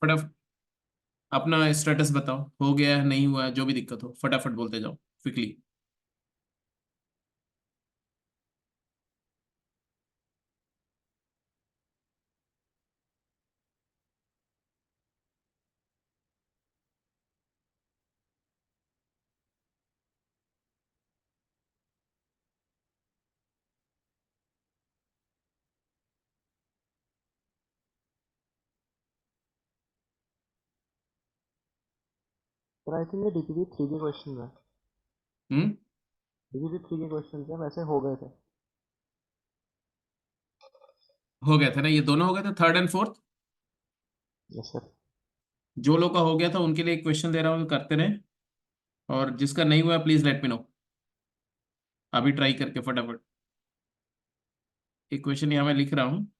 फटाफट अपना स्टेटस बताओ, हो गया है नहीं हुआ है, जो भी दिक्कत हो फटाफट बोलते जाओ क्विकली। सर आई थिंक ये डीपीपी 3 के क्वेश्चन है। हम्म। डीपीपी 3 के क्वेश्चन है, वैसे हो गए थे। हो गया था ना, ये दोनों हो गए थे, third and fourth. Yes sir. जो लोग का हो गया था उनके लिए एक क्वेश्चन दे रहा हूँ, करते रहे। और जिसका नहीं हुआ प्लीज लेट मी नो, अभी ट्राई करके फटाफट। एक क्वेश्चन यहाँ मैं लिख रहा हूँ,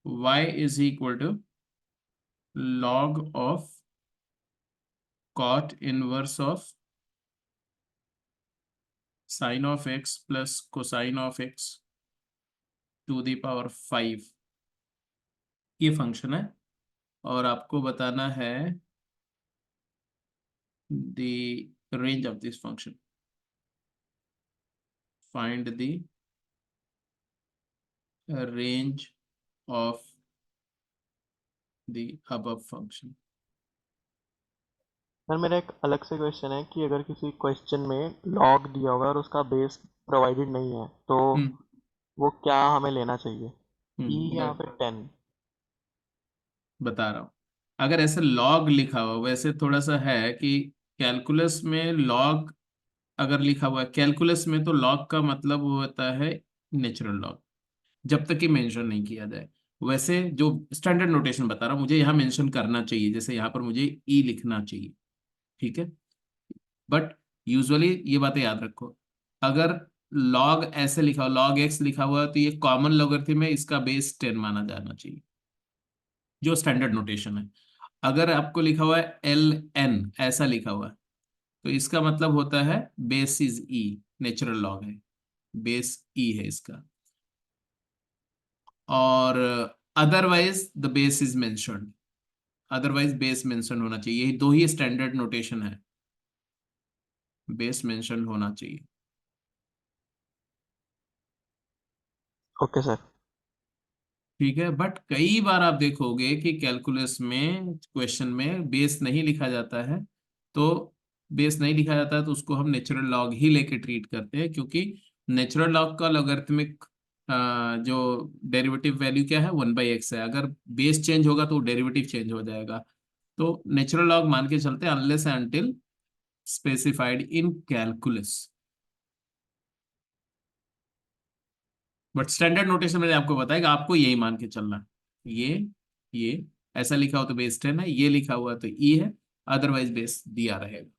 y is equal to log of cot inverse of sine of x plus cosine of x to the power 5। ये फंक्शन है और आपको बताना है the range of this function. Find the range of the above function. Sir मेरा एक अलग से क्वेश्चन है कि अगर किसी क्वेश्चन में लॉग दिया होगा और उसका बेस प्रोवाइडेड नहीं है तो हम्म। वो क्या हमें लेना चाहिए? ई हम्म। या फिर 10? बता रहा हूँ, अगर ऐसे लॉग लिखा हुआ, वैसे थोड़ा सा है कि कैलकुलस में लॉग अगर लिखा हुआ है, कैलकुलस में तो लॉग का मतलब वो होता है नेचुरल लॉग, जब तक कि मेंशन नहीं किया जाए। वैसे जो स्टैंडर्ड नोटेशन बता रहा हूँ, मुझे यहाँ मेंशन करना चाहिए, जैसे यहाँ पर मुझे ई लिखना चाहिए, ठीक है। बट यूजुअली ये बातें याद रखो, अगर लॉग ऐसे लिखा हुआ, लॉग एक्स लिखा हुआ है, तो ये कॉमन लॉगरिथम है, इसका बेस 10 माना जाना चाहिए, जो स्टैंडर्ड नोटेशन है। अगर आपको लिखा हुआ है एल एन ऐसा लिखा हुआ है, तो इसका मतलब होता है base is E, natural log है, बेस ई है इसका। और otherwise the base is mentioned, otherwise base mention होना चाहिए, यही दो ही स्टैंडर्ड नोटेशन है, बेस मेंशन होना चाहिए। Okay sir. ठीक है, बट कई बार आप देखोगे कि कैलकुलस में क्वेश्चन में बेस नहीं लिखा जाता है, तो बेस नहीं लिखा जाता है तो उसको हम नेचुरल लॉग ही लेके ट्रीट करते हैं, क्योंकि नेचुरल लॉग का लॉगरिथमिक जो डेरिवेटिव वैल्यू क्या है, 1/x है। अगर बेस चेंज होगा तो डेरिवेटिव चेंज हो जाएगा। तो नेचुरल लॉग मान के चलते हैं unless and until specified in calculus. But standard notation मैंने आपको बताया कि आपको यही मान के चलना है। ये ऐसा लिखा हो तो बेस 10 है, ये लिखा हुआ तो ई है, अदरवाइज बेस दिया रहेगा।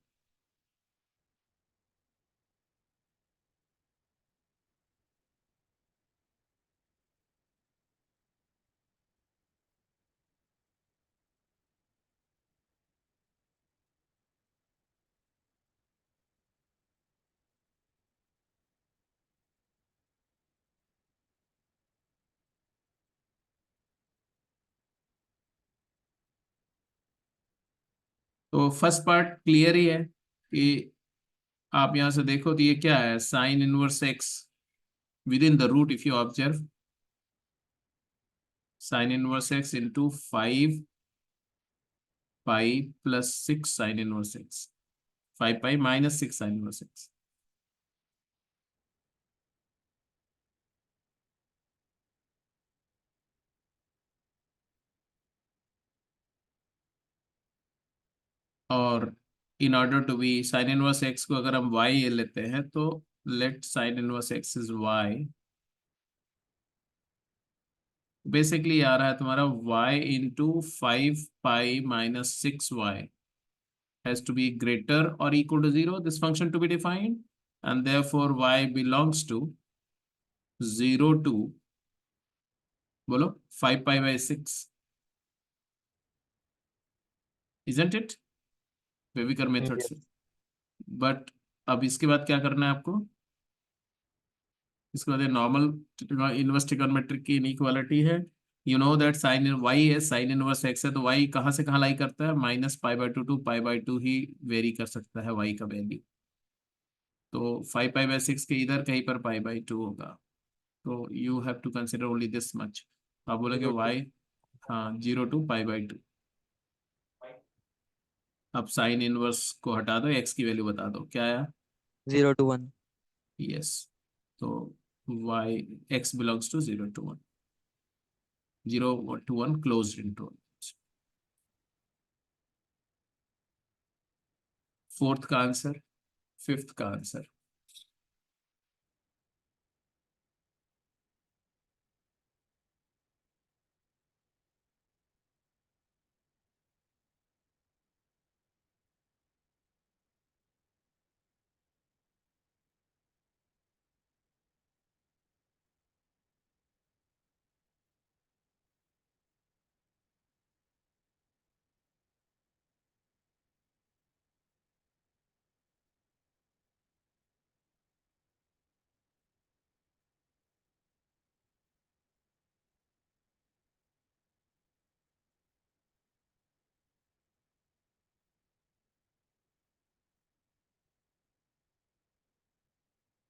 तो फर्स्ट पार्ट क्लियर ही है कि आप यहां से देखो तो ये क्या है, sine inverse x within the root, if you observe sine inverse x into 5 pi plus 6 sine inverse x, 5 pi minus 6 sine inverse x. और in order to be sine inverse x को अगर हम y लेते हैं तो let sine inverse x is y, basically आ रहा है तुम्हारा y into 5 pi minus 6 y has to be greater or equal to 0, this function to be defined, and therefore y belongs to 0 to, बोलो, 5 pi by 6, isn't it, wavy curve method से। Yes. But अब इसके बाद क्या करना है आपको, इसके बाद ये नॉर्मल इनवर्स ट्रिगोनोमेट्रिक की इनइक्वालिटी है, you know that sine in Y है, साइन इनवर्स एक्स है, तो वाई कहाँ से कहाँ लाई करता है, -π/2 टू π/2 ही वेरी कर सकता है वाई का वैल्यू। तो 5π/6 के इधर कहीं पर π/2 होगा। तो you have to consider only this much. आप बोलेंगे 0 to वाई, हाँ 0 to π/2। अब साइन इनवर्स को हटा दो, एक्स की वैल्यू बता दो क्या आया। 0 to 1। यस। तो Y, X belongs to 0 to 1, 0 to 1 closed interval. Fourth का आंसर, फिफ्थ का answer.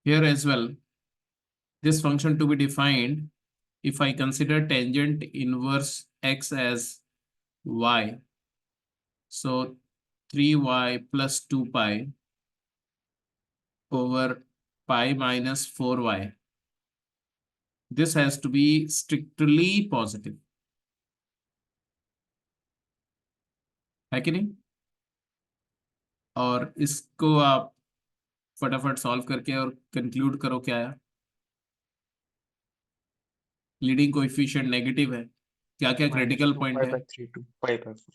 Here as well, this function to be defined, if I consider tangent inverse x as y, so 3y plus 2 pi over pi minus 4y, this has to be strictly positive, है कि नहीं। और इसको आप फटाफट solve करके और conclude करो क्या है। लीडिंग कोएफिशिएंट नेगेटिव है, क्या क्या minus क्रिटिकल 2 पॉइंट pi है। by 3 to pi by 4.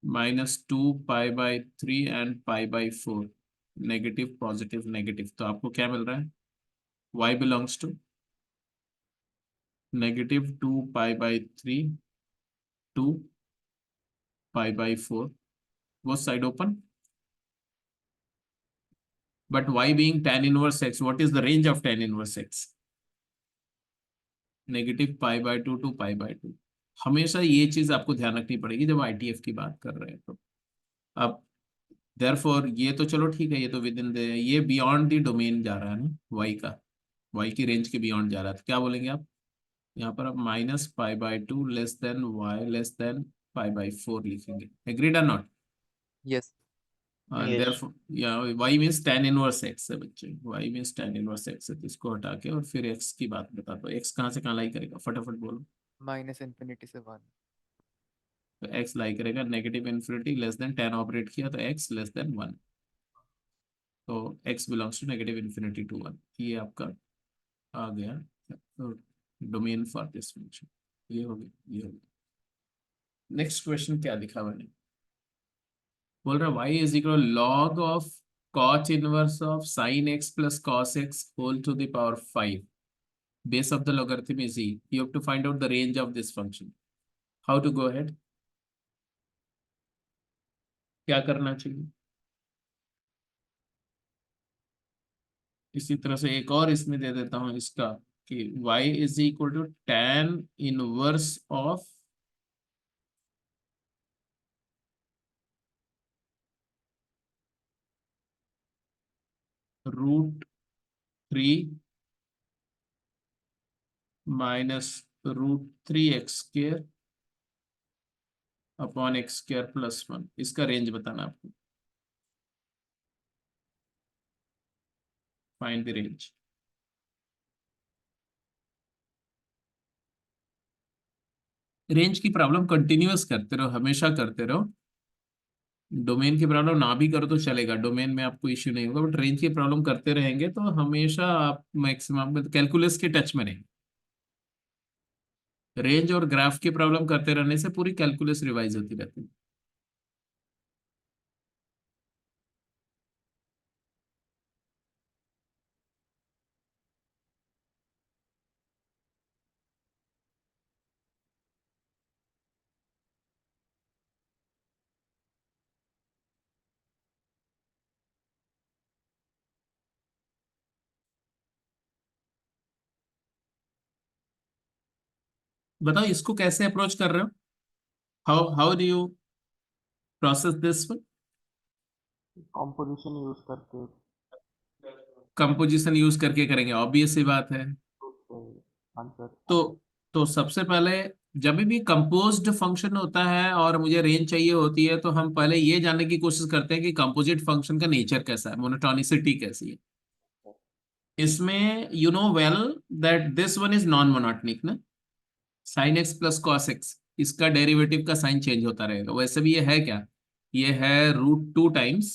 -2 π/3 and π/4, negative positive negative, तो आपको क्या मिल रहा है, y बिलोंग्स टू -2 π/3 टू π/4, वो side open. But y being tan inverse x, what is the range of tan inverse x? -π/2 to π/2। हमेशा ये चीज आपको ध्यान रखनी पड़ेगी जब आईटीएफ की बात कर रहे हैं तो। अब देयरफॉर ये तो चलो ठीक है, ये तो विद इन द, ये बियॉन्ड द डोमेन जा रहा है ना वाई का, वाई की रेंज के बियॉन्ड जा रहा है, तो क्या बोलेंगे आप यहाँ पर, आप -π/2 less than y less than π/4 लिखेंगे। एग्रीड और नॉट। यस। Yes. देयरफॉर या y means tan inverse x है बच्चे, y means tan inverse x है, तो इसको हटा के और फिर एक्स की बात बता दो। एक्स कहाँ से कहाँ लाई करेगा, फटाफट बोलो। -∞ से 1। तो एक्स लाई करेगा negative infinity less than, tan operate किया तो एक्स लेस देन 1, तो x बिलोंग्स टू -∞ to 1, ये आपका आ गया डोमेन फॉर दिस फंक्शन। ये हो गया, ये हो गया। नेक्स्ट क्वेश्चन क्या दिखा मैंने, बोल रहा y is equal log of cot inverse of sin x plus cos x whole to the power 5, base of the logarithm is e, you have to find out the range of this function, how to go ahead, क्या करना चाहिए। इसी तरह से एक और इसमें दे देता हूं इसका, कि y is equal to tan inverse of √3 minus √3 x² upon x² plus 1, इसका रेंज बताना आपको, फाइंड द रेंज। रेंज की प्रॉब्लम कंटिन्यूअस करते रहो, हमेशा करते रहो। डोमेन की प्रॉब्लम ना भी करो तो चलेगा, डोमेन में आपको इश्यू नहीं होगा, बट रेंज की प्रॉब्लम करते रहेंगे तो हमेशा आप मैक्सिमम कैलकुलस के टच में रहेंगे। रेंज और ग्राफ की प्रॉब्लम करते रहने से पूरी कैलकुलस रिवाइज होती रहती है। बताओ इसको कैसे अप्रोच कर रहे हो? How how do you process this? Composition use करके कंपोजिशन यूज करके करेंगे, ऑब्वियस सी बात है। आंसर तो आता सबसे पहले, जब भी कंपोज्ड फंक्शन होता है और मुझे रेंज चाहिए होती है, तो हम पहले ये जानने की कोशिश करते हैं कि कंपोजिट फंक्शन का नेचर कैसा है, मोनोटोनिसिटी कैसी है। इसमें you know well that this one is non monotonic ना। Sine x plus cos x, इसका डेरिवेटिव का साइन चेंज होता रहेगा। वैसे भी ये है क्या? ये है √2 times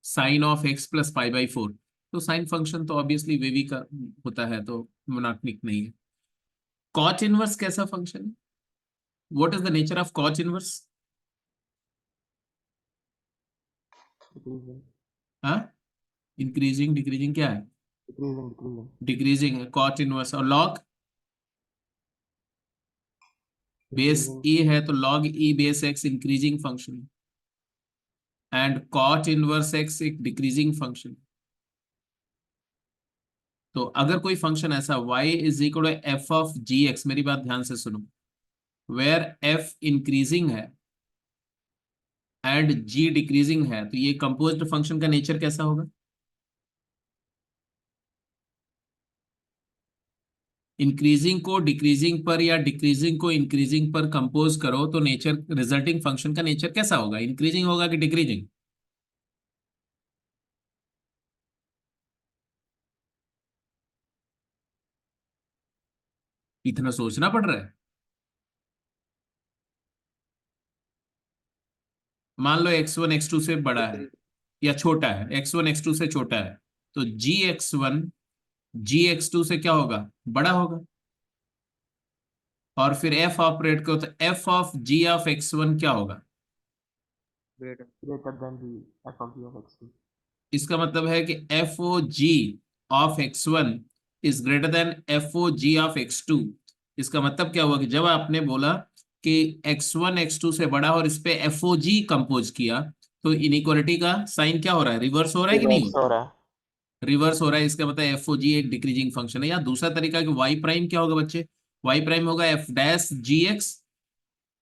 sine of x plus pi by 4। तो साइन फंक्शन तो ऑब्वियसली वेवी का होता है, तो मोनोटोनिक नहीं है। कॉट इनवर्स कैसा फंक्शन है? What is the nature of cot inverse? Decreasing हाँ, इंक्रीजिंग डिक्रीजिंग क्या है? डिक्रीजिंग डिक्रीजिंग डिक्रीजिंग है कॉट इनवर्स। और लॉग बेस डिक्रीजिंग ई है तो log E base X increasing function है, एंड कॉट इनवर्स एक्स एक डिक्रीजिंग फंक्शन। तो अगर कोई फंक्शन ऐसा y is equal to F of G X, मेरी बात ध्यान से सुनो, वेयर f इंक्रीजिंग है एंड g डिक्रीजिंग है, तो ये कंपोज्ड फंक्शन का नेचर कैसा होगा? इंक्रीजिंग को डिक्रीजिंग पर या डिक्रीजिंग को इंक्रीजिंग पर कंपोज करो तो नेचर, रिजल्टिंग फंक्शन का नेचर कैसा होगा? इंक्रीजिंग होगा कि डिक्रीजिंग? इतना सोचना पड़ रहा है। मान लो x1 x2 से बड़ा है या छोटा है, x1 x2 से छोटा है, तो gx1 gx2 से क्या होगा? बड़ा होगा। और फिर f ऑपरेट करो तो f of g of x1 क्या होगा? Greater. Greater than the F of G of x two इसका मतलब है कि F O G of x1 is greater than F O G of x2। इसका मतलब क्या हुआ कि जब आपने बोला कि x1 x2 से बड़ा और इस पे एफ ओ जी कंपोज किया, तो इनइक्वालिटी का साइन क्या हो रहा है? रिवर्स हो रहा है कि नहीं हो रिवर्स हो रहा है रिवर्स हो रहा है। इसका मतलब एफ ओ जी एक डिक्रीजिंग फंक्शन है। या दूसरा तरीका कि वाई प्राइम क्या होगा बच्चे? वाई प्राइम होगा एफ डैश जी एक्स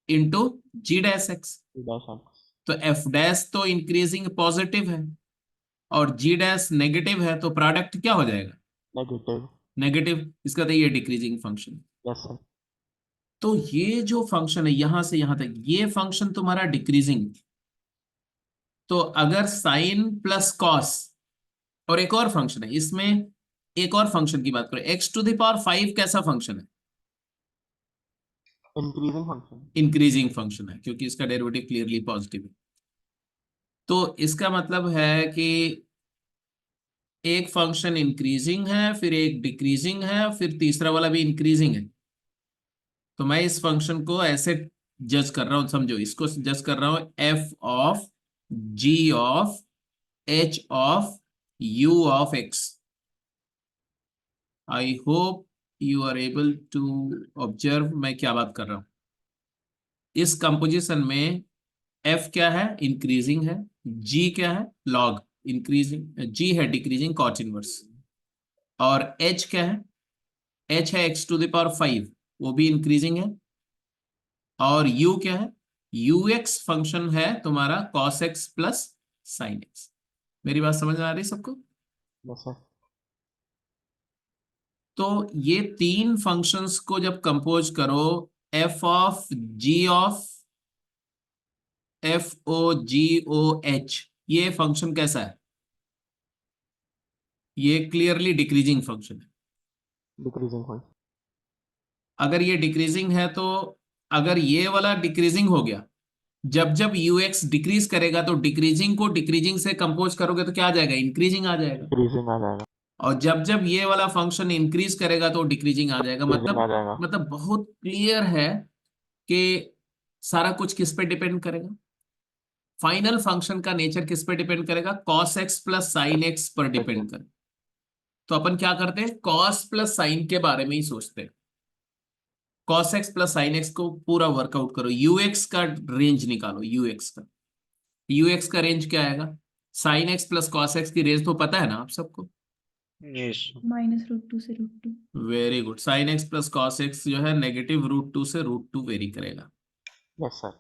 इंटू जी डैश एक्स। डैश एक्स तो एफ डैश तो इंक्रीजिंग पॉजिटिव है और जी डैश नेगेटिव है, तो प्रोडक्ट क्या हो जाएगा? Negative negative. इसका तो ये डिक्रीजिंग फंक्शन। यस सर तो ये जो फंक्शन है यहां से यहां तक, ये फंक्शन तुम्हारा डिक्रीजिंग। तो अगर साइन प्लस कॉस, और एक और फंक्शन है इसमें, एक और फंक्शन की बात करें, x⁵ कैसा फंक्शन है? इंक्रीजिंग फंक्शन इंक्रीजिंग फंक्शन है, क्योंकि इसका डेरिवेटिव क्लियरली पॉजिटिव है। तो इसका मतलब है कि एक फंक्शन इंक्रीजिंग है, फिर एक डिक्रीजिंग है, फिर तीसरा वाला भी इंक्रीजिंग है। तो मैं इस फंक्शन को ऐसे जज कर रहा हूं, समझो, इसको जज कर रहा हूं F of G of H of U of X. I hope you are able to observe मैं क्या बात कर रहा हूं। इस कंपोजिशन में एफ क्या है? इंक्रीजिंग है। जी क्या है? Log increasing. जी है डिक्रीजिंग कॉट इनवर्स। और एच क्या है? एच है x⁵ वो भी इंक्रीजिंग है। और u क्या है? ux फंक्शन है तुम्हारा cos x plus sine x. मेरी बात समझ में आ रही है सबको? यस सर तो ये तीन फंक्शंस को जब कंपोज करो, F of G of F O G O H, ये फंक्शन कैसा है? ये क्लियरली डिक्रीजिंग फंक्शन है। डिक्रीजिंग फंक्शन अगर ये डिक्रीजिंग है तो, अगर ये वाला डिक्रीजिंग हो गया, जब जब ux डिक्रीज करेगा तो डिक्रीजिंग को डिक्रीजिंग से कंपोज करोगे तो क्या आ जाएगा? इंक्रीजिंग आ जाएगा। डिक्रीजिंग आ जाएगा और जब जब ये वाला फंक्शन इंक्रीज करेगा तो डिक्रीजिंग आ जाएगा। डिक्रीजिंग आ मतलब जाएगा बहुत क्लियर है कि सारा कुछ किस पे डिपेंड करेगा? फाइनल फंक्शन का नेचर किस पे डिपेंड करेगा? cos x plus sine x पर डिपेंड करे। तो अपन क्या करते हैं? cos प्लस साइन के बारे में ही सोचते हैं। cos x plus sine x को पूरा वर्कआउट करो, ux का रेंज निकालो। ux का रेंज क्या आएगा? Sign x plus cos x की रेंज तो पता है ना आप सबको? यस। -√2 से √2। Very good. Sign x plus cos x जो है -√2 से √2 वेरी करेगा। Yes sir.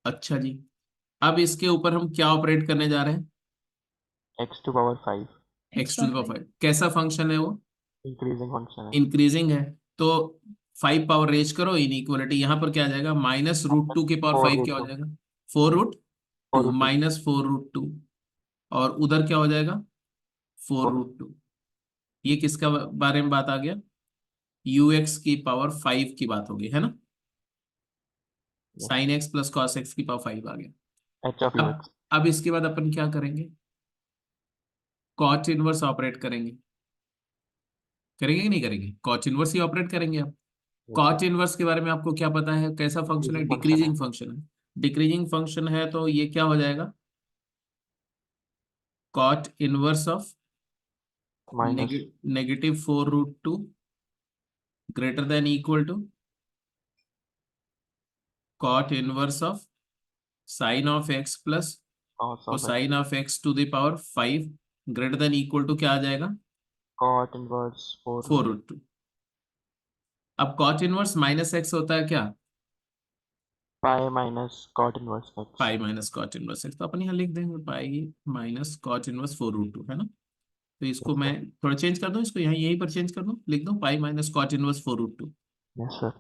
अच्छा जी, अब इसके ऊपर हम क्या ऑपरेट करने जा रहे हैं? x⁵ x x to the power power 5। Five. कैसा फंक्शन है वो? इंक्रीजिंग फंक्शन है। इंक्रीजिंग है। तो 5 पावर रेज करो, इनइक्वालिटी यहाँ पर क्या आ जाएगा? -√2 की पावर फोर 5 रूट क्या हो टू जाएगा? 4√2 फोर रूट टू -4√2। और उधर क्या हो जाएगा? Four four. रूट टू ये किसका बारे में बात आ गया? ux की पावर 5 की बात होगी, है ना? Yes. Sign x plus cos x की पावर 5 आ गया। एच ऑफ यू अब एक्स। अब इसके बाद अपन क्या करेंगे? कॉट इनवर्स ऑपरेट करेंगे। करेंगे कि नहीं करेंगे? कॉट इनवर्स ही ऑपरेट करेंगे आप। Yes cot sir. इनवर्स के बारे में आपको क्या पता है? कैसा फंक्शन है? इंक्रीजिंग फंक्शन है। डिक्रीजिंग फंक्शन है। डिक्रीजिंग फंक्शन है तो ये क्या हो जाएगा? Cot inverse of minus -4√2 greater than equal to cot inverse of sine of x plus cos of x. Cosine of x to the power 5 greater than equal to क्या आ जाएगा? Cot inverse four. 4√2। अब cot inverse minus x होता है क्या? Pi minus cot inverse x. Pi minus cot inverse x. तो अपन यहाँ लिख देंगे पाई माइनस कॉट इनवर्स 4√2, है ना? तो इसको यस मैं सर। थोड़ा चेंज कर दूं, इसको यहाँ यहीं पर चेंज कर दूं, लिख दूं pi minus cot inverse 4√2। Yes sir.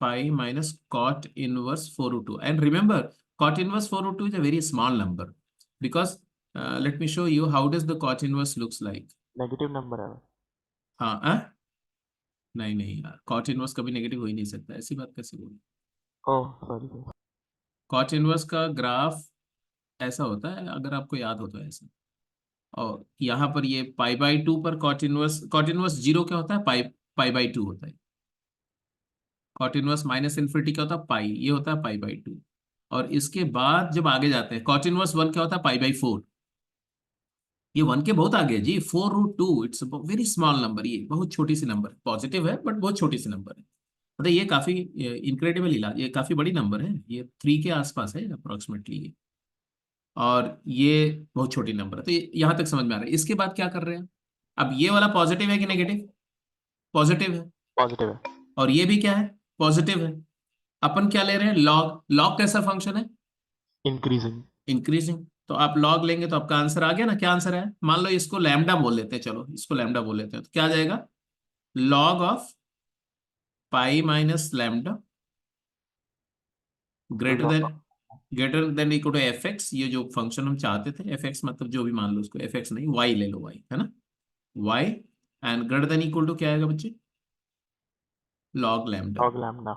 Pi minus cot inverse 4 root 2. And remember, cot inverse 4 root 2 is a very small number because let me show you how does the cot inverse looks like. Negative number है। हाँ नहीं नहीं यार, cot inverse कभी negative हो ही नहीं सकता, ऐसी बात कैसे बोल? Oh sorry. cot inverse का ग्राफ ऐसा होता है, अगर आपको याद हो तो ऐसा। और यहाँ पर ये π/2 पर cot inverse 0 क्या होता है? π/2 होता है। कॉट इनवर्स -∞ क्या होता है? पाई, ये होता है π/2। और इसके बाद जब आगे जाते हैं, कॉट इनवर्स 1 क्या होता है? π/4। ये 1 के बहुत आगे है जी। 4√2 इट्स वेरी स्मॉल नंबर, ये बहुत छोटी सी नंबर, पॉजिटिव है बट बहुत छोटी सी नंबर है। मतलब ये काफी इनक्रेडिबल इलाज, ये काफी बड़ी नंबर है, ये 3 के आसपास है अप्रोक्सीमेटली ये। और ये बहुत छोटी नंबर है, तो ये यहाँ तक समझ में आ रहा है। इसके बाद क्या कर रहे हैं? अब ये वाला पॉजिटिव है कि नेगेटिव? पॉजिटिव है। पॉजिटिव है। और ये भी क्या है? पॉजिटिव है। अपन क्या ले रहे हैं? लॉग। लॉग कैसा फंक्शन है? इंक्रीजिंग। इंक्रीजिंग। तो आप लॉग लेंगे तो आपका आंसर आ गया ना। क्या आंसर है? मान लो इसको लैम्डा बोल लेते हैं, चलो इसको लैम्डा बोल लेते हैं, तो क्या आ जाएगा? Log of pi minus lambda greater than equal to f x. ये जो फंक्शन हम चाहते थे, एफ एक्स मतलब जो भी मान लो उसको, एफ एक्स नहीं, वाई ले लो, वाई है ना, y. And greater than equal to क्या आएगा बच्चे? Log lambda. Log lambda.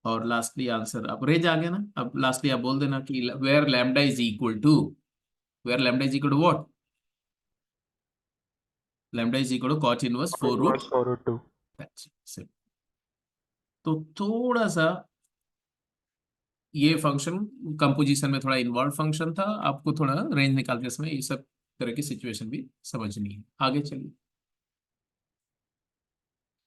और लास्टली आंसर अब रेंज आ गया ना। अब लास्टली आप बोल देना कि where lambda is equal to, where lambda is equal to what? Lambda is equal to cot inverse cot 4 root. Inverse 4√2। तो थोड़ा सा ये फंक्शन कंपोजिशन में थोड़ा इन्वॉल्व फंक्शन था, आपको थोड़ा रेंज निकालते समय ये सब तरह की सिचुएशन भी समझनी है। आगे चलिए।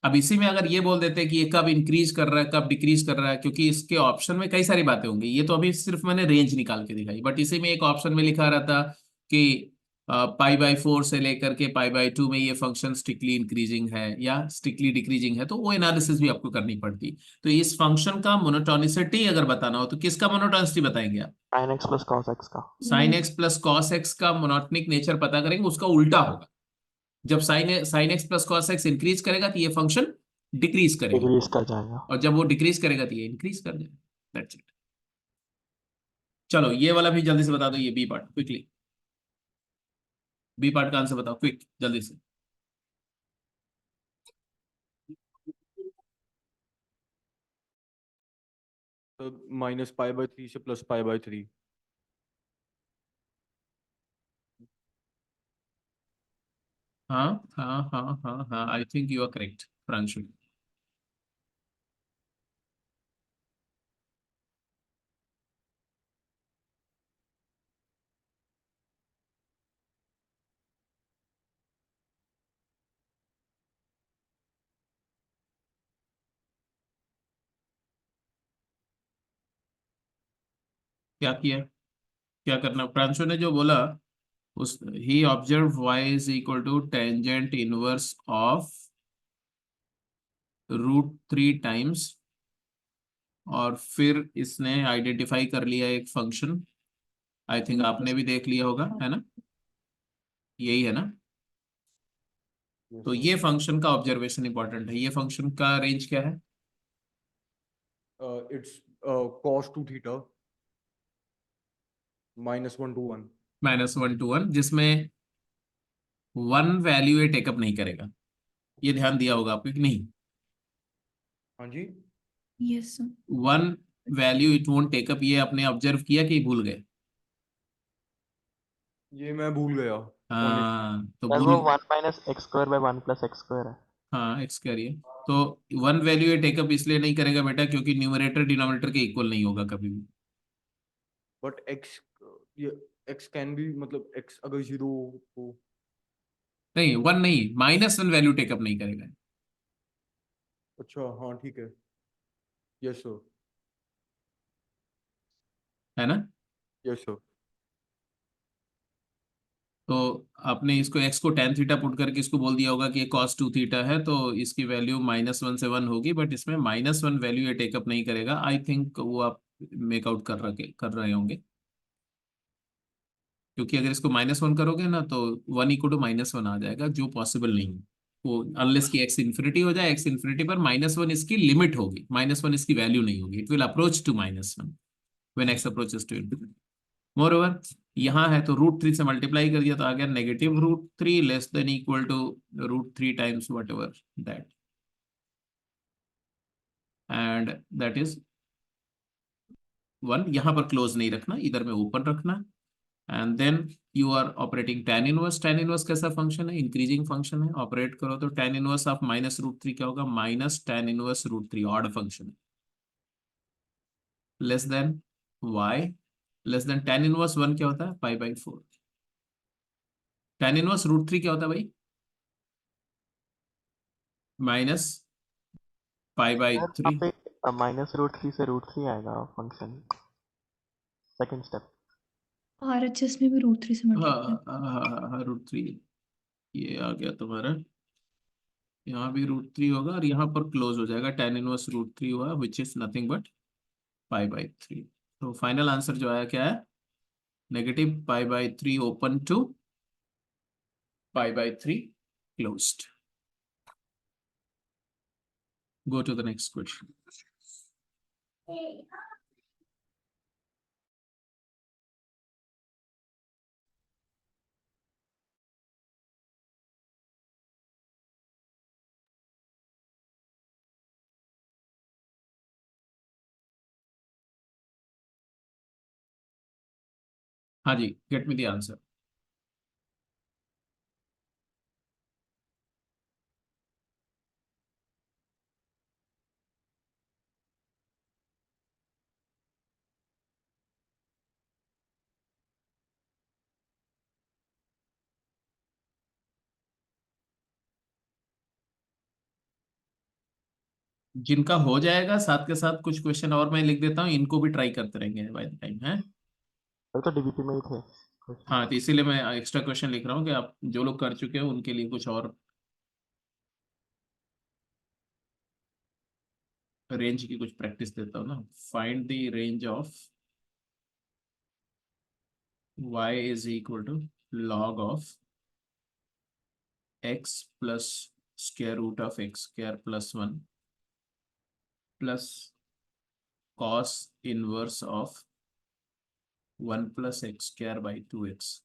अब इसी में अगर ये बोल देते हैं कि ये कब इंक्रीज कर रहा है कब डिक्रीज कर रहा है, क्योंकि इसके ऑप्शन में कई सारी बातें होंगी, ये तो अभी सिर्फ मैंने रेंज निकाल के दिखाई, बट इसी में एक ऑप्शन में लिखा रहता कि π/4 से लेकर के π/2 में ये फंक्शन स्ट्रिक्टली इंक्रीजिंग है या स्ट्रिक्टली डिक्रीजिंग है, तो वो एनालिसिस भी आपको करनी पड़ती। तो इस फंक्शन का मोनोटोनिसिटी अगर बताना हो तो किसका मोनोटोनिसिटी बताएंगे आप? Sine x plus cos x का। Sine x plus cos x का मोनोटोनिक नेचर पता करेंगे, उसका उल्टा होगा। जब sine x plus cos x increase करेगा तो ये फंक्शन डिक्रीज करेगा, डिक्रीज कर जाएगा। और जब वो डिक्रीज करेगा तो ये इंक्रीज कर देगा। That's it. चलो ये वाला भी जल्दी से बता दो, ये B part quickly. B part का आंसर बताओ क्विक जल्दी से। तो -π/3 से +π/3। हाँ हाँ हाँ हाँ हाँ, I think you are correct Pranshu. क्या किया? क्या करना प्रांशु ने जो बोला? उस ही observe y is equal to tangent inverse of √3 times, और फिर इसने आइडेंटिफाई कर लिया एक फंक्शन, आई थिंक आपने भी देख लिया होगा, है ना, यही है ना। Yes, तो sir. ये फंक्शन का ऑब्जर्वेशन इंपॉर्टेंट है। ये फंक्शन का रेंज क्या है? It's cos 2 theta -1 to 1. -1 to 1, जिसमें 1 वैल्यू ये टेकअप नहीं करेगा। ये ध्यान दिया होगा आपको कि नहीं? हाँ जी। Yes, sir. 1 value it won't take up, ये आपने ऑब्जर्व किया कि भूल गए? ये मैं भूल गया honestly. हाँ तो सर भूल, वो 1 - x² / 1 + x² है। हाँ एक्स करिए। तो 1 वैल्यू ये टेकअप इसलिए नहीं करेगा बेटा क्योंकि न्यूमरेटर डिनोमिनेटर के इक्वल नहीं होगा कभी भी। But x ये x can be मतलब x अगर 0 हो। नहीं 1 नहीं, -1 वैल्यू टेकअप नहीं करेगा, अच्छा हाँ ठीक है। Yes sir. है ना। Yes sir. तो आपने इसको x को tan थीटा पुट करके इसको बोल दिया होगा कि ये cos 2 थीटा है, तो इसकी वैल्यू -1 से 1 होगी, बट इसमें -1 वैल्यू ये टेकअप नहीं करेगा। आई थिंक वो आप मेकआउट कर रहे होंगे, क्योंकि अगर इसको -1 करोगे ना तो 1 = -1 आ जाएगा, जो पॉसिबल नहीं है। वो अनलेस की x इन्फिनिटी हो जाए, x इन्फिनिटी पर -1 इसकी लिमिट होगी, -1 इसकी वैल्यू नहीं होगी, it will approach to -1 when x approaches to infinity. Moreover यहाँ है तो √3 से मल्टीप्लाई कर दिया तो आ गया -√3 less than equal to √3 times whatever that, and that is 1। यहाँ पर क्लोज नहीं रखना, इधर में ओपन रखना, and then you are operating tan inverse. tan inverse कैसा फंक्शन है? इंक्रीजिंग फंक्शन है। ऑपरेट करो तो tan इनवर्स ऑफ -√3 क्या होगा? -tan इनवर्स √3, ऑड फंक्शन है। Less than y, less than tan inverse 1 क्या होता है? π/4। tan इनवर्स √3 क्या होता है भाई? सर वहाँ -π/3। पे -√3 से √3 आएगा फंक्शन, सेकंड स्टेप। RHS में भी √3 से हाँ मल्टीप्लाई। हाँ हाँ हाँ, √3 ये आ गया तुम्हारा। यहाँ भी √3 होगा और यहाँ पर क्लोज हो जाएगा, tan इनवर्स √3 हुआ, विच इज नथिंग बट π/3। तो फाइनल आंसर जो आया क्या है? -π/3 open to π/3 closed. Go to the next question. हाँ जी, गेट मी द आंसर। जिनका हो जाएगा साथ के साथ कुछ क्वेश्चन और मैं लिख देता हूँ, इनको भी ट्राई करते रहेंगे बाय द टाइम है। सर तो डीबीटी में ही थे हाँ क्वेश्चन। तो इसीलिए मैं एक्स्ट्रा क्वेश्चन लिख रहा हूँ कि आप जो लोग कर चुके हो उनके लिए कुछ और रेंज की कुछ प्रैक्टिस देता हूँ ना। Find the range of y is equal to log of x plus square root of x² + 1 plus cos inverse of 1 + x²/2x।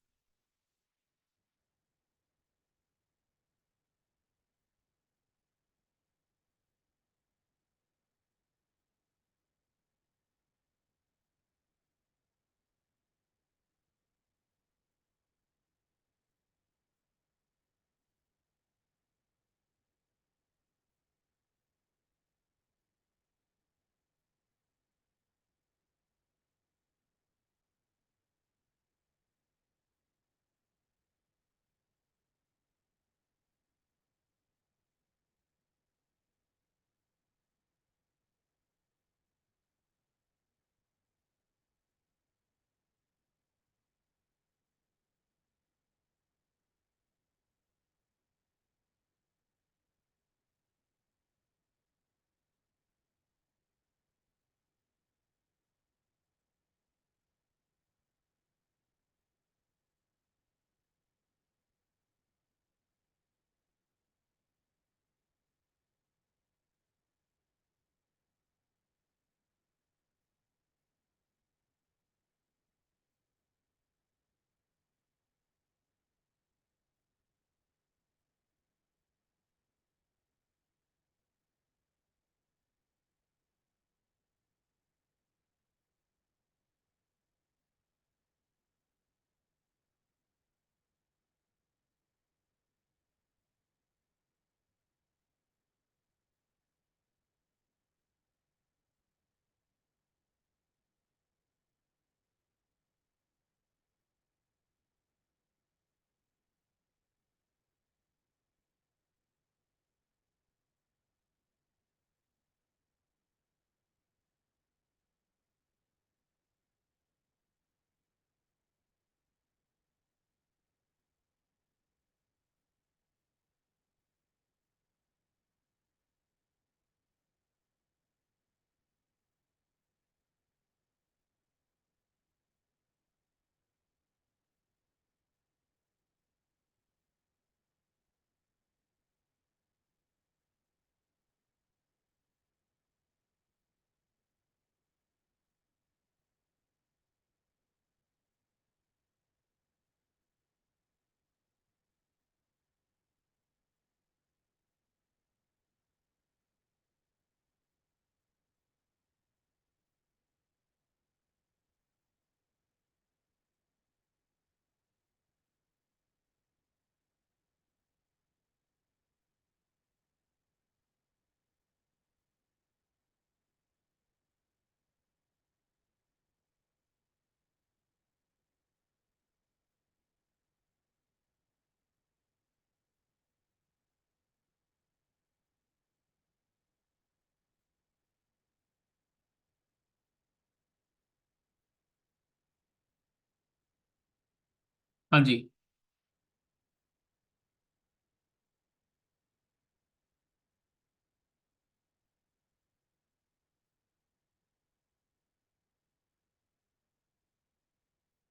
हाँ जी,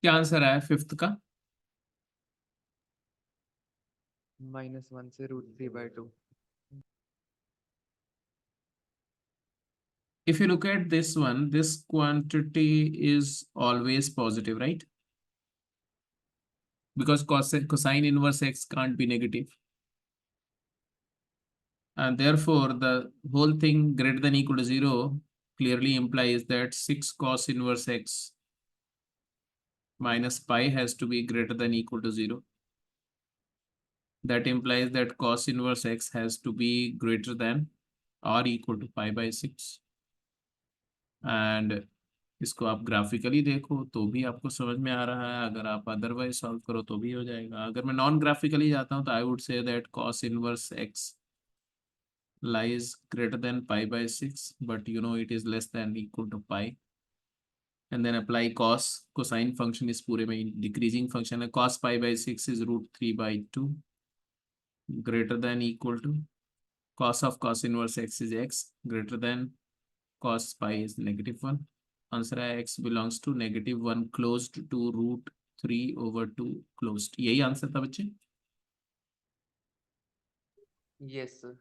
क्या आंसर आया फिफ्थ का? -1 से √3/2। If you look at this one, this quantity is always positive, right? Because cosine inverse x can't be negative. And therefore, the whole thing greater than equal to 0 clearly implies that 6 cos inverse x minus pi has to be greater than equal to 0. That implies that cos inverse x has to be greater than or equal to pi by 6. And इसको आप graphically देखो तो भी आपको समझ में आ रहा है, अगर आप अदरवाइज सॉल्व करो तो भी हो जाएगा। अगर मैं नॉन ग्राफिकली जाता हूँ तो I would say that cos inverse x lies greater than pi by 6, but you know it is less than equal to pi, and then apply cos। cosine function इस पूरे में डिक्रीजिंग फंक्शन है। cos pi by 6 is √3/2 greater than equal to cos of cos inverse x is x greater than cos pi is -1। Answer है x belongs to -1 closed to √3/2 closed। यही answer था बच्चे। Yes sir.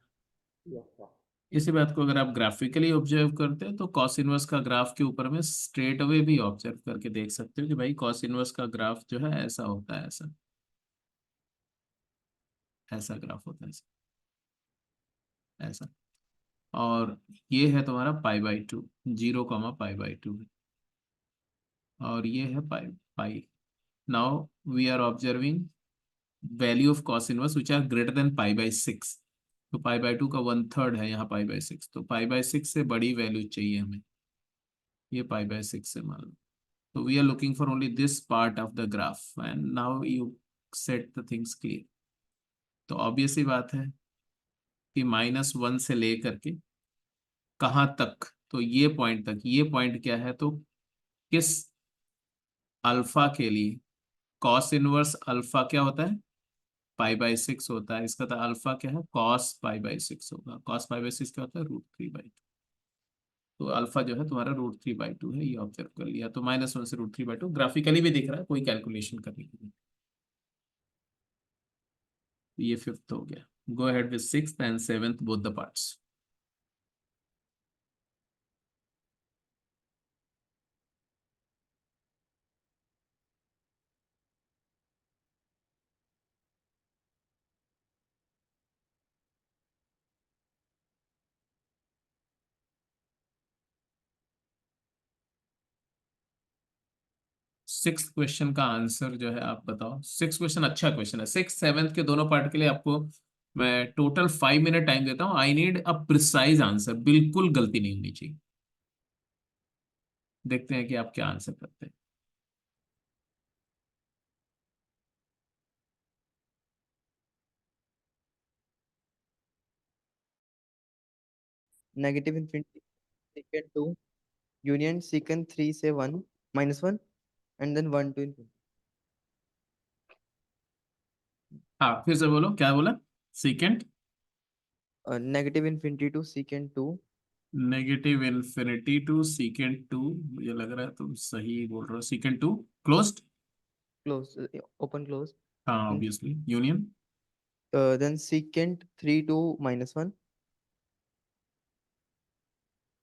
इसी बात को अगर आप ग्राफिकली ऑब्जर्व करते हैं तो कॉस इनवर्स का ग्राफ के ऊपर में स्ट्रेट अवे भी ऑब्जर्व करके देख सकते हो कि भाई कॉस इनवर्स का ग्राफ जो है ऐसा होता है, ऐसा ऐसा ग्राफ होता है, ऐसा ऐसा। और ये है तुम्हारा π/2, 0, π/2 है, और ये है pi pi. Now we are observing value of cos inverse which are greater than π/6। तो π/2 का 1/3 है यहाँ π/6, तो π/6 से बड़ी वैल्यू चाहिए हमें, ये π/6 से मान लो। तो we are looking for only this part of the graph and now you set the things clear. तो ऑब्वियस ही बात है कि -1 से लेकर के कहाँ तक, तो ये पॉइंट तक, ये पॉइंट क्या है, तो किस अल्फा के लिए कॉस इनवर्स अल्फा क्या होता है, π/6 होता है। इसका तो अल्फा क्या है, cos π/6 होगा। cos π/6 क्या होता है, √3/2। तो अल्फा जो है तुम्हारा √3/2 है, ये ऑब्जर्व कर लिया। तो -1 से √3/2 ग्राफिकली भी दिख रहा है, कोई कैलकुलेशन करने के लिए। ये फिफ्थ हो गया। Go ahead with sixth and seventh both the parts. Six question का आंसर जो है आप बताओ। सिक्स क्वेश्चन अच्छा क्वेश्चन है। सिक्स सेवेंथ के दोनों पार्ट के लिए आपको मैं टोटल 5 मिनट टाइम देता हूँ। I need a precise answer, बिल्कुल गलती नहीं होनी चाहिए। देखते हैं कि आप क्या आंसर करते हैं। -∞ secant 2 union secant 3 से 1 -1 and then 1 to ∞। हाँ फिर से बोलो, क्या बोला? Secant -∞ to secant 2 -∞ to secant 2। मुझे लग रहा है तुम सही बोल रहे हो। Secant 2 closed. close open close हाँ in, obviously union. then secant 3 to -1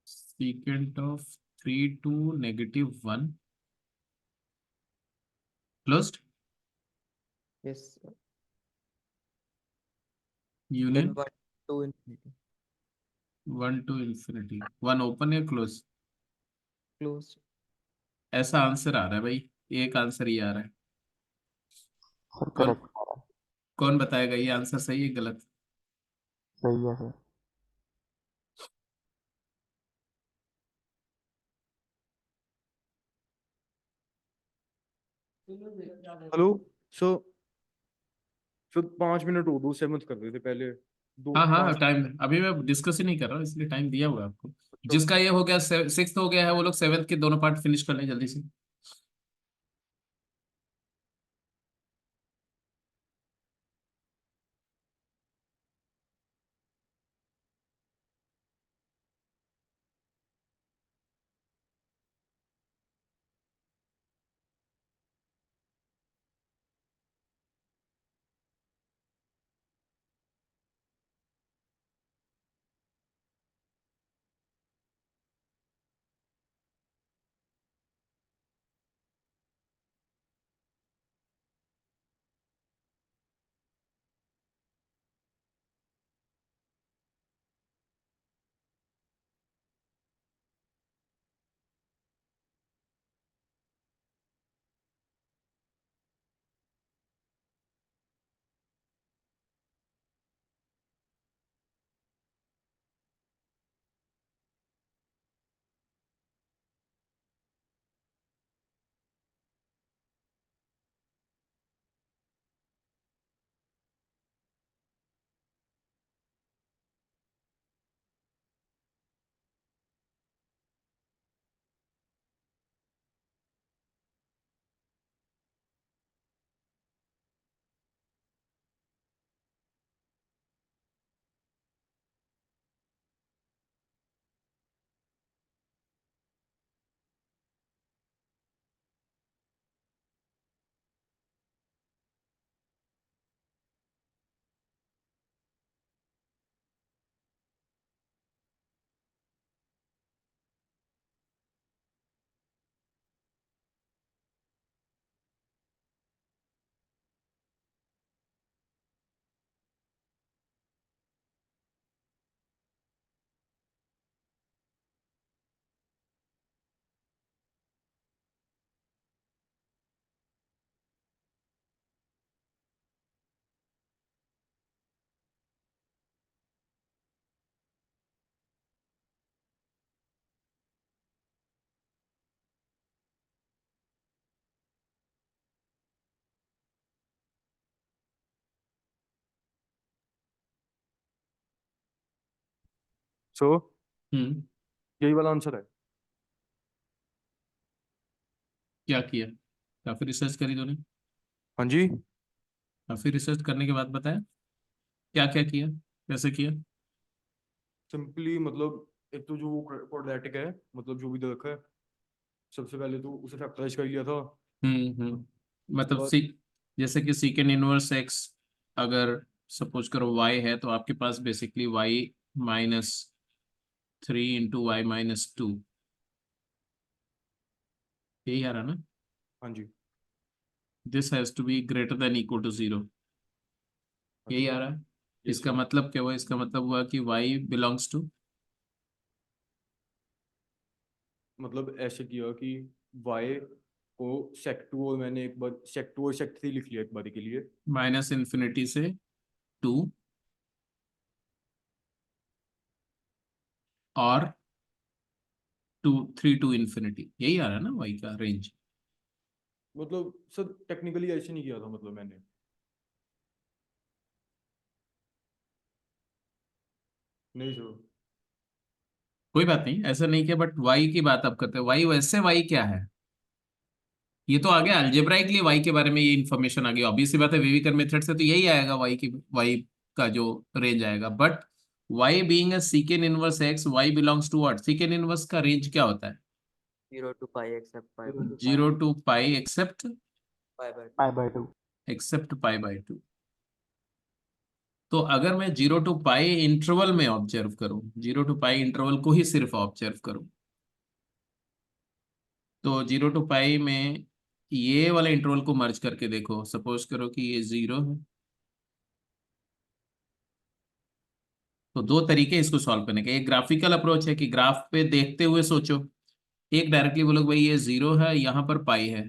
secant of 3 to -1 closed. yes then union 1 to ∞। 1 to ∞। 1 open या क्लोज? close ऐसा आंसर आ रहा है भाई, एक आंसर ही आ रहा है। सर कौन करेक्ट आ रहा है। कौन बताएगा ये आंसर सही है गलत? सही है सर। हेलो। सो फिर 5 मिनट और दो, सेवंथ कर देते पहले। दो हाँ हाँ, 5। टाइम अभी मैं डिस्कस ही नहीं कर रहा हूँ, इसलिए टाइम दिया हुआ है आपको। अच्छा जिसका ये हो गया, सिक्स्थ हो गया है, वो लोग सेवेंथ के दोनों पार्ट फिनिश कर लें जल्दी से। सो हम्म। यही वाला आंसर है। क्या किया? काफी रिसर्च करी तूने? हाँ जी। काफी रिसर्च करने के बाद बताया क्या क्या किया, कैसे किया? सिंपली मतलब एक तो जो वो क्वाड्रेटिक है, मतलब जो भी दे रखा है, सबसे पहले तो उसे फैक्टराइज कर लिया था। हम्म। उसके मतलब बाद सी, जैसे कि सीकेंड इनवर्स एक्स अगर सपोज करो वाई है, तो आपके पास बेसिकली वाई -3 × y-2, यही आ रहा ना? हाँ जी। This has to be greater than equal to 0, यही अच्छा। आ रहा है। यस इसका सर। मतलब क्या हुआ? इसका मतलब हुआ कि y बिलोंग्स टू मतलब ऐसे किया कि y को sec 2, और मैंने एक बार sec 2 और sec 3 लिख लिया एक बारी के लिए। -∞ से 2 और 3 to ∞, यही आ रहा है ना y का रेंज? मतलब सर टेक्निकली ऐसे नहीं किया था, मतलब मैंने। नहीं सर। कोई बात नहीं, ऐसा नहीं किया, बट y की बात आप करते हैं। y वैसे y क्या है? ये तो आ गया अलजेब्राइकली y के बारे में, ये इन्फॉर्मेशन आ गई। ऑब्वियस सी बात है, वेविकर मेथड से तो यही आएगा, y का जो रेंज आएगा। But y being a secant inverse x, y belongs to what? Secant inverse का रेंज क्या होता है? 0 to pi except pi by 0 to π pi by 2. π/2। Accept π/2। तो अगर मैं 0 to π इंटरवल में ऑब्जर्व करूं, 0 to π इंटरवल को ही सिर्फ ऑब्जर्व करूं, तो 0 to π में ये वाले इंटरवल को मर्ज करके देखो। सपोज करो कि ये 0 है, तो दो तरीके इसको सॉल्व करने के। एक ग्राफिकल अप्रोच है कि ग्राफ पे देखते हुए सोचो, एक डायरेक्टली बोलो भाई ये 0 है, यहाँ पर पाई है,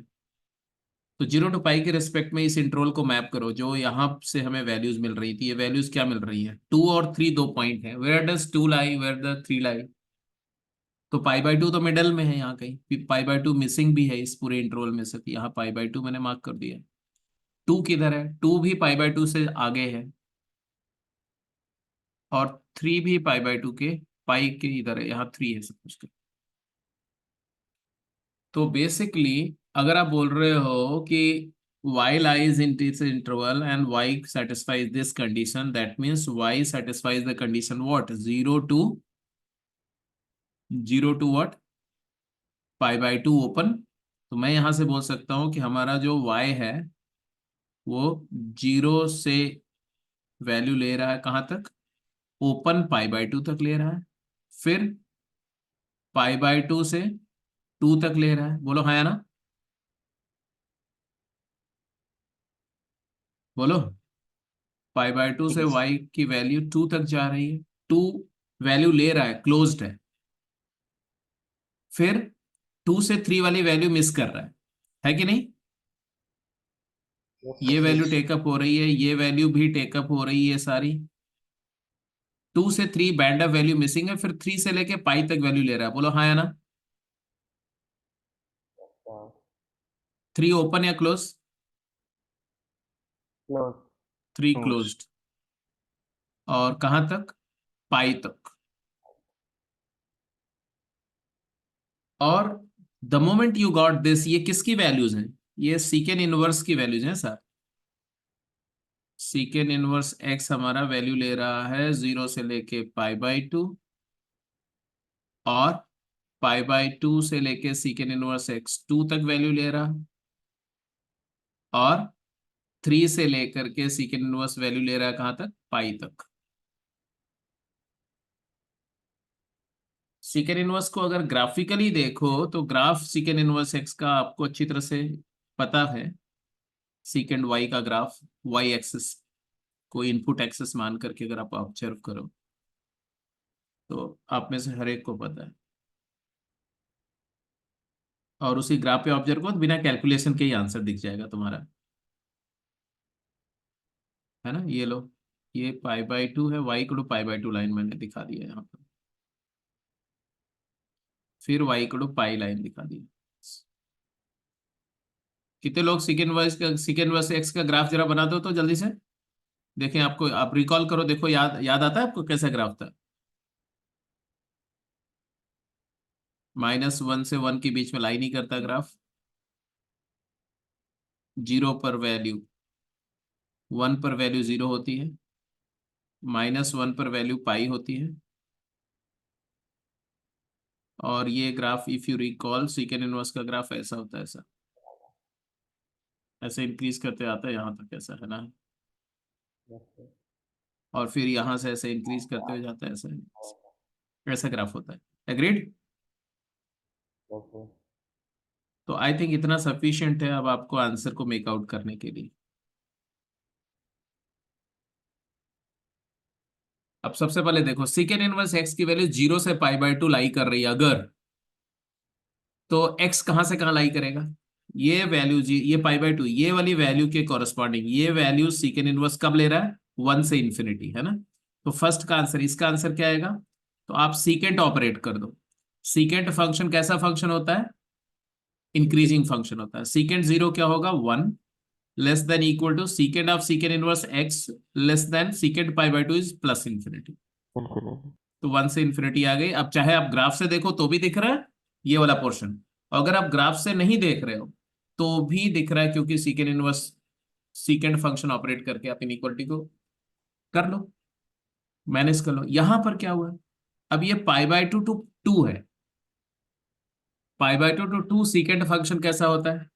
तो 0 to π के रिस्पेक्ट में इस इंटरवल को मैप करो। जो यहाँ से हमें वैल्यूज मिल रही थी, ये वैल्यूज क्या मिल रही है? 2 और 3 दो पॉइंट है। Where does 2 lie, where the 3 lie? तो π/2 तो मिडल में है यहाँ कहीं, π/2 मिसिंग भी है इस पूरे इंटरवल में से, तो यहाँ π/2 मैंने मार्क कर दिया। 2 किधर है? 2 भी π/2 से आगे है, और 3 भी π/2 के, पाई के इधर है, यहाँ 3 है सब कुछ। तो बेसिकली अगर आप बोल रहे हो कि y lies in this interval and y satisfies this condition, that means y satisfies the condition what? 0 to what? π/2 open. तो मैं यहां से बोल सकता हूं कि हमारा जो y है वो 0 से वैल्यू ले रहा है कहां तक? ओपन π/2 तक ले रहा है, फिर π/2 से 2 तक ले रहा है। बोलो हाँ या ना? बोलो। π/2 से यस। y की वैल्यू 2 तक जा रही है, 2 वैल्यू ले रहा है, क्लोज्ड है। फिर 2 से 3 वाली वैल्यू मिस कर रहा है कि नहीं? यस ये सर। Value yes. टेकअप हो रही है, ये वैल्यू भी टेकअप हो रही है सारी। 2 से 3 बैंड ऑफ वैल्यू मिसिंग है, फिर 3 से लेके पाई तक वैल्यू ले रहा है। बोलो हाँ या ना? 3 ओपन या क्लोज? क्लोज। 3 क्लोज। क्लोज्ड। और कहां तक? पाई तक। और the moment you got this, ये किसकी वैल्यूज हैं? ये सीकेंड इनवर्स की वैल्यूज हैं सर। सीकेंड इनवर्स एक्स हमारा वैल्यू ले रहा है 0 से लेके π/2, और π/2 से लेके सीकेंड इनवर्स एक्स 2 तक वैल्यू ले रहा है, और 3 से लेकर के सीकेंड इनवर्स वैल्यू ले रहा है कहां तक? पाई तक। सीकेंड इनवर्स को अगर ग्राफिकली देखो, तो ग्राफ सीकेंड इनवर्स एक्स का आपको अच्छी तरह से पता है। सीकेंड वाई का ग्राफ, वाई एक्सिस को इनपुट एक्सिस मान करके अगर आप ऑब्जर्व करो, तो आप में से हर एक को पता है। और उसी ग्राफ पे ऑब्जर्व करो तो बिना कैलकुलेशन के ही आंसर दिख जाएगा तुम्हारा, है ना? ये लो, ये π/2 है, y को π/2 लाइन मैंने दिखा दिया यहाँ पर, फिर y को पाई लाइन दिखा दी। कितने लोग सीकेंड वर्स एक्स का ग्राफ जरा बना दो तो जल्दी से देखें। आपको आप रिकॉल करो, देखो याद याद आता है आपको कैसा ग्राफ था? -1 से 1 के बीच में लाई नहीं करता ग्राफ। 0 पर वैल्यू 1 पर वैल्यू 0 होती है, -1 पर वैल्यू पाई होती है। और ये graph if you recall सीकेंड inverse का ग्राफ ऐसा होता है, ऐसा ऐसे इंक्रीज करते आता है यहाँ तक, ऐसा है ना। और फिर यहाँ से ऐसे इंक्रीज करते हुए जाता है, ऐसा ऐसा ग्राफ होता है। एग्रीड? तो आई थिंक इतना सफिशिएंट है अब आपको आंसर को मेक आउट करने के लिए। अब सबसे पहले देखो सीकेंड इनवर्स एक्स की वैल्यू 0 से π/2 लाई कर रही है अगर, तो एक्स कहां से कहां लाई करेगा? ये वैल्यू जी, ये π/2, ये वाली वैल्यू के कॉरेस्पॉन्डिंग ये वैल्यू सीकेंड इनवर्स कब ले रहा है? 1 से इंफिनिटी, है ना। तो फर्स्ट का आंसर, इसका आंसर क्या आएगा? तो आप सीकेंट ऑपरेट कर दो। सीकेंट फंक्शन कैसा फंक्शन होता है? इंक्रीजिंग फंक्शन होता है। सीकेंट 0 क्या होगा? 1 less than equal to secant of secant inverse x less than secant π/2 is plus infinity. Infinity. तो 1 से इंफिनिटी आ गई। अब चाहे आप ग्राफ से देखो तो भी दिख रहा है ये वाला पोर्शन, अगर आप ग्राफ से नहीं देख रहे हो तो भी दिख रहा है, क्योंकि सीकेंड इनवर्स सीकेंड फंक्शन ऑपरेट करके आप इनइक्वालिटी को कर लो, मैनेज कर लो। यहां पर क्या हुआ? अब ये π/2 टू 2 है। π/2 टू 2 सीकेंड फंक्शन कैसा होता है?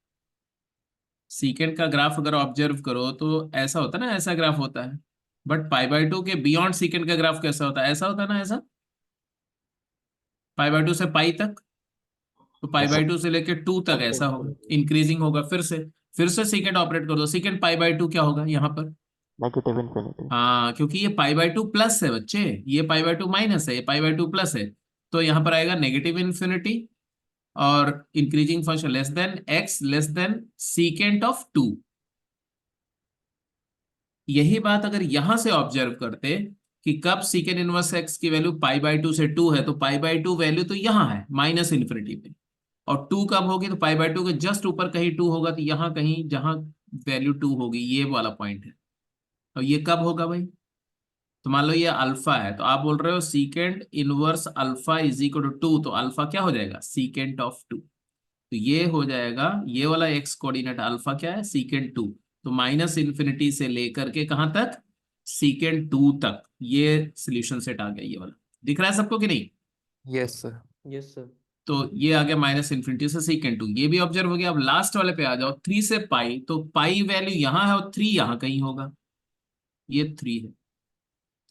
सीकेंड का ग्राफ अगर ऑब्जर्व करो तो ऐसा होता है ना, ऐसा ग्राफ होता है। बट π/2 के बियॉन्ड सीकेंड का ग्राफ कैसा होता है? ऐसा होता है ना, ऐसा π/2 से पाई तक। तो π/2 से लेके 2 तक ऐसा होगा, इंक्रीजिंग होगा। फिर से सीकेंड ऑपरेट कर दो, सीकेंड π/2 क्या होगा यहाँ पर? Negative infinity. हाँ, क्योंकि ये π/2 प्लस है बच्चे, ये π/2 माइनस है, ये π/2 प्लस है। तो यहाँ पर आएगा नेगेटिव इन्फिनिटी और increasing function less than x less then secant of 2। यही बात अगर यहां से ऑब्जर्व करते कि कब सीकेंड इनवर्स एक्स की वैल्यू π/2 से 2 है, तो π/2 वैल्यू तो यहाँ है माइनस इन्फिनिटी पे, और 2 कब होगी? तो π/2 के जस्ट ऊपर कहीं 2 होगा, तो यहाँ कहीं जहां वैल्यू 2 होगी, ये वाला पॉइंट है। और ये कब होगा भाई? तो मान लो ये अल्फा है, तो आप बोल रहे हो secant inverse alpha is equal to 2, तो अल्फा क्या हो जाएगा? Secant of 2। तो ये हो जाएगा, ये वाला एक्स कोऑर्डिनेट अल्फा क्या है? सीकेंट 2। तो माइनस इन्फिनिटी से लेकर के कहां तक? सीकेंट 2 तक। ये सोल्यूशन सेट आ गया, ये वाला दिख रहा है सबको कि नहीं? Yes sir. Yes sir. तो ये आ गया माइनस इन्फिनिटी से सीकेंट 2, ये भी ऑब्जर्व हो गया। अब लास्ट वाले पे आ जाओ, 3 से पाई, तो पाई वैल्यू यहाँ है और 3 यहाँ कहीं होगा, ये 3 है।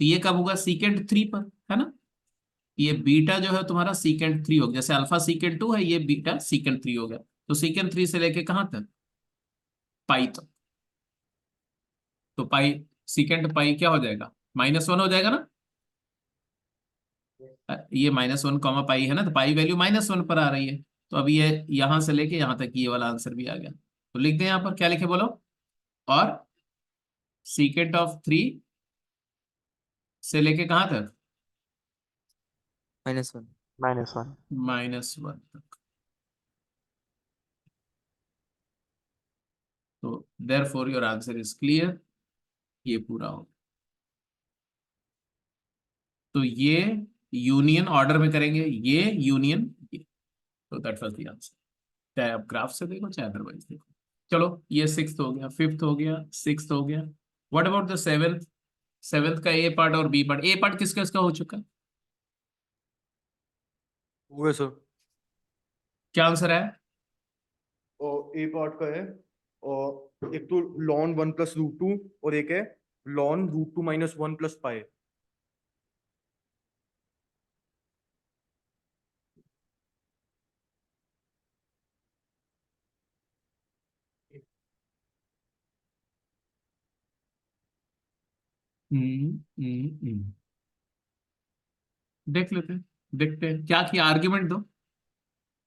तो ये कब होगा? सीकेंट 3 पर, है ना। ये बीटा जो है तुम्हारा सीकेंट 3 हो गया, जैसे अल्फा सीकेंट 2 है, ये बीटा सीकेंट 3 हो गया। तो सीकेंट 3 से लेके कहां तक? पाई तक। तो पाई सीकेंट पाई क्या हो जाएगा? -1 हो जाएगा ना। ये -1 पाई है ना, तो पाई वैल्यू -1 पर आ रही है। तो अभी ये यहां से लेके यहां तक ये वाला आंसर भी आ गया। तो लिख दें यहाँ पर, क्या लिखे बोलो? और सीकेंट ऑफ 3 से लेके कहां तक? -1। -1। -1 तक। तो therefore your answer is clear, ये पूरा हो। तो ये यूनियन ऑर्डर में करेंगे, ये यूनियन ये। तो दैट वाज द आंसर, चाहे आप ग्राफ से देखो चाहे अदरवाइज देखो। चलो ये 6th हो गया, 5th हो गया, 6th हो गया। What about the 7th? 7th का ए पार्ट और बी पार्ट। ए पार्ट किसका इसका हो चुका है? हुए सर। क्या आंसर है? और ए पार्ट का है, और एक तो ln 1 + √2 और एक है ln √2 - 1 + पाई। हम्म। देख लेते हैं, देखते हैं क्या किया, आर्ग्यूमेंट दो।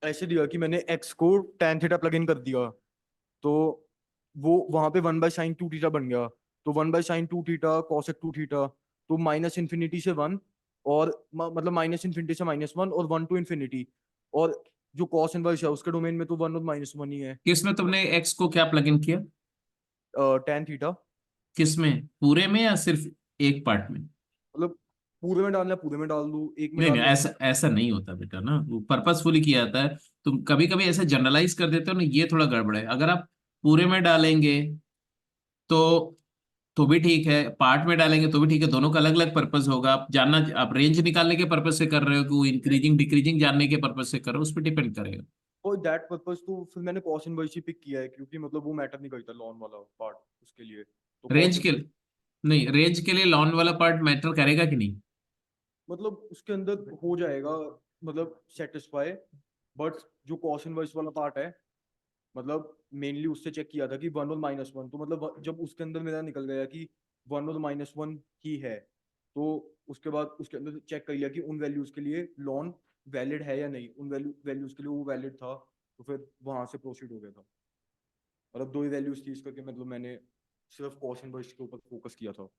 ऐसे दिया कि मैंने x को tan थीटा प्लग इन कर दिया, तो वो वहां पे 1/sin2 थीटा बन गया। तो 1/sin2 थीटा cosec 2 थीटा, तो माइनस इन्फिनिटी से 1, और मतलब माइनस इन्फिनिटी से -1 और 1 to इन्फिनिटी। और जो cos इनवर्स है उसके डोमेन में तो 1 और -1 ही है। किसमें तुमने एक्स को क्या प्लग इन किया? tan थीटा, किसमें, पूरे में या सिर्फ एक पार्ट में? मतलब पूरे में डालना है पूरे में डाल दूं, एक में नहीं डाल नहीं, लेता ऐसा ऐसा नहीं होता बेटा ना, वो पर्पसफुली किया जाता है। तुम कभी कभी ऐसे जनरलाइज कर देते हो ना, ये थोड़ा गड़बड़ है। अगर आप पूरे में डालेंगे तो भी ठीक है, पार्ट में डालेंगे तो भी ठीक है, दोनों का अलग अलग पर्पस होगा। आप जानना, आप रेंज निकालने के पर्पस से कर रहे हो कि वो हूँ। इंक्रीजिंग डिक्रीजिंग जानने के पर्पस से कर रहे हो, उस पर डिपेंड करेगा। फॉर दैट पर्पस तो फिर मैंने कॉस इनवर्स ही पिक किया है, क्योंकि मतलब वो मैटर नहीं करता लॉन वाला पार्ट उसके लिए, तो रेंज कॉस के नहीं, रेंज के लिए लॉन वाला पार्ट मैटर करेगा कि नहीं? मतलब उसके अंदर हो जाएगा, मतलब सेटिस्फाई। बट जो कॉस इनवर्स वाला पार्ट है, मतलब मेनली उससे चेक किया था कि वन और माइनस वन, तो मतलब जब उसके अंदर मेरा निकल गया कि वन और माइनस वन ही है, तो उसके बाद उसके अंदर चेक कर लिया कि उन वैल्यूज के लिए लॉन वैलिड है या नहीं, उन वैल्यूज के लिए वो वैलिड था, तो फिर वहां से प्रोसीड हो गया था। मतलब दो ही वैल्यूज थी, इस करके मतलब मैंने सिर्फ कॉस इनवर्स के ऊपर फोकस किया था।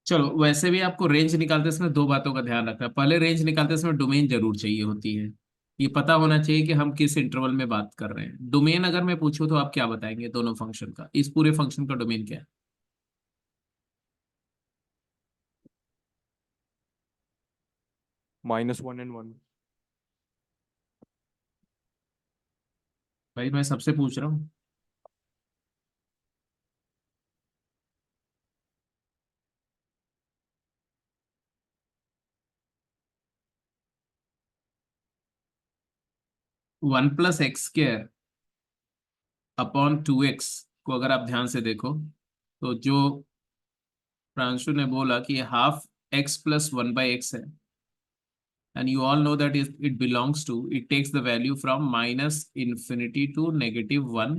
चलो, वैसे भी आपको रेंज निकालते समय दो बातों का ध्यान रखना है। पहले, रेंज निकालते समय डोमेन जरूर चाहिए होती है। ये पता होना चाहिए कि हम किस इंटरवल में बात कर रहे हैं। डोमेन अगर मैं पूछूं तो आप क्या बताएंगे दोनों फंक्शन का? इस पूरे फंक्शन का डोमेन क्या है? -1 and 1। भाई मैं सबसे पूछ रहा हूँ। 1 + x² अपॉन 2x को अगर आप ध्यान से देखो, तो जो प्रांशु ने बोला कि हाफ x + 1/x है, and you all know that it belongs to, it takes the value from -∞ to -1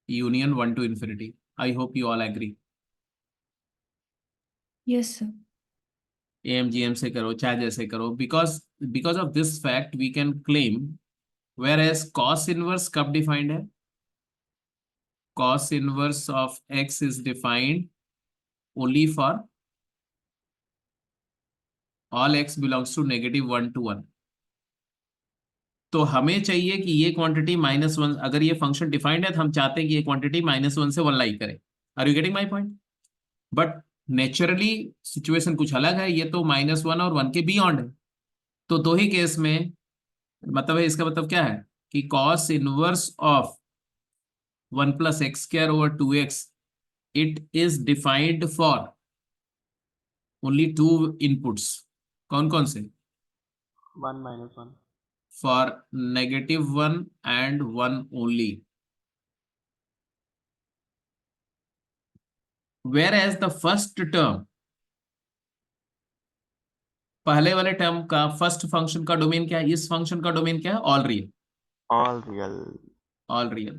union 1 to infinity. I hope you all agree. Yes, sir. AMGM से करो चाहे जैसे करो, because of this fact we can claim, whereas cos inverse कब defined है? Cos inverse of x is defined only for all x belongs to -1 to 1. तो हमें चाहिए कि ये क्वांटिटी -1, अगर ये फंक्शन डिफाइंड है तो हम चाहते हैं कि ये क्वांटिटी -1 से 1 लाई करे। Are you getting my point? But naturally situation कुछ अलग है, ये तो -1 और 1 के बियॉन्ड है। तो दो ही केस में, मतलब है, इसका मतलब क्या है कि cos inverse of 1 + x²/2x, it is defined for only to inputs. कौन कौन से? 1 - 1। For -1 and 1 only. Whereas the first term, पहले वाले टर्म का फर्स्ट फंक्शन का डोमेन क्या है? इस फंक्शन का डोमेन क्या है? All real. All real. All real,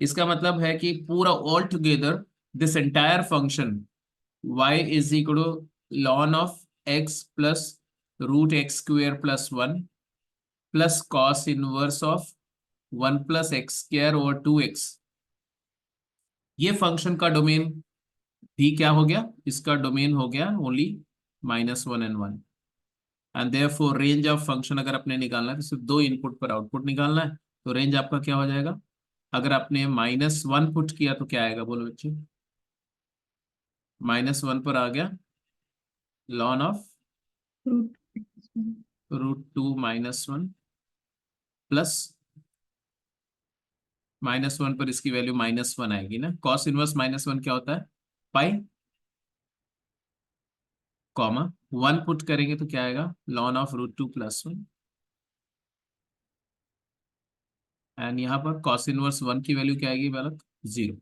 इसका मतलब है कि पूरा all together this entire function y is equal to ln of x plus √x² + 1 plus cos inverse of 1 + x²/2x। ये फंक्शन का डोमेन भी क्या हो गया? इसका डोमेन हो गया only -1 and 1। And therefore range of function अगर आपने निकालना है तो सिर्फ दो इनपुट पर आउटपुट निकालना है, तो रेंज आपका क्या हो जाएगा? अगर आपने -1 पुट किया तो क्या आएगा, बोलो बच्चे? -1 पर आ गया ln ऑफ Root. √2 -1 प्लस -1 पर इसकी वैल्यू -1 आएगी ना। कॉस इनवर्स -1 क्या होता है? पाई, कॉमा 1 पुट करेंगे तो क्या आएगा? ln of √2 + 1। एंड यहाँ पर कॉस इनवर्स 1 की वैल्यू क्या आएगी बालक? 0।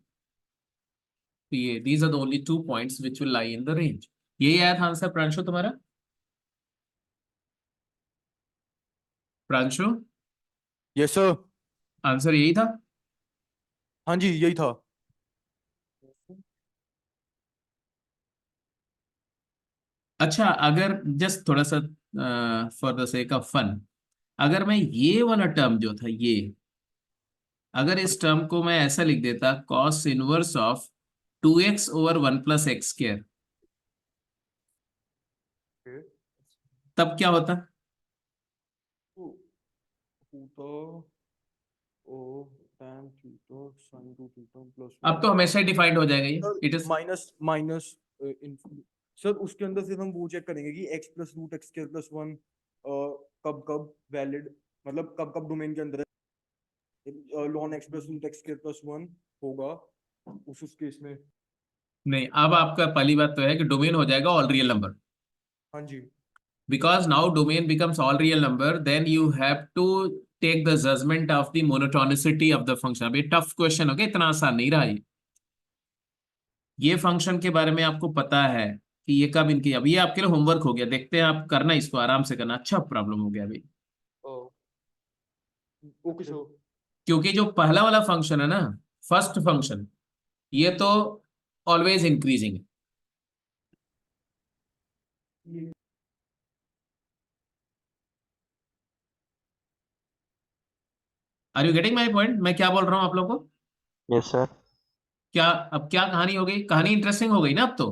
तो ये these are the only 2 points which will lie in the range. यही आया था आंसर प्रांशु तुम्हारा? Pranshu, yes sir. आंसर यही था? हाँ जी, यही था। अच्छा, अगर जस्ट थोड़ा सा for the sake of fun, अगर मैं ये वाला टर्म जो था ये, अगर इस टर्म को मैं ऐसा लिख देता, cos inverse of 2x/1 + x², तब क्या होता? तो ओ tan theta sin 2 theta plus अब तो हमेशा ही डिफाइंड हो जाएगा ये, it is. Minus minus sir उसके अंदर सिर्फ हम वो चेक करेंगे कि x plus root x square plus one कब कब वैलिड, मतलब कब कब डोमेन के अंदर ln x plus root x square plus one होगा उस केस में। नहीं, अब आपका पहली बात तो है कि डोमेन हो जाएगा ऑल रियल नंबर, हाँ जी। because now domain becomes all real number, then you have to take the judgment of the monotonicity of the function. अब ये टफ क्वेश्चन हो गया, इतना आसान नहीं रहा ये फंक्शन के बारे में आपको पता है कि ये कब इनकी, अब ये आपके लिए होमवर्क हो गया, देखते हैं आप करना, इसको आराम से करना, अच्छा प्रॉब्लम हो गया अभी। Okay sir. क्योंकि जो पहला वाला फंक्शन है ना, फर्स्ट फंक्शन, ये तो ऑलवेज इंक्रीजिंग है। Are you getting my point? मैं क्या बोल रहा हूं आप लोगों को? Yes sir. क्या अब क्या कहानी हो गई? कहानी इंटरेस्टिंग हो गई ना अब तो,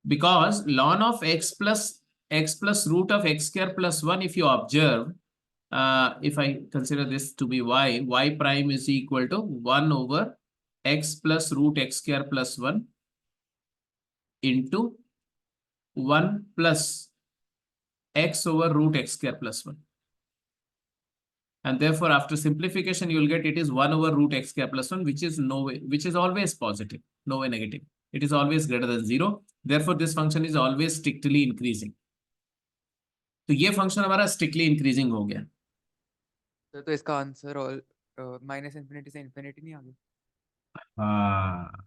because ln of x plus root of x square plus 1, if you observe, if I consider this to be y prime is equal to 1 over x plus root x square plus 1 into 1 plus x over root x square plus 1. And therefore, after simplification, you will get it is 1 over root x square plus 1, which is which is always positive, no way negative. It is always greater than 0. Therefore, this function is always strictly increasing. तो ये function हमारा strictly increasing हो गया। तो इसका answer all minus infinity से infinity नहीं आ गया? हाँ,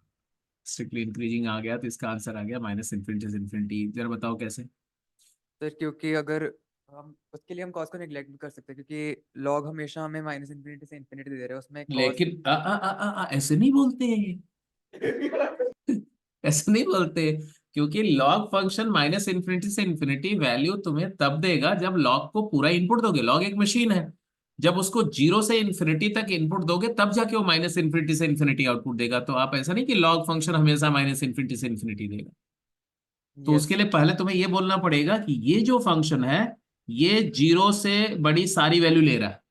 स्ट्रिक्टली इंक्रीजिंग आ गया तो इसका आंसर आ गया माइनस इन्फिनिटी से इन्फिनिटी। जरा बताओ कैसे? सर क्योंकि अगर हम उसके लिए हम कॉस को नेग्लेक्ट भी कर सकते हैं, क्योंकि लॉग हमेशा हमें माइनस इन्फिनिटी से इन्फिनिटी दे रहा है, उसमें कॉस। लेकिन ऐसे नहीं बोलते ऐसे नहीं बोलते, क्योंकि लॉग फंक्शन माइनस इन्फिनिटी से इन्फिनिटी वैल्यू तुम्हें तब देगा जब लॉग को पूरा इनपुट दोगे। लॉग एक मशीन है, जब उसको 0 से इन्फिनिटी तक इनपुट दोगे तब जाके वो माइनस इन्फिनिटी से इन्फिनिटी आउटपुट देगा। तो आप ऐसा नहीं कि लॉग फंक्शन हमेशा माइनस इन्फिनिटी से इन्फिनिटी देगा। तो यस उसके लिए पहले तुम्हें ये बोलना पड़ेगा कि ये जो फंक्शन है ये 0 से बड़ी सारी वैल्यू ले रहा है।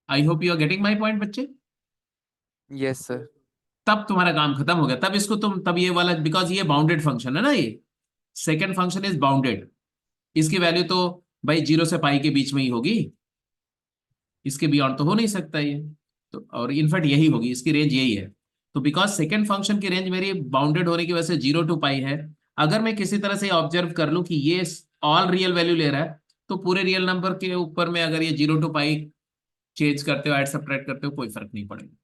I hope you are getting my point बच्चे। Yes sir. तब तुम्हारा काम खत्म हो गया, तब इसको तुम, तब ये वाला, बिकॉज ये बाउंडेड फंक्शन है ना, ये सेकेंड फंक्शन इज बाउंडेड, इसकी वैल्यू तो भाई 0 से पाई के बीच में ही होगी, इसके बियॉन्ड तो हो नहीं सकता ये। तो और इनफैक्ट यही होगी, इसकी रेंज यही है। तो बिकॉज सेकेंड फंक्शन की रेंज मेरी बाउंडेड होने की वजह से 0 टू पाई है, अगर मैं किसी तरह से ऑब्जर्व कर लूं कि ये ऑल रियल वैल्यू ले रहा है, तो पूरे रियल नंबर के ऊपर में अगर ये 0 टू पाई चेंज करते हो, ऐड सब्ट्रैक्ट करते हो, कोई फर्क नहीं पड़ेगा।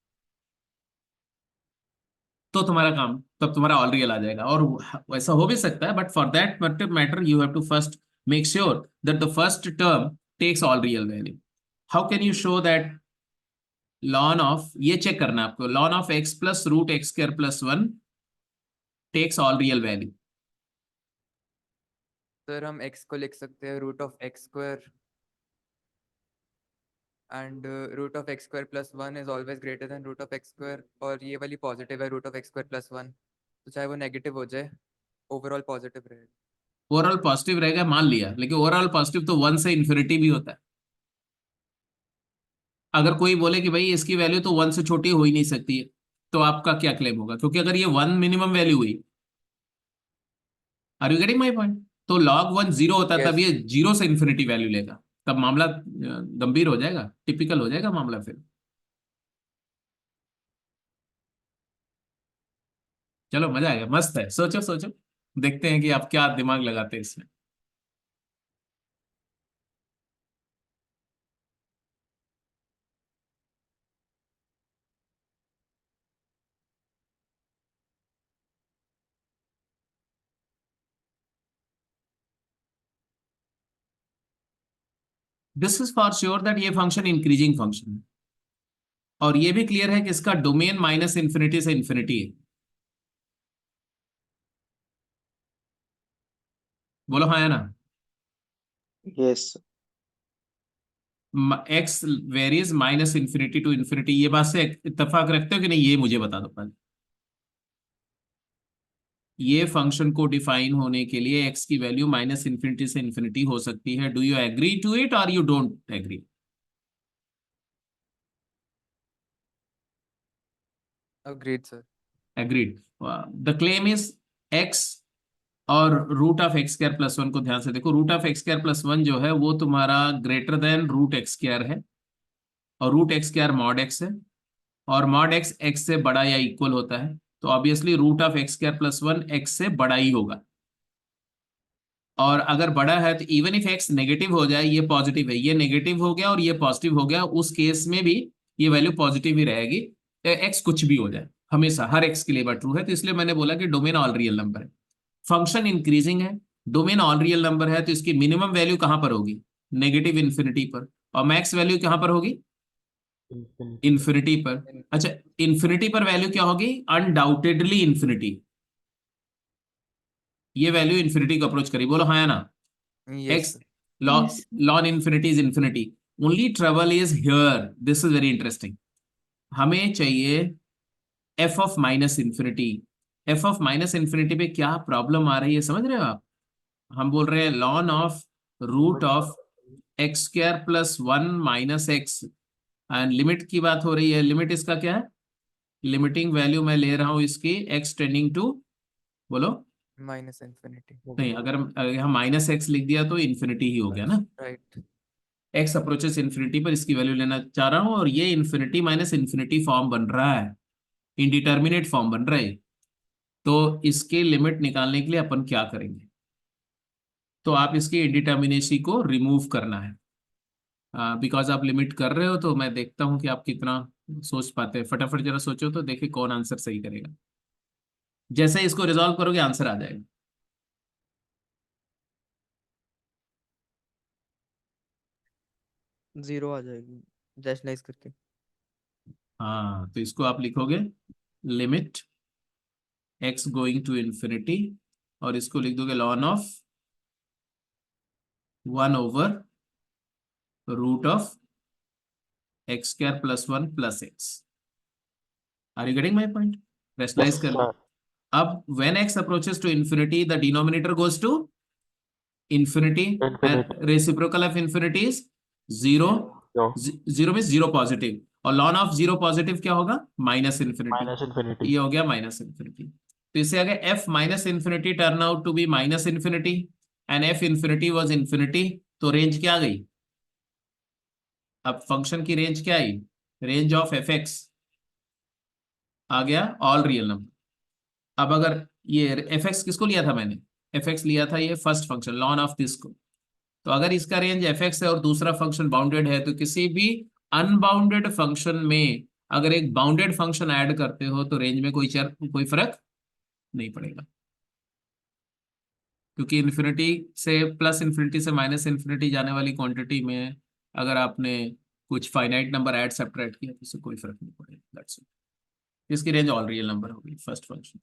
तो तुम्हारा काम, तब तुम्हारा ऑल रियल आ जाएगा। और वैसा हो भी सकता है, but for that matter you have to first make sure that the first term takes all real value. How can you show that? Ln of, ये चेक करना है आपको, ln of x plus root x square plus 1 takes all real value. Sir हम x को लिख सकते हैं root of x square, and root of x square plus 1 is always greater than root of x square, और ये वाली positive है root of x square plus 1, तो चाहे वो नेगेटिव हो जाए ओवरऑल पॉजिटिव रहेगा। ओवरऑल पॉजिटिव रहेगा मान लिया, लेकिन ओवरऑल पॉजिटिव तो 1 से इन्फिनिटी भी होता है। अगर कोई बोले कि भाई इसकी वैल्यू तो 1 से छोटी हो ही नहीं सकती है, तो आपका क्या क्लेम होगा? क्योंकि अगर ये 1 मिनिमम वैल्यू हुई, are you getting my point? तो log 1 0 होता है, तब यस। ये 0 से इन्फिनिटी वैल्यू लेगा, तब मामला गंभीर हो जाएगा, टिपिकल हो जाएगा मामला फिर। चलो मजा आएगा, मस्त है, सोचो सोचो, देखते हैं कि आप क्या दिमाग लगाते हैं इसमें। This is for sure that ये फंक्शन इंक्रीजिंग फंक्शन है, और ये भी क्लियर है कि इसका डोमेन माइनस इन्फिनिटी से इन्फिनिटी है। बोलो हाँ या ना? Yes. X varies minus infinity to infinity, ये बात से इत्तेफाक रखते हो कि नहीं, ये मुझे बता दो पहले। ये फंक्शन को डिफाइन होने के लिए एक्स की वैल्यू माइनस इन्फिनिटी से इन्फिनिटी हो सकती है। Do you agree to it और you don't agree? Agreed, sir. Agreed. The claim is x और root of x square plus one को ध्यान से देखो। Root of x square plus one जो है वो तुम्हारा greater than root x square है, और root x square mod x है, और मॉड एक्स एक्स से बड़ा या इक्वल होता है, तो obviously root of x square plus one x से बड़ा ही होगा। और अगर बड़ा है तो इवन इफ एक्स नेगेटिव हो जाए, ये पॉजिटिव है, ये नेगेटिव हो गया और ये पॉजिटिव हो गया, उस केस में भी ये वैल्यू पॉजिटिव ही रहेगी। एक्स कुछ भी हो जाए, हमेशा हर एक्स के लिए बात ट्रू है। तो इसलिए मैंने बोला कि डोमेन ऑल रियल नंबर है। फंक्शन इंक्रीजिंग है, डोमेन ऑल रियल नंबर है, तो इसकी मिनिमम वैल्यू कहां पर होगी? नेगेटिव इन्फिनिटी पर। और मैक्स वैल्यू कहां पर होगी? इन्फिनिटी। इन्फिनिटी पर। In- अच्छा, इन्फिनिटी पर वैल्यू क्या होगी? Undoubtedly infinity. ये वैल्यू इन्फिनिटी को अप्रोच करी, बोलो हाँ या ना? Yes, x sir. log Yes. log infinity is infinity. Only trouble is here. This is very interesting. हमें चाहिए f of minus infinity. f of minus infinity पे क्या प्रॉब्लम आ रही है समझ रहे हो आप? हम बोल रहे हैं ln of root of x square plus one minus x, and limit की बात हो रही है। लिमिट इसका क्या है? लिमिटिंग वैल्यू मैं ले रहा हूं इसकी x टेंडिंग टू, बोलो। Minus infinity. नहीं, अगर यहाँ माइनस एक्स लिख दिया तो इन्फिनिटी ही हो गया ना। Right. एक्स अप्रोचेस इन्फिनिटी पर इसकी वैल्यू लेना चाह रहा हूं, और ये इन्फिनिटी माइनस इन्फिनिटी फॉर्म बन रहा है, इंडिटरमिनेट फॉर्म बन रहा है। तो इसके लिमिट निकालने के लिए अपन क्या करेंगे? तो आप इसकी इंडिटर्मिनेसी को रिमूव करना है। बिकॉज आप लिमिट कर रहे हो, तो मैं देखता हूं कि आप कितना सोच पाते हैं। फटाफट जरा सोचो तो देखिए कौन आंसर सही करेगा। जैसे ही इसको रिजॉल्व करोगे आंसर आ जाएगा। 0 आ जाएगी रैशनलाइज करके। हाँ, तो इसको आप लिखोगे limit x going to infinity, और इसको लिख दोगे ln of one over root of x square plus one plus x. Are you getting my point? Yes rationalize कर लो। सर। अब when x approaches to infinity the denominator goes to infinity, infinity. And reciprocal of infinity is zero. जो zero mean zero positive, और ln of zero positive क्या होगा? Minus infinity. Minus infinity. ये हो गया माइनस इंफिनिटी। तो इससे आगे f minus infinity turn out to be minus infinity, and f infinity was infinity. तो रेंज क्या आ गई? अब फंक्शन की रेंज क्या आई? रेंज ऑफ एफ एक्स आ गया ऑल रियल नंबर। अब अगर ये एफ एक्स किसको लिया था मैंने? एफ एक्स लिया था ये first function lawn of this को। तो अगर इसका रेंज एफ एक्स है और दूसरा फंक्शन बाउंडेड है, तो किसी भी अनबाउंडेड फंक्शन में अगर एक बाउंडेड फंक्शन ऐड करते हो तो रेंज में कोई फर्क नहीं पड़ेगा, क्योंकि इन्फिनिटी से प्लस इन्फिनिटी से माइनस इन्फिनिटी जाने वाली क्वांटिटी में अगर आपने कुछ फाइनाइट नंबर ऐड सब्ट्रैक्ट किया तो उससे कोई फर्क नहीं पड़ेगा। That's it. इसकी रेंज ऑल रियल नंबर होगी फर्स्ट फंक्शन।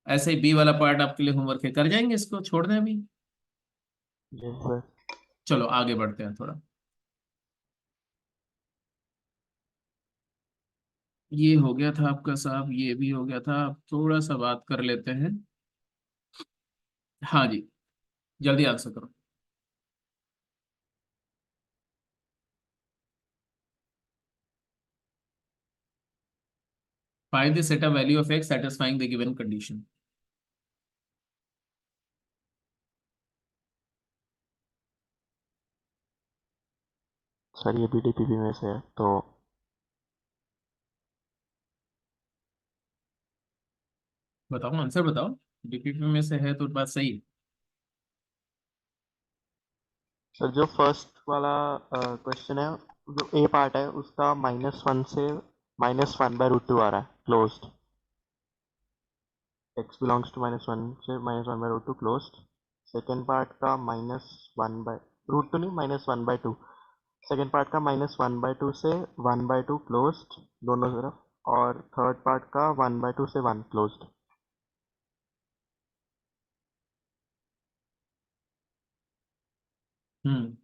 ऐसे ही बी वाला पार्ट आपके लिए होमवर्क है, कर जाएंगे, इसको छोड़ दें अभी? Yes sir. चलो आगे बढ़ते हैं थोड़ा। ये हो गया था आपका साहब, ये भी हो गया था। अब थोड़ा सा बात कर लेते हैं। हाँ जी, जल्दी आंसर करो। Find the set of value of x satisfying the given condition. Sir ये भी डीपीपी में से है तो बताओ आंसर बताओ। डीपीपी में से है तो बात सही है। सर जो फर्स्ट वाला क्वेश्चन है, जो ए पार्ट है उसका -1 से -1/√2 आ रहा है क्लोज्ड। x बिलोंग्स टू -1 से -1/√2 क्लोज्ड। सेकेंड पार्ट का -1/√2 नहीं -1/2। सेकेंड पार्ट का -1/2 से 1/2 क्लोज्ड दोनों तरफ, और थर्ड पार्ट का 1/2 से 1 क्लोज्ड। हम्म।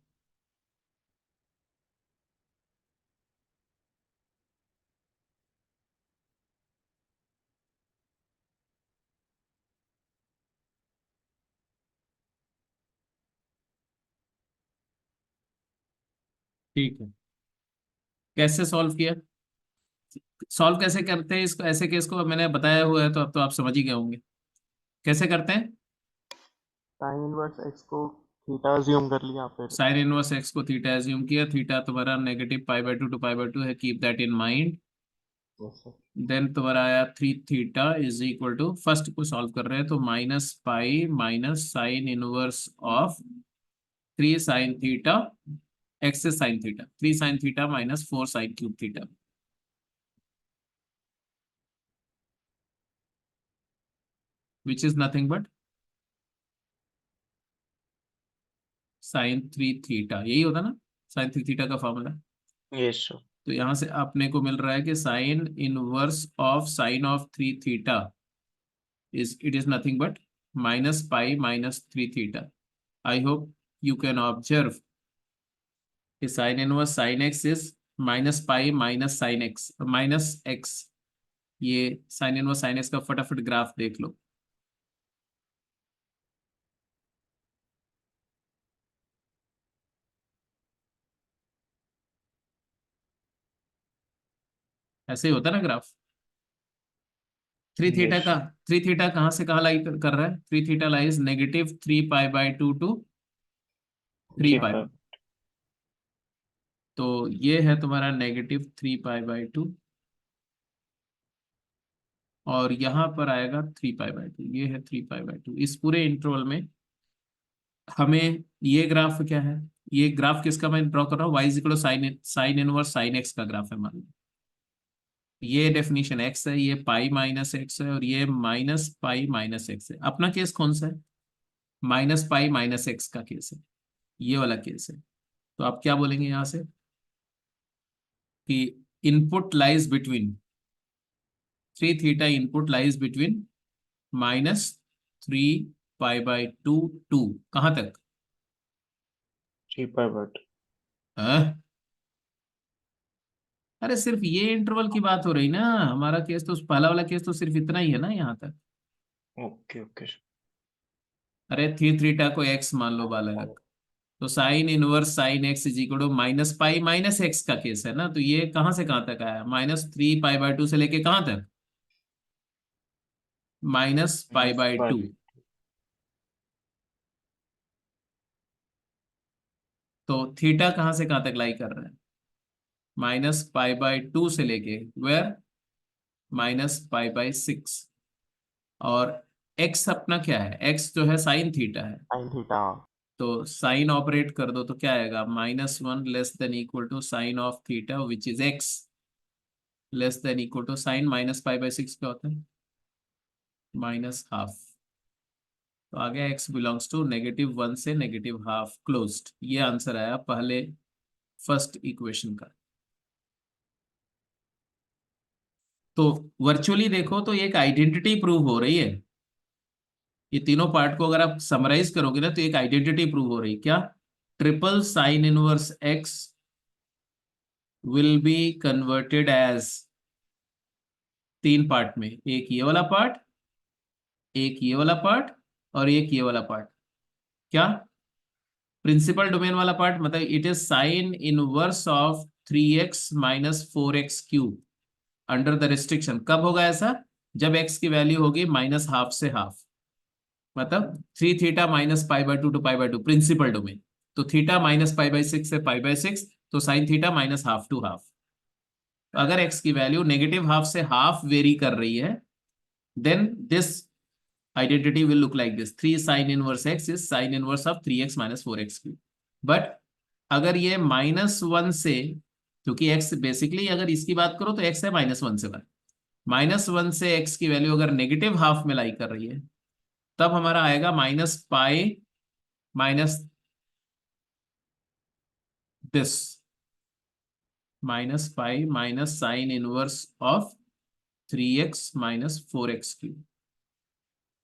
ठीक है, कैसे सॉल्व किया? सॉल्व कैसे करते हैं इसको, ऐसे केस को मैंने बताया हुआ है तो अब तो आप समझ ही गए होंगे कैसे करते हैं। साइन इनवर्स एक्स को थीटा अज्यूम कर लिया फिर। साइन इनवर्स एक्स को थीटा एज्यूम किया, थीटा तुम्हारा नेगेटिव π/2 to π/2 है, keep that in mind. Yes sir. Then तुम्हारा आया 3 theta is equal to, first को सॉल्व कर रहे हैं तो minus pi minus sine inverse of 3 sine theta x से sine theta, 3 sine theta minus 4 sine cube theta, which is nothing but sine 3 theta, यही होता ना साइन 3 थीटा का फॉर्मूला। Yes sir. तो यहां से अपने को मिल रहा है कि sine inverse of sine of 3 theta is it is nothing but minus pi minus 3 theta. I hope you can observe the sin inverse sin x is minus pi minus sin x minus x। ये sin inverse sin x का फटाफट graph देख लो। ऐसे ही होता है ना graph. 3 theta yes का 3 theta कहाँ से कहाँ लाई कर रहा है, 3 थीटा लाइज नेगेटिव 3 π/2 टू 3 जी पाई। सर। तो ये है तुम्हारा नेगेटिव 3 π/2 और यहाँ पर आएगा 3 π/2, ये है 3 π/2। इस पूरे इंटरवल में हमें ये ग्राफ क्या है, ये ग्राफ किसका मैं ड्रॉ कर रहा हूँ, y equal sine sine inverse sine x का ग्राफ है मान लो। ये डेफिनेशन x है, ये पाई माइनस एक्स है और ये माइनस पाई माइनस एक्स है। अपना केस कौन सा है, माइनस पाई माइनस एक्स का केस है, ये वाला केस है। तो आप क्या बोलेंगे यहाँ से कि input lies between 3 theta, input lies between -3 π/2 to कहाँ तक, 3 π/2। हाँ? अरे सिर्फ ये इंटरवल की बात हो रही ना, हमारा केस तो पहला वाला केस तो सिर्फ इतना ही है ना यहाँ तक। Okay okay sir. अरे 3 थीटा को x मान लो बालक, तो sine inverse sine x is equal to minus pi minus x का केस है ना। तो ये कहाँ से कहाँ तक आया, -3 π/2 से लेके कहाँ तक, -π/2। तो थीटा कहाँ से कहाँ तक लाई कर रहा है, -π/2 से लेके वेयर -π/6। और x अपना क्या है, x जो है साइन थीटा है, साइन थीटा। तो साइन ऑपरेट कर दो तो क्या आएगा, -1 less than equal to sine of theta which is x less than equal to sine -π/6 क्या होता है, -½ तो आ गया x बिलोंग्स टू -1 से -½ क्लोज्ड। ये आंसर आया पहले फर्स्ट इक्वेशन का। तो वर्चुअली देखो तो एक आइडेंटिटी प्रूव हो रही है, ये तीनों पार्ट को अगर आप समराइज करोगे ना तो एक आइडेंटिटी प्रूव हो रही है क्या, triple sine inverse x will be converted as, 3 part में, एक ये वाला पार्ट, एक ये वाला पार्ट और एक ये वाला पार्ट। क्या, प्रिंसिपल डोमेन वाला पार्ट मतलब it is sine inverse of 3x minus 4x³ under the restriction. कब होगा ऐसा, जब x की वैल्यू होगी -½ से हाफ, मतलब 3 थीटा -π/2 टू π/2 प्रिंसिपल डोमेन। तो थीटा -π/6 से π/6, तो साइन थीटा -½ टू हाफ। तो अगर x की वैल्यू -½ से हाफ वेरी कर रही है, then this identity will look like this, 3 sin inverse x is sin inverse of 3x minus 4x³। But अगर ये -1 से, क्योंकि x बेसिकली अगर इसकी बात करो तो x है -1 से बात, -1 से x की वैल्यू अगर नेगेटिव हाफ में लाई कर रही है, तब हमारा आएगा -π minus this, -π minus sine inverse of 3x minus 4x³।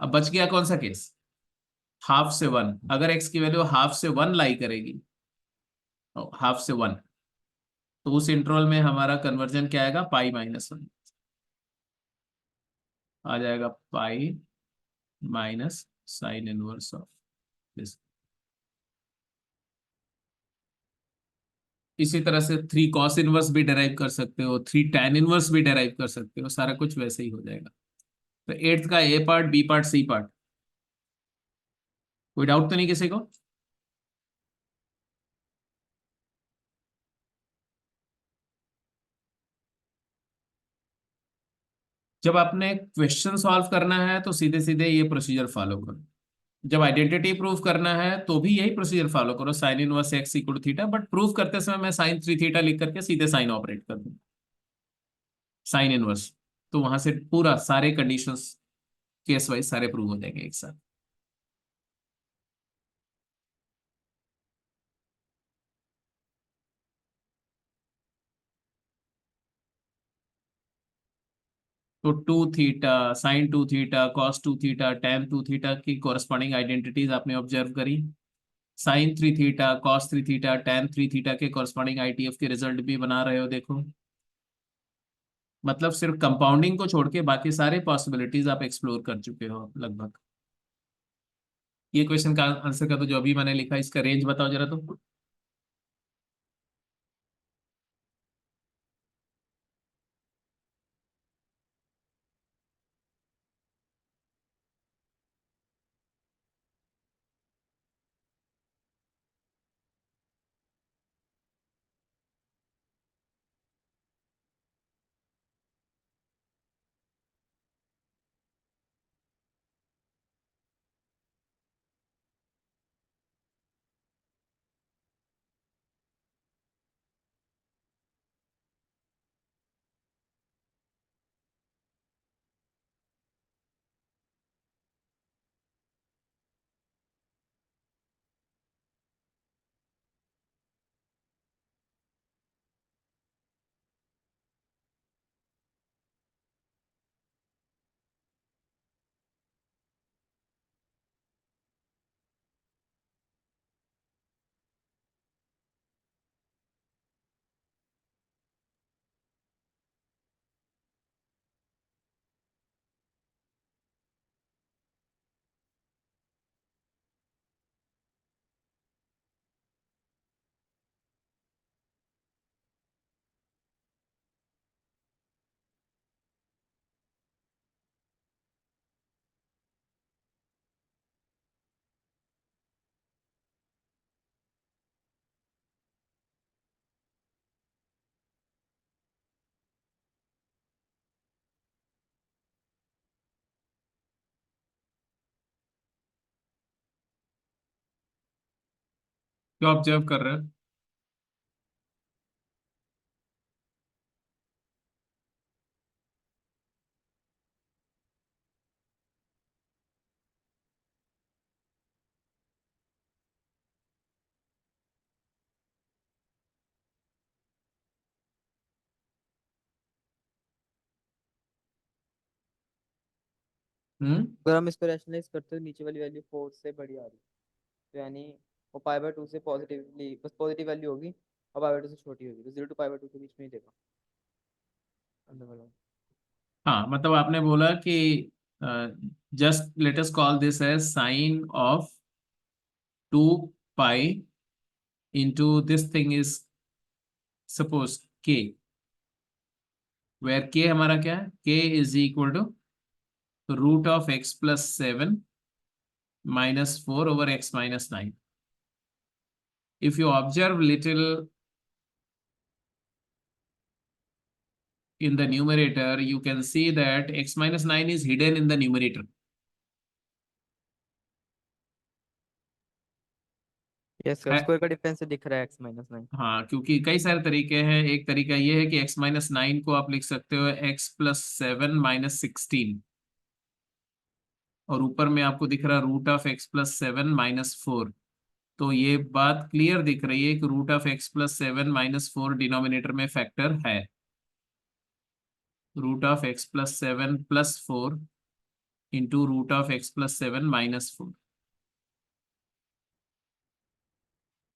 अब बच गया कौन सा केस, हाफ से 1। अगर x की वैल्यू हाफ से 1 लाई करेगी, हाफ से 1, तो उस इंटरवल में हमारा कन्वर्जन क्या आएगा, π-1 आ जाएगा, पाई minus sine inverse of this. इसी तरह से 3 कॉस इनवर्स भी डेराइव कर सकते हो, 3 टैन इनवर्स भी डेराइव कर सकते हो, सारा कुछ वैसे ही हो जाएगा। तो एट्थ का A part, B part, C part, कोई डाउट तो नहीं किसी को? जब आपने क्वेश्चन सॉल्व करना है तो सीधे सीधे ये प्रोसीजर फॉलो करो। जब आइडेंटिटी प्रूव करना है तो भी यही प्रोसीजर फॉलो करो, sine inverse x equal to theta, but prove करते समय मैं साइन 3 थीटा लिख करके सीधे साइन ऑपरेट कर दूं, साइन इनवर्स। तो वहां से पूरा सारे कंडीशंस केस वाइज सारे प्रूव हो जाएंगे एक साथ। तो 2 थीटा, sine 2 theta, cos 2 theta, tan 2 theta की कॉरस्पॉन्डिंग आइडेंटिटीज आपने ऑब्जर्व करी। Sine 3 theta, cos 3 theta, tan 3 theta के कॉरस्पॉन्डिंग आईटीएफ के रिजल्ट भी बना रहे हो, देखो। मतलब सिर्फ कंपाउंडिंग को छोड़ के बाकी सारे पॉसिबिलिटीज आप एक्सप्लोर कर चुके हो लगभग। ये क्वेश्चन का आंसर का तो जो अभी मैंने लिखा, इसका रेंज बताओ जरा तो। क्या ऑब्जर्व कर रहे हो? हम्म। अगर हम इसको रैशनलाइज करते हो नीचे वाली वैल्यू 4 से बड़ी आ रही है, तो यानी वो पाई बाय 2 से पॉजिटिवली बस पॉजिटिव वैल्यू होगी और पाई बाय 2 से छोटी होगी, तो 0 टू पाई बाय 2 के बीच में ही देगा अंदर वाला। हाँ, मतलब आपने बोला कि just let us call this as sine of 2 pi into this thing is suppose K, where K हमारा क्या है, K is equal to √(x+7 -4/(x-9). If you observe little in the numerator, you can see that x-9 is hidden in the numerator. Yes sir, है? Square का difference से दिख रहा है x-9। हाँ, क्योंकि कई सारे तरीके हैं। एक तरीका ये है कि x-9 को आप लिख सकते हो x+7 -16, और ऊपर में आपको दिख रहा √(x+7 -4). तो ये बात क्लियर दिख रही है कि √(x+7 -4 डिनोमिनेटर में फैक्टर है। √(x+7 +4 into √(x+7 -4),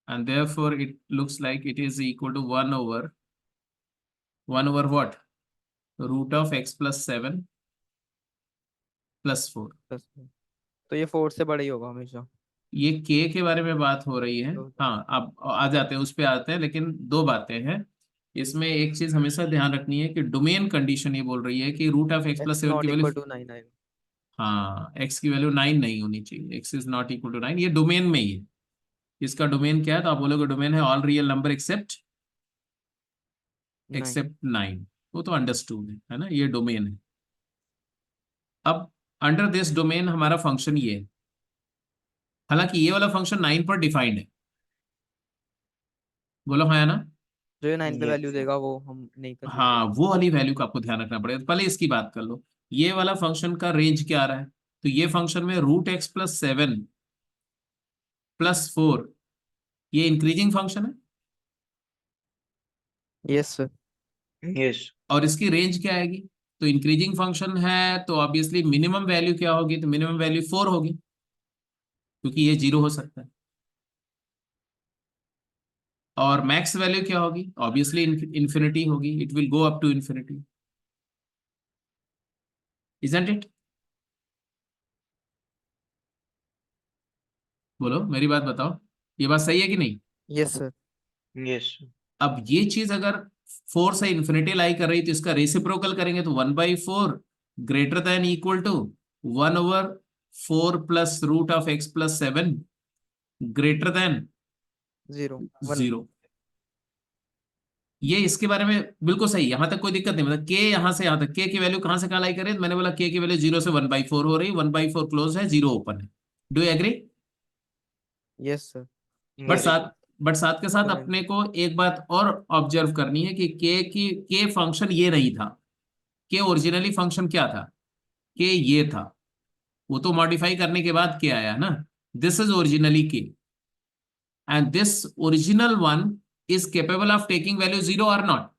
and therefore it looks like it is equal to 1 over what? √(x+7 +4). तो ये 4 से बड़ा ही होगा हमेशा। ये के के बारे में बात हो रही है। हाँ, अब आ जाते हैं, उस पे आते हैं, लेकिन दो बातें हैं इसमें। एक चीज हमेशा ध्यान रखनी है कि डोमेन कंडीशन ये बोल रही है कि root of x plus x seven की नॉट वैल्यू, इक्वल टू 9 आएगा। हाँ, एक्स की वैल्यू 9 नहीं होनी चाहिए, x is not equal to 9, ये डोमेन में ही है। इसका डोमेन क्या है? तो आप बोलोगे डोमेन है ऑल रियल नंबर एक्सेप्ट 9। 9। वो तो अंडरस्टूड है ना, ये डोमेन है। अब अंडर दिस डोमेन हमारा फंक्शन ये है। हालांकि ये वाला फंक्शन 9 पर डिफाइंड है। बोलो हाँ या ना? जो ये 9 पे Yes, वैल्यू sir. देगा वो हम नहीं कंसीडर हाँ, करेंगे। वो वाली वैल्यू का आपको ध्यान रखना पड़ेगा। पहले इसकी बात कर लो, ये वाला फंक्शन का रेंज क्या आ रहा है? तो ये फंक्शन में √x+7+4, ये इंक्रीजिंग फंक्शन है, यस सर। Yes. और इसकी रेंज क्या आएगी? तो इंक्रीजिंग फंक्शन है तो ऑब्वियसली मिनिमम वैल्यू क्या होगी? तो मिनिमम वैल्यू 4 होगी, क्योंकि ये 0 हो सकता है। और मैक्स वैल्यू क्या होगी? ऑब्वियसली इन्फिनिटी होगी, it will go up to infinity, isn't it? बोलो, मेरी बात बताओ, ये बात सही है कि नहीं? Yes sir. Yes. अब ये चीज अगर 4 से इन्फिनिटी लाई कर रही तो इसका रेसिप्रोकल करेंगे तो 1/4 greater than equal to 1/4 plus root of x+7 greater than 0 1। 0। ये इसके बारे में बिल्कुल सही, यहां तक कोई दिक्कत नहीं। मतलब के यहां से यहां तक, के की वैल्यू कहां से कहां लाई करें? मैंने बोला के की वैल्यू 0 से 1/4 हो रही, 1/4 क्लोज है, 0 ओपन है। Do you agree? Yes sir. But Yes. साथ बट साथ के साथ Correct. अपने को एक बात और ऑब्जर्व करनी है कि के फंक्शन ये नहीं था। के ओरिजिनली फंक्शन क्या था? के ये था। वो तो मॉडिफाई करने के बाद के आया ना। दिस इज ओरिजिनली के, and this original one is capable of taking value 0 और नॉट।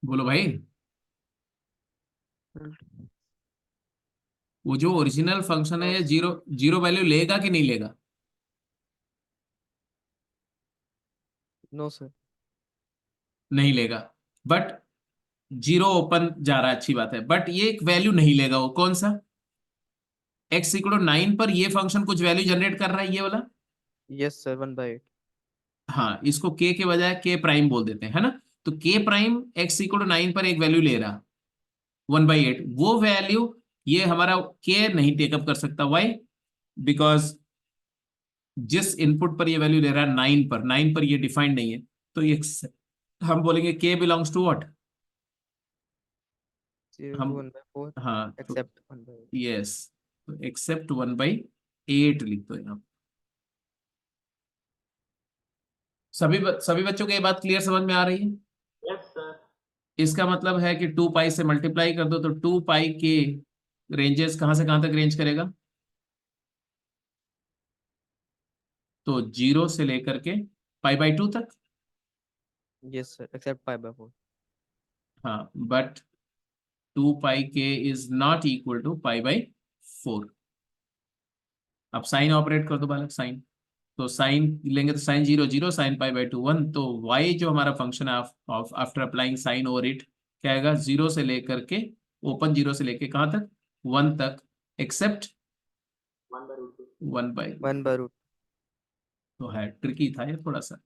बोलो भाई, वो जो ओरिजिनल फंक्शन है ये जीरो जीरो वैल्यू लेगा कि नहीं लेगा? No sir. नहीं लेगा। बट 0 ओपन जा रहा है, अच्छी बात है, बट ये एक वैल्यू नहीं लेगा। वो कौन सा? x = 9 पर ये फंक्शन कुछ वैल्यू जनरेट कर रहा है, ये वाला। Yes sir 1/8। हाँ, इसको k के बजाय k प्राइम बोल देते हैं, है ना? तो k प्राइम x = 9 पर एक वैल्यू ले रहा, 1/8। वो वैल्यू ये हमारा k नहीं टेकअप कर सकता। वाई? बिकॉज जिस इनपुट पर ये वैल्यू ले रहा है 9 पर ये डिफाइंड नहीं है। तो ये हम बोलेंगे k बिलोंग्स टू व्हाट? 0 हम, to 1/4 हाँ, तो एक्सेप्ट 1/8। यस, तो एक्सेप्ट 1/8 लिख दो यहाँ। सभी बच्चों को ये बात क्लियर समझ में आ रही है? Yes, sir. इसका मतलब है कि 2 पाई से मल्टीप्लाई कर दो तो 2 पाई के रेंजेस कहां से कहां तक रेंज करेगा? तो 0 से लेकर के π/2 तक। Yes sir except π/4। हाँ, बट 2 पाई के इज नॉट इक्वल टू π/4। अब साइन ऑपरेट कर दो बालक, साइन। तो साइन लेंगे तो साइन 0 0, साइन π/2 1। तो y जो हमारा फंक्शन है after applying sine over it, क्या आएगा? 0 से लेकर के, ओपन 0 से लेके कहां तक? 1 तक, एक्सेप्ट 1/2। 1/√। तो है, ट्रिकी था ये थोड़ा सा।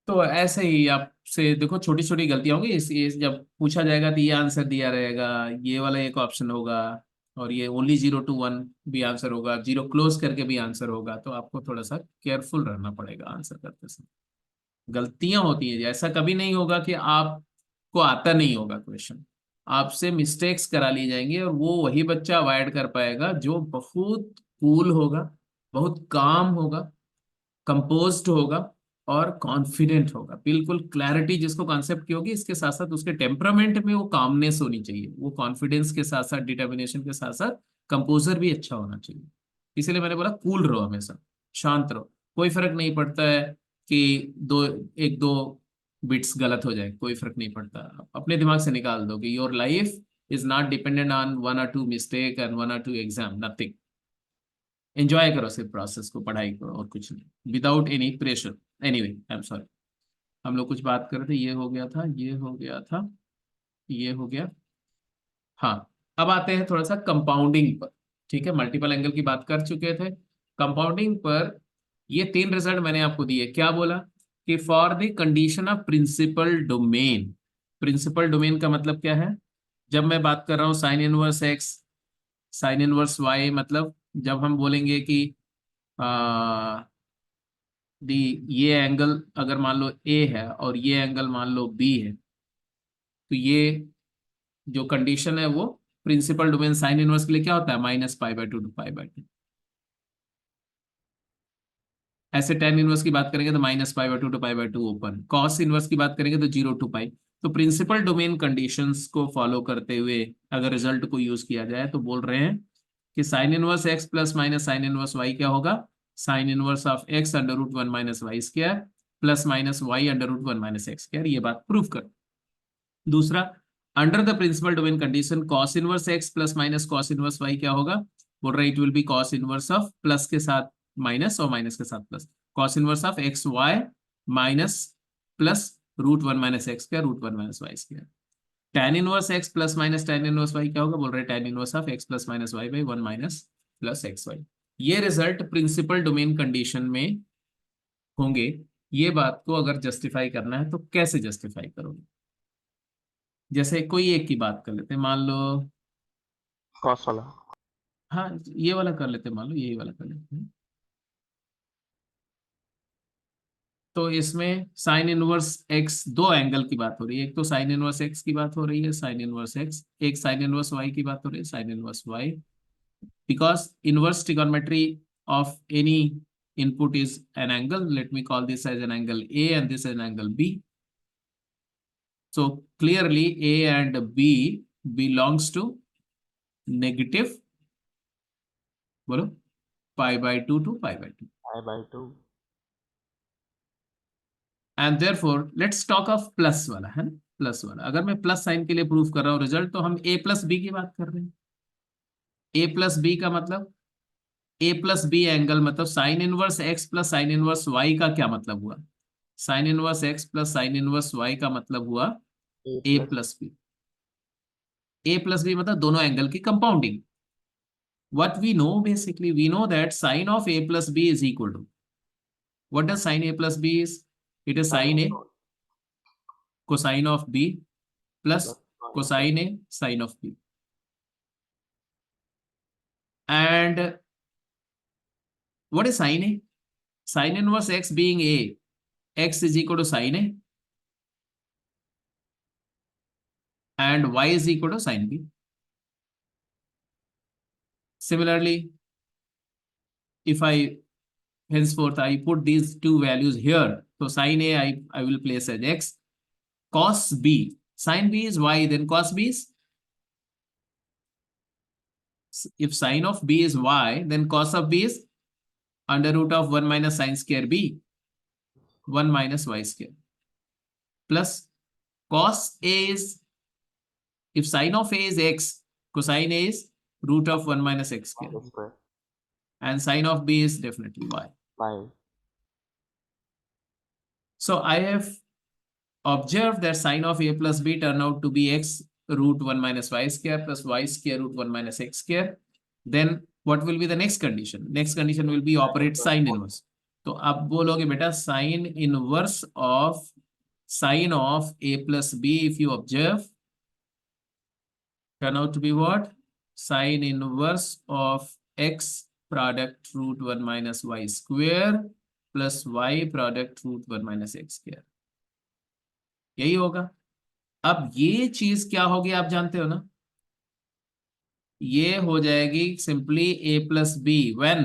तो ऐसे ही आपसे देखो, छोटी छोटी गलतियां होंगी। ये जब पूछा जाएगा तो ये आंसर दिया रहेगा, ये वाला एक ऑप्शन होगा, और ये ओनली 0 to 1 भी आंसर होगा, 0 क्लोज करके भी आंसर होगा। तो आपको थोड़ा सा केयरफुल रहना पड़ेगा आंसर करते समय। गलतियां होती हैं, ऐसा कभी नहीं होगा कि आपको आता नहीं होगा क्वेश्चन। आपसे मिस्टेक्स करा ली जाएंगी, और वो वही बच्चा अवॉइड कर पाएगा जो बहुत कूल होगा, बहुत काम होगा, कंपोज्ड होगा, और कॉन्फिडेंट होगा। बिल्कुल क्लैरिटी जिसको कॉन्सेप्ट की होगी, इसके साथ साथ उसके टेम्परामेंट में वो कामनेस होनी चाहिए, वो कॉन्फिडेंस के साथ साथ डिटर्मिनेशन के साथ साथ कंपोजर भी अच्छा होना चाहिए। इसीलिए मैंने बोला कूल रहो, हमेशा शांत रहो। कोई फर्क नहीं पड़ता है कि एक दो बिट्स गलत हो जाए, कोई फर्क नहीं पड़ता। अपने दिमाग से निकाल दो कि your life is not dependent on 1 or 2 mistake and 1 or 2 exam, nothing. Enjoy करो सिर्फ प्रोसेस को, पढ़ाई करो, और कुछ नहीं, without any pressure. Anyway, I am sorry. हम लोग कुछ बात कर रहे थे, ये हो गया था, ये हो गया था। ये हो गया। हाँ, अब आते हैं थोड़ा सा कंपाउंडिंग पर। ठीक है, मल्टीपल एंगल की बात कर चुके थे। कंपाउंडिंग पर ये 3 रिजल्ट मैंने आपको दिए। क्या बोला कि for the condition of principal domain. Principal domain का मतलब क्या है? जब मैं बात कर रहा हूँ sine inverse x, sine inverse y, मतलब जब हम बोलेंगे कि आ, दी ये एंगल अगर मान लो ए है और ये एंगल मान लो बी है, तो ये जो कंडीशन है वो प्रिंसिपल डोमेन साइन इनवर्स के लिए क्या होता है? -π/2 to π/2। ऐसे टेन इनवर्स की बात करेंगे तो -π/2 to π/2 ओपन। कॉस इनवर्स की बात करेंगे तो 0 to π। तो प्रिंसिपल डोमेन कंडीशंस को फॉलो करते हुए अगर रिजल्ट को यूज किया जाए तो बोल रहे हैं कि sine inverse x plus minus sine inverse y क्या होगा? Sine inverse of x √1 - y² plus minus y √1 - x²। ये बात प्रूव कर। दूसरा, under the principal domain condition cos inverse x plus minus cos inverse y क्या होगा? बोल रहे it will be cos inverse of plus के साथ माइनस और माइनस के साथ plus, cos inverse of x y minus plus √1 - x² √1 - y²। tan inverse x plus minus tan inverse y क्या होगा? बोल रहे tan inverse of x plus minus y by 1 minus plus x y. ये result principal domain condition में होंगे। ये बात को अगर जस्टिफाई करना है तो कैसे जस्टिफाई करोगे? जैसे कोई एक की बात कर लेते हैं, मान लो, कॉस वाला। हाँ ये वाला कर लेते हैं, मान लो यही वाला कर लेते हैं। तो इसमें साइन इनवर्स एक्स, दो एंगल की बात हो रही है। एक तो साइन इनवर्स एक्स की बात हो रही है, साइन इनवर्स एक्स। एक साइन इनवर्स वाई की बात हो रही है, sine inverse y. Because inverse trigonometry of any input is an angle. Let me call this as an angle A and this as an angle B. So clearly A and B belongs to negative, बोलो, π/2 to π/2। π/2। And therefore let's talk of plus वाला, है ना? Plus वाला अगर मैं plus sign के लिए prove कर रहा हूँ रिजल्ट, तो हम ए प्लस बी की बात कर रहे हैं। ए प्लस बी का मतलब, ए प्लस बी एंगल मतलब sine inverse x plus sine inverse y का क्या मतलब हुआ? Sine inverse x plus sine inverse y का मतलब हुआ a a plus plus b. A plus b मतलब दोनों एंगल की compounding. what we know, basically we know that sine of a plus b is equal to, what does sine a plus b is? It is sine sine a a cosine of b plus plus cosine a sine of b। And what is sine a? Sine inverse x being a, x is equal to sine a and y is equal to sine b. Similarly, if I henceforth I put these two values here, so sine a I will place as x, cos b, sine b is y, then cos b is, if sine of b is y, then cos of b is √1 minus sine square b, 1 minus y square, plus cos a is, if sine of a is x, cosine a is √1 minus x square, square and sine of b is definitely y. By. So I have observed that sine of a plus b turn out to be x √1 minus y square plus y square √1 minus x square. Then what will be the next condition? Next condition will be operate sine inverse. तो अब बोलोगे बेटा sine inverse of sine of a plus b, if you observe, turn out to be what? Sine inverse of x product √1 minus y square plus y product √1 minus x square, यही होगा। अब ये चीज क्या होगी आप जानते हो ना? ये हो जाएगी simply a plus b when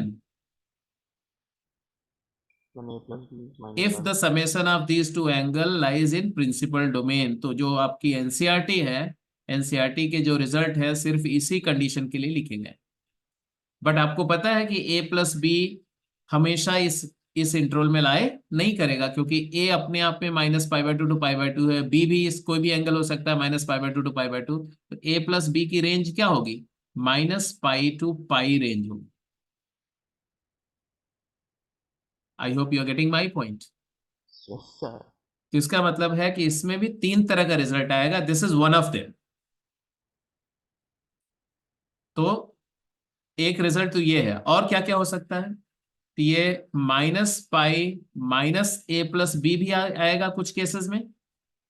a plus b if minus the summation of these two angle lies in principal domain। तो जो आपकी एनसीईआरटी है, एनसीईआरटी के जो रिजल्ट है सिर्फ इसी कंडीशन के लिए लिखे गए। बट आपको पता है कि a प्लस बी हमेशा इस इंटरवल में लाए नहीं करेगा, क्योंकि a अपने आप में -π/2 to π/2 है, b भी इस कोई भी एंगल हो सकता है -π/2 to π/2। तो a प्लस बी की रेंज क्या होगी? -π to π रेंज होगी। I hope you are getting my point. Yes sir. तो इसका मतलब है कि इसमें भी तीन तरह का रिजल्ट आएगा, this is one of them. तो एक रिजल्ट तो ये है, और क्या क्या हो सकता है? तो ये माइनस पाई माइनस ए प्लस बी भी आएगा कुछ केसेस में,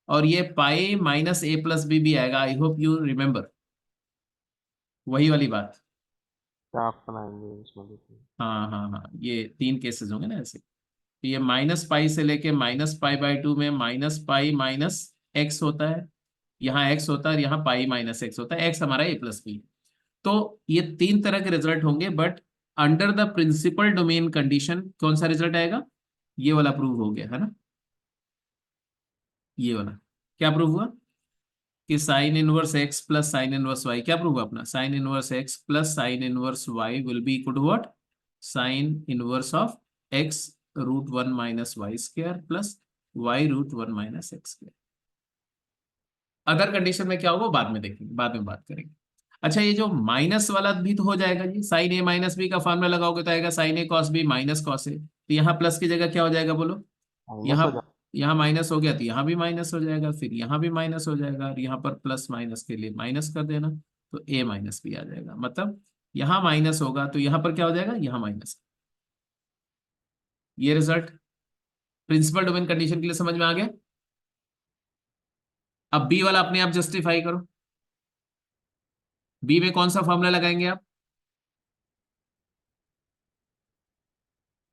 और ये पाई माइनस ए प्लस बी भी आएगा। आई होप यू रिमेम्बर वही वाली बात। ग्राफ बनाएंगे इसमें देखिए। हाँ हाँ हाँ, ये तीन केसेस होंगे ना ऐसे। तो ये माइनस पाई से लेके माइनस पाई बाई टू में माइनस पाई माइनस एक्स होता है, यहाँ एक्स होता है, और यहाँ पाई माइनस एक्स होता है, एक्स हमारा ए प्लस बी। तो ये तीन तरह के रिजल्ट होंगे, but under the principal domain condition कौन सा रिजल्ट आएगा? ये वाला प्रूव हो गया है ना, ये वाला। क्या प्रूव हुआ? कि sine inverse x plus sine inverse y, क्या प्रूव हुआ अपना? Sine inverse x plus sine inverse y will be equal to what? Sine inverse of x root one minus y square plus y root one minus x square. Other condition में क्या होगा बाद में देखेंगे, बाद में बात करेंगे। अच्छा, ये जो माइनस वाला भी तो हो जाएगा जी, साइन ए माइनस बी का फॉर्मूला लगाओगे तो आएगा sign A cos B minus cos A. तो यहाँ प्लस की जगह क्या हो जाएगा बोलो? माइनस यहाँ हो जाए। यहाँ माइनस हो गया तो यहाँ भी माइनस हो जाएगा, फिर यहाँ भी माइनस हो जाएगा, और यहाँ पर प्लस माइनस के लिए माइनस कर देना, तो ए माइनस भी आ जाएगा। मतलब यहाँ माइनस होगा तो यहाँ पर क्या हो जाएगा? यहाँ माइनस। ये रिजल्ट प्रिंसिपल डोमेन कंडीशन के लिए समझ में आ गया। अब बी वाला अपने आप जस्टिफाई करो। बी में कौन सा फॉर्मूला लगाएंगे आप?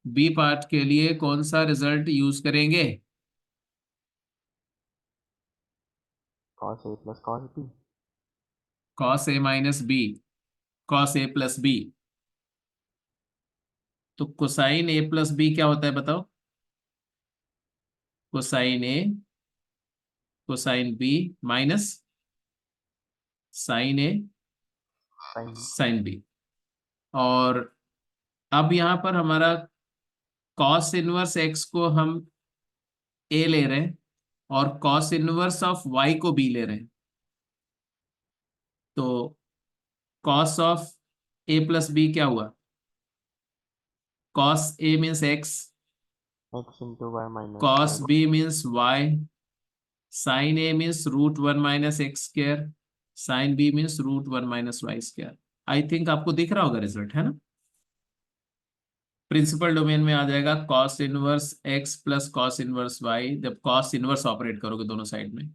बी पार्ट के लिए कौन सा रिजल्ट यूज करेंगे? Cos A plus cos B. Cos A minus B, cos A plus B. तो कोसाइन ए प्लस बी क्या होता है बताओ? कोसाइन ए कोसाइन बी माइनस साइन ए साइन साइन बी। और अब यहां पर हमारा कॉस इनवर्स एक्स को हम ए ले रहे हैं, और कॉस इनवर्स ऑफ वाई को बी ले रहे हैं। तो cos of a plus b क्या हुआ? Cos a means x, x into y minus cos y. B means y, sine a means root one minus x square, sine b means root one minus y square. I think आपको दिख रहा होगा result, है ना? Principal domain में आ जाएगा cos inverse x plus cos inverse y, जब कॉस इनवर्स ऑपरेट करोगे दोनों साइड में,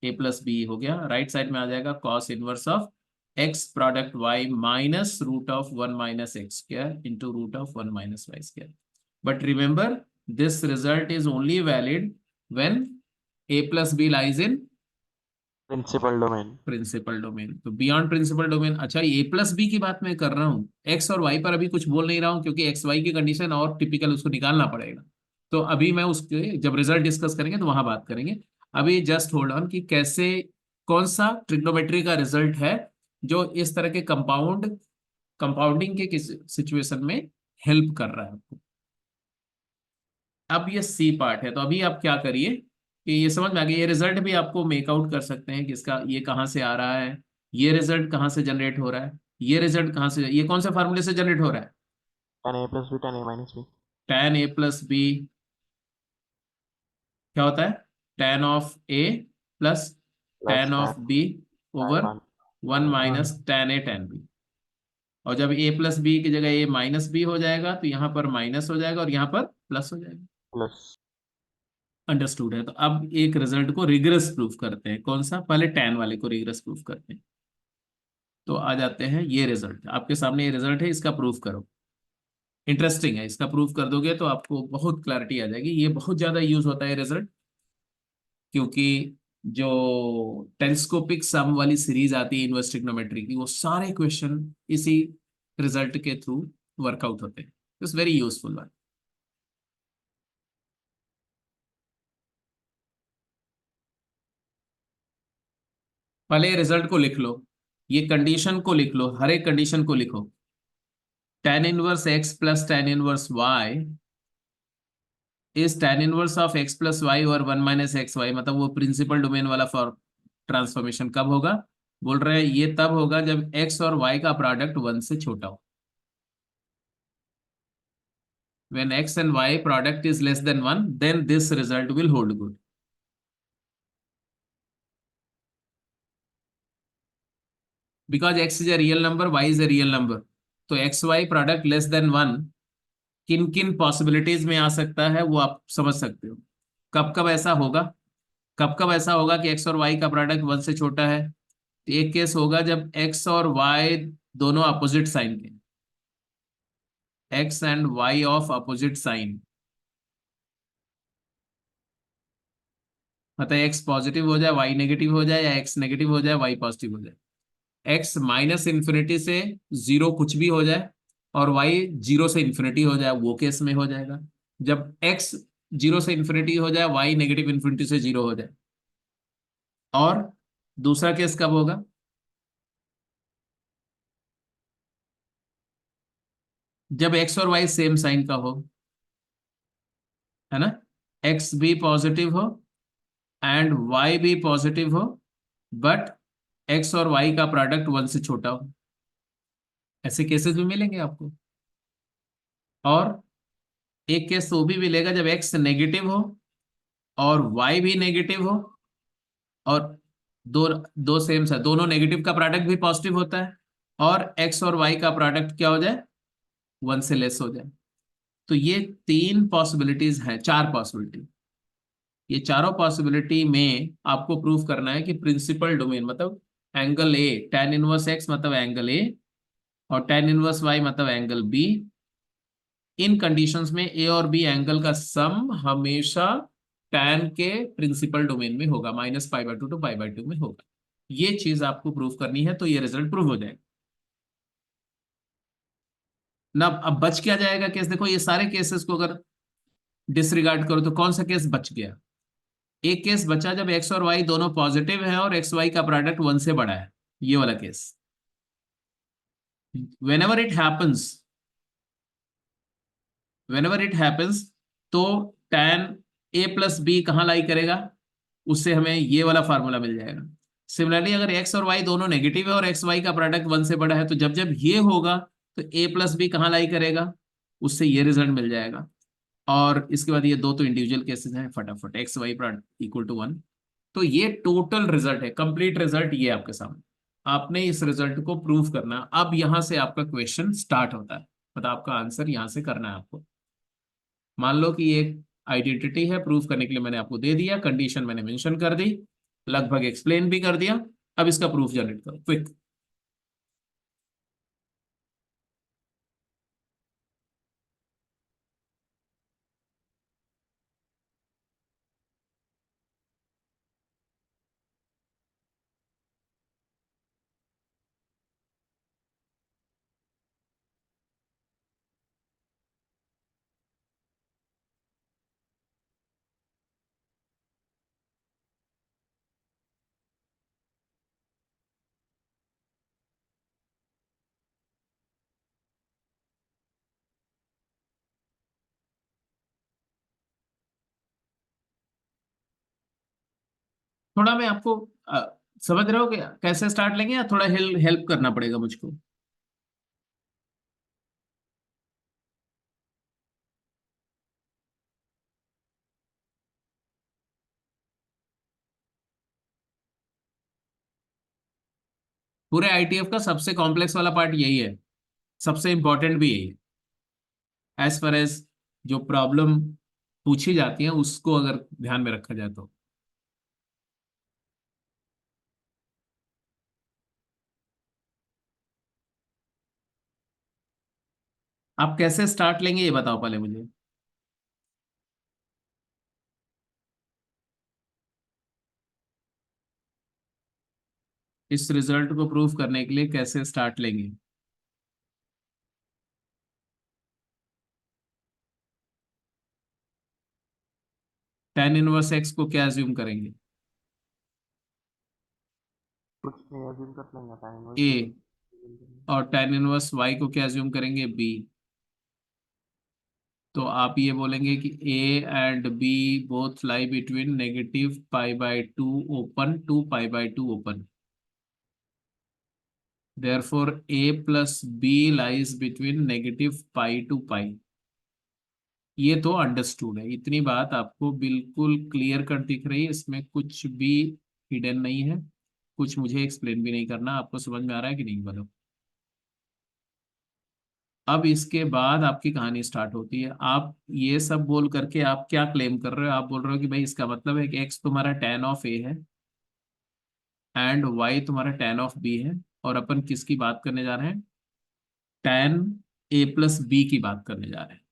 ए प्लस बी हो गया। राइट साइड में आ जाएगा cos inverse of x product y minus root of one minus x square into root of one minus y square. But remember, this result is only valid when a plus b lies in principal domain. Principal domain. तो beyond principal domain, अच्छा a plus b की बात मैं कर रहा हूँ, x और Y पर अभी कुछ बोल नहीं रहा हूँ, क्योंकि एक्स वाई की कंडीशन और टिपिकल उसको निकालना पड़ेगा। तो अभी मैं उसके जब रिजल्ट डिस्कस करेंगे तो वहां बात करेंगे। अभी जस्ट होल्ड ऑन कि कैसे, कौन सा ट्रिग्नोमेट्री का रिजल्ट है जो इस तरह के कंपाउंडिंग के किस सिचुएशन में हेल्प कर रहा है आपको। अब ये सी पार्ट है, तो अभी आप क्या करिए कि ये समझ में आ गया, ये रिजल्ट भी आपको मेकआउट कर सकते हैं कि इसका ये कहाँ से आ रहा है, ये रिजल्ट कहाँ से जनरेट हो रहा है, ये रिजल्ट कहाँ से, ये कौन से फार्मूले से जनरेट हो रहा है? Tan a plus b tan a minus b. tan a plus b क्या होता है? tan of a plus plus tan tan of b over one one minus minus tan a tan b। और जब a plus b की जगह a minus B हो जाएगा तो यहाँ पर माइनस हो जाएगा और यहाँ पर प्लस हो जाएगा। प्लस। अंडरस्टूड है। तो अब एक रिजल्ट को रिग्रेस प्रूफ करते हैं, कौन सा? पहले tan वाले को रिग्रेस प्रूफ करते हैं। तो आ जाते हैं, ये रिजल्ट आपके सामने, ये रिजल्ट है, इसका प्रूफ करो। इंटरेस्टिंग है, इसका प्रूफ कर दोगे तो आपको बहुत क्लैरिटी आ जाएगी। ये बहुत ज्यादा यूज होता है रिजल्ट, क्योंकि जो टेलीस्कोपिक सम वाली सीरीज आती है इनवर्स ट्रिग्नोमेट्री की, वो सारे क्वेश्चन इसी रिजल्ट के थ्रू वर्कआउट होते हैं। It's very useful one. पहले रिजल्ट को लिख लो, ये कंडीशन को लिख लो, हर एक कंडीशन को लिखो। tan inverse x plus tan inverse y is tan inverse of x plus y और वन माइनस एक्स वाई। मतलब वो प्रिंसिपल डोमेन वाला फॉर ट्रांसफॉर्मेशन कब होगा? बोल रहे हैं ये तब होगा जब x और y का प्रोडक्ट वन से छोटा हो। When x and y product is less than 1, then this result will hold good. Because x is a real number, y is a real number, तो x y product less than one किन किन possibilities में आ सकता है वो आप समझ सकते हो। कब कब ऐसा होगा, कब कब ऐसा होगा कि एक्स और वाई का प्रोडक्ट वन से छोटा है? तो एक केस होगा जब एक्स और वाई दोनों अपोजिट साइन के, x and y of opposite sign, मतलब एक्स पॉजिटिव हो जाए वाई नेगेटिव हो जाए, या एक्स नेगेटिव हो जाए वाई पॉजिटिव हो जाए। एक्स माइनस इन्फिनिटी से जीरो कुछ भी हो जाए, और वाई जीरो से इन्फिनिटी हो जाए, वो केस में हो जाएगा। जब एक्स जीरो से इन्फिनिटी हो जाए, वाई नेगेटिव इन्फिनिटी से जीरो हो जाए। और दूसरा केस कब होगा? जब एक्स और वाई सेम साइन का हो, है ना, एक्स भी पॉजिटिव हो एंड वाई भी पॉजिटिव हो, बट एक्स और वाई का प्रोडक्ट वन से छोटा हो। ऐसे केसेस भी मिलेंगे आपको। और एक केस तो भी मिलेगा जब एक्स नेगेटिव हो और वाई भी नेगेटिव हो, और दो दो सेम सा दोनों नेगेटिव का प्रोडक्ट भी पॉजिटिव होता है, और एक्स और वाई का प्रोडक्ट क्या हो जाए, वन से लेस हो जाए। तो ये तीन पॉसिबिलिटीज हैं, चार पॉसिबिलिटी। ये चारों पॉसिबिलिटी में आपको प्रूव करना है कि प्रिंसिपल डोमेन मतलब angle A, tan inverse x मतलब एंगल ए, और tan इनवर्स वाई मतलब एंगल बी, इन कंडीशंस में ए और बी एंगल का सम हमेशा tan के प्रिंसिपल डोमेन में होगा, -π/2 to π/2 में होगा। ये चीज आपको प्रूव करनी है, तो ये रिजल्ट प्रूव हो जाएगा ना। अब बच क्या जाएगा केस? देखो ये सारे केसेस को अगर डिसरिगार्ड करो तो कौन सा केस बच गया? एक केस बचा जब एक्स और वाई दोनों पॉजिटिव है और एक्स वाई का प्रोडक्ट वन से बड़ा है, ये वाला case. whenever it happens whenever it happens, तो tan a प्लस बी कहाँ लाई करेगा? उससे हमें ये वाला फार्मूला मिल जाएगा। सिमिलरली अगर एक्स और वाई दोनों नेगेटिव है और एक्स वाई का प्रोडक्ट वन से बड़ा है, तो जब जब ये होगा तो a प्लस बी कहाँ लाई करेगा? उससे ये रिजल्ट मिल जाएगा। और इसके बाद ये दो तो इंडिविजुअल केसेस हैं, फटाफट x y product equal to one. तो ये टोटल रिजल्ट है, कंप्लीट रिजल्ट ये आपके सामने। आपने इस रिजल्ट को प्रूव करना। अब यहां से आपका क्वेश्चन स्टार्ट होता है, मतलब आपका आंसर यहां से करना है आपको। मान लो कि एक आइडेंटिटी है, प्रूव करने के लिए मैंने आपको दे दिया, कंडीशन मैंने मेंशन कर दी, लगभग एक्सप्लेन भी कर दिया। अब इसका प्रूफ जनरेट करो क्विक। थोड़ा मैं आपको समझ रहे हो कि कैसे स्टार्ट लेंगे, या थोड़ा हेल्प करना पड़ेगा मुझको? पूरे आईटीएफ का सबसे कॉम्प्लेक्स वाला पार्ट यही है, सबसे इंपॉर्टेंट भी यही है, एज फार एज जो प्रॉब्लम पूछी जाती है उसको अगर ध्यान में रखा जाए तो। आप कैसे स्टार्ट लेंगे ये बताओ पहले मुझे। इस रिजल्ट को प्रूव करने के लिए कैसे स्टार्ट लेंगे? tan इनवर्स एक्स को क्या अज्यूम करेंगे? कुछ नहीं अज्यूम कर लेंगे टाइम ए, वही। और tan इनवर्स वाई को क्या अज्यूम करेंगे? बी। तो आप ये बोलेंगे कि a and b both lie between -π/2 open to π/2 open, therefore a plus b lies between -π to π। ये तो अंडरस्टूड है, इतनी बात आपको बिल्कुल क्लियर कट दिख रही है, इसमें कुछ भी हिडन नहीं है, कुछ मुझे एक्सप्लेन भी नहीं करना, आपको समझ में आ रहा है कि नहीं बोलो। अब इसके बाद आपकी कहानी स्टार्ट होती है। आप ये सब बोल करके आप क्या क्लेम कर रहे हो? आप बोल रहे हो कि भाई इसका मतलब है कि एक्स तुम्हारा tan ऑफ ए है एंड वाई तुम्हारा tan ऑफ बी है, और अपन किसकी बात करने जा रहे हैं? tan ए प्लस बी की बात करने जा रहे हैं।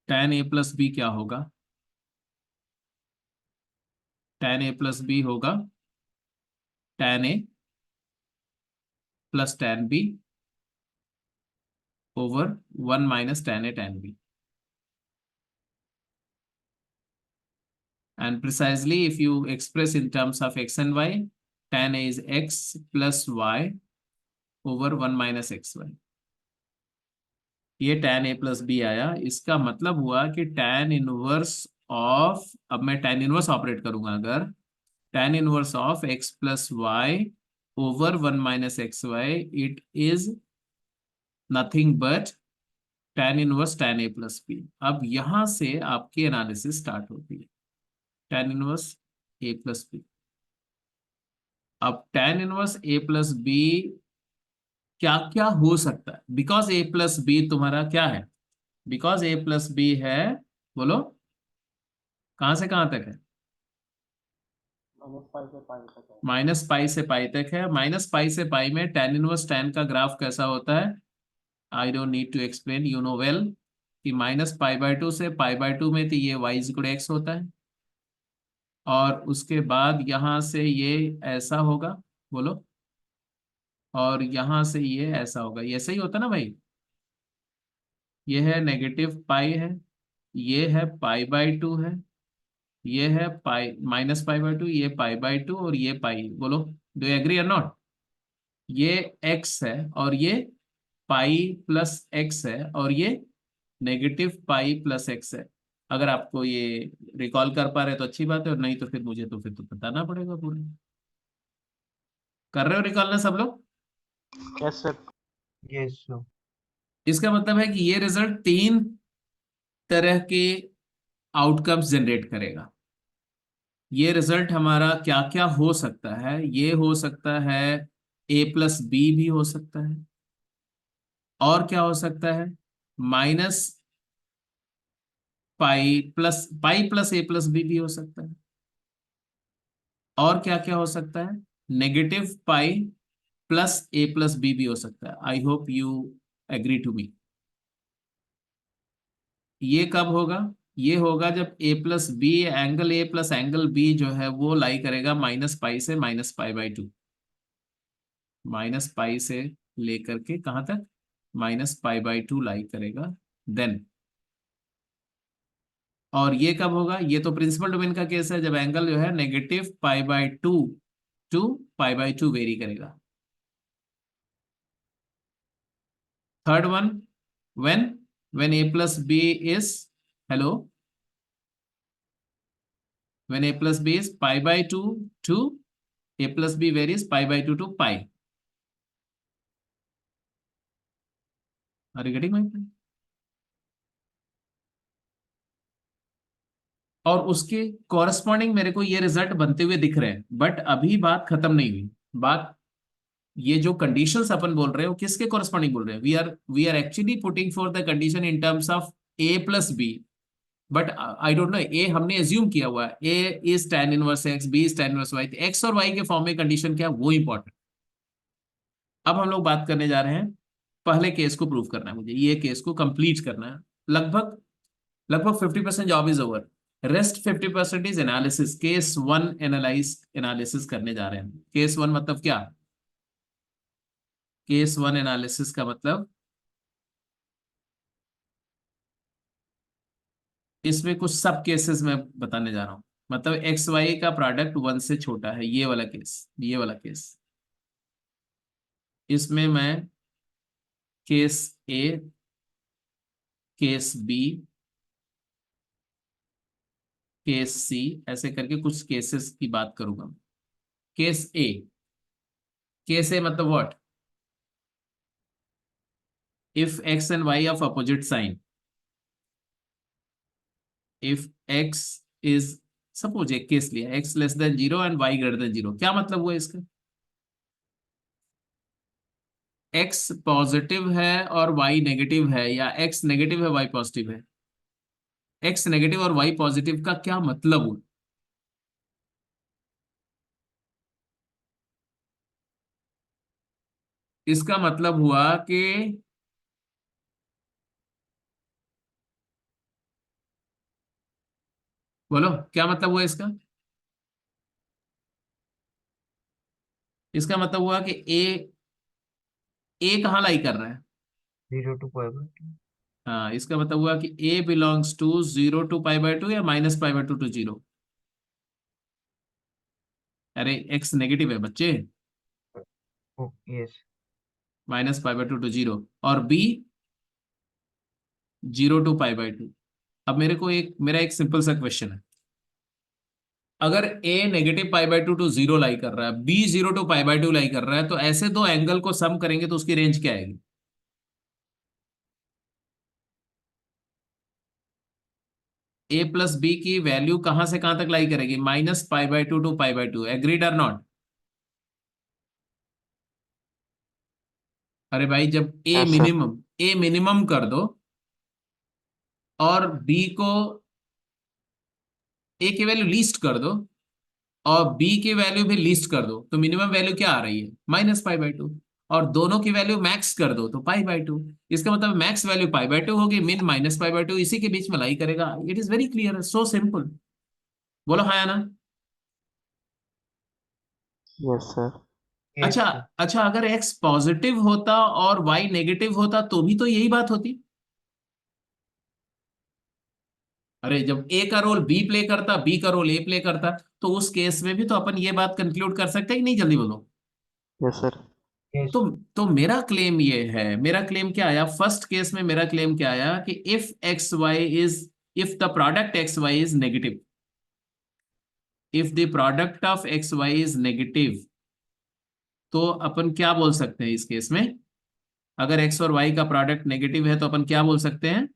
tan ए प्लस बी क्या होगा? tan ए प्लस बी होगा tan a plus tan b over 1 minus tan a tan b. And precisely, if you express in terms of x and y, tan A is x plus y over 1 minus xy. ये tan A plus b आया, इसका मतलब हुआ कि tan inverse of, अब मैं tan inverse operate करूंगा, अगर tan inverse of x plus y over 1 minus x y, it is nothing but tan inverse tan A plus b. अब यहां से आपकी एनालिसिस स्टार्ट होती है, tan inverse A plus b. अब tan inverse A plus b क्या क्या हो सकता है? बिकॉज A प्लस बी तुम्हारा क्या है? बिकॉज A प्लस बी है, बोलो कहां से कहां तक है? माइनस पाई से पाई तक है। माइनस पाई से पाई में tan इनवर्स tan का ग्राफ कैसा होता है? I don't need to explain, you know well कि माइनस पाई बाय टू से पाई बाय टू में तो ये y इज इक्वल एक्स होता है, और उसके बाद यहां से ये ऐसा होगा, बोलो, और यहां से ये ऐसा होगा। ये सही होता ना भाई? ये है नेगेटिव पाई है, ये है पाई बाय टू है, ये है pi minus pi by to, ये पाई बाय टू, और ये पाई। बोलो डू यू एग्री और नॉट? ये एक्स है और ये पाई प्लस एक्स है, और ये नेगेटिव पाई प्लस एक्स है। अगर आपको ये रिकॉल कर पा रहे तो अच्छी बात है, और नहीं तो फिर मुझे तो फिर तो बताना पड़ेगा पूरा। कर रहे हो रिकॉल ना सब लोग? Yes sir. Yes sir. इसका मतलब है कि ये रिजल्ट तीन तरह के आउटकम्स जनरेट करेगा। ये रिजल्ट हमारा क्या क्या हो सकता है? ये हो सकता है ए प्लस बी भी हो सकता है, और क्या हो सकता है? Minus pi plus a plus b भी हो सकता है, और क्या क्या हो सकता है? Negative pi plus a plus b भी हो सकता है। I hope you agree to me. ये कब होगा? ये होगा जब a plus b, angle a plus angle b जो है वो लाई करेगा माइनस पाई से minus pi by two, minus pi से लेकर के कहां तक? Minus pi by two lie करेगा देन। और ये कब होगा? ये तो प्रिंसिपल डोमेन का केस है, जब एंगल जो है negative pi by two to pi by two vary करेगा। Third one, when when a plus b is, hello, when a plus b is pi by 2 to a plus b varies pi by 2 to pi. Are you getting my point? और उसके corresponding मेरे को ये result बनते हुए दिख रहे हैं, बट अभी बात खत्म नहीं हुई। बात, ये जो कंडीशंस अपन बोल रहे हो किसके कॉरेस्पॉन्डिंग बोल रहे हैं? We are actually putting for the condition in terms of a plus b, but I don't know, ए हमने एज्यूम किया हुआ है a इज tan इनवर्स x, b इज tan इनवर्स y। x और y के फॉर्म में कंडीशन क्या है वो इंपॉर्टेंट। अब हम लोग बात करने जा रहे हैं, पहले केस को प्रूव करना है मुझे, ये केस को कंप्लीट करना है। लगभग लगभग 50% job is over, rest 50% is analysis. Case one analysis करने जा रहे हैं। केस वन मतलब क्या? केस वन एनालिसिस का मतलब इसमें कुछ सब केसेस में बताने जा रहा हूं। मतलब एक्स वाई का प्रोडक्ट वन से छोटा है, ये वाला केस, ये वाला केस। इसमें मैं केस ए, केस बी, केस सी, ऐसे करके कुछ केसेस की बात करूंगा। केस ए, केस ए मतलब what? If x and y of opposite sign, if x is suppose एक केस लिया, x less than 0 and y greater than 0, क्या मतलब हुआ इसका? x पॉजिटिव है और y नेगेटिव है, या x नेगेटिव है y पॉजिटिव है? x नेगेटिव और y पॉजिटिव का क्या मतलब हुआ? इसका मतलब हुआ कि बोलो क्या मतलब हुआ इसका? इसका मतलब हुआ कि ए कहाँ लाई कर रहा है? 0 to π/2। हाँ, इसका मतलब हुआ कि a बिलोंग्स टू 0 to π/2 या -π/2 to 0। अरे x नेगेटिव है बच्चे, यस। -π/2 to 0, और b 0 to π/2। अब मेरा एक सिंपल सा क्वेश्चन है, अगर a -π/2 to 0 लाई कर रहा है, b 0 to π/2 लाई कर रहा है, तो ऐसे दो एंगल को सम करेंगे तो उसकी रेंज क्या आएगी? a प्लस बी की वैल्यू कहां से कहां तक लाई करेगी? -π/2 to π/2। एग्रीड और नॉट? अरे भाई, जब यस सर। ए मिनिमम कर दो और बी को, ए की वैल्यू लीस्ट कर दो और बी की वैल्यू भी लीस्ट कर दो, तो मिनिमम वैल्यू क्या आ रही है? -π/2। और दोनों की वैल्यू मैक्स कर दो तो π/2। इसका मतलब मैक्स वैल्यू π/2 होगी, मिन -π/2, इसी के बीच में लाई करेगा। It is very clear, so simple. बोलो हाँ या ना? Yes sir. अच्छा, अच्छा, अगर x पॉजिटिव होता और y नेगेटिव होता तो भी तो यही बात होती। अरे, जब a का रोल b प्ले करता, b का रोल a प्ले करता, तो उस केस में भी तो अपन ये बात कंक्लूड कर सकते हैं कि नहीं? जल्दी बोलो। Yes sir. यस। तो मेरा क्लेम ये है, मेरा क्लेम क्या आया फर्स्ट केस में? मेरा क्लेम क्या आया कि if the product x y is negative, if the product of x y is negative, तो अपन क्या बोल सकते हैं इस केस में? अगर एक्स और वाई का प्रोडक्ट नेगेटिव है तो अपन क्या बोल सकते हैं?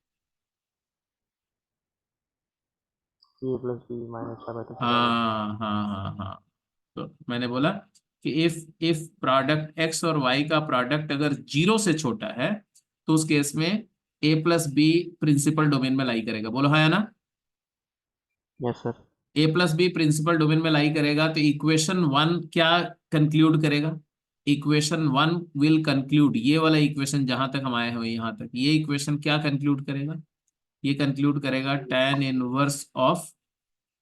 a प्लस बी -π/2 से बड़ा। हाँ, हाँ, हाँ, हाँ। तो मैंने बोला कि इफ प्रोडक्ट एक्स और वाई का प्रोडक्ट अगर 0 से छोटा है, तो उस केस में a plus b principal domain में लाई करेगा। बोलो हाँ या ना? Yes sir. A plus b principal domain में लाई करेगा, तो इक्वेशन 1 क्या कंक्लूड करेगा? इक्वेशन 1 विल कंक्लूड, ये वाला इक्वेशन जहां तक हम आए हैं यहां तक, ये इक्वेशन क्या कंक्लूड करेगा? ये कंक्लूड करेगा tan inverse of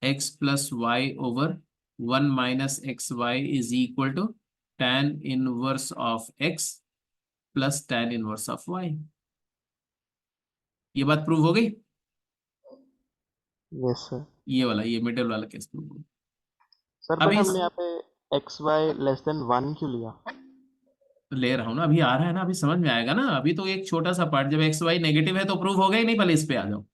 x plus y over 1 minus x y is equal to tan inverse of x plus tan inverse of y। ये बात प्रूव हो गई? Yes sir. ये मिडिल वाला केस प्रूव हो गया। सर बट अभी हमने यहाँ पे xy <1 क्यों लिया? ले रहा हूं ना, अभी आ रहा है ना, अभी समझ में आएगा ना। अभी तो एक छोटा सा पार्ट, जब एक्स वाई नेगेटिव है तो प्रूव हो गया ही नहीं, पहले इस पे आ जाओ।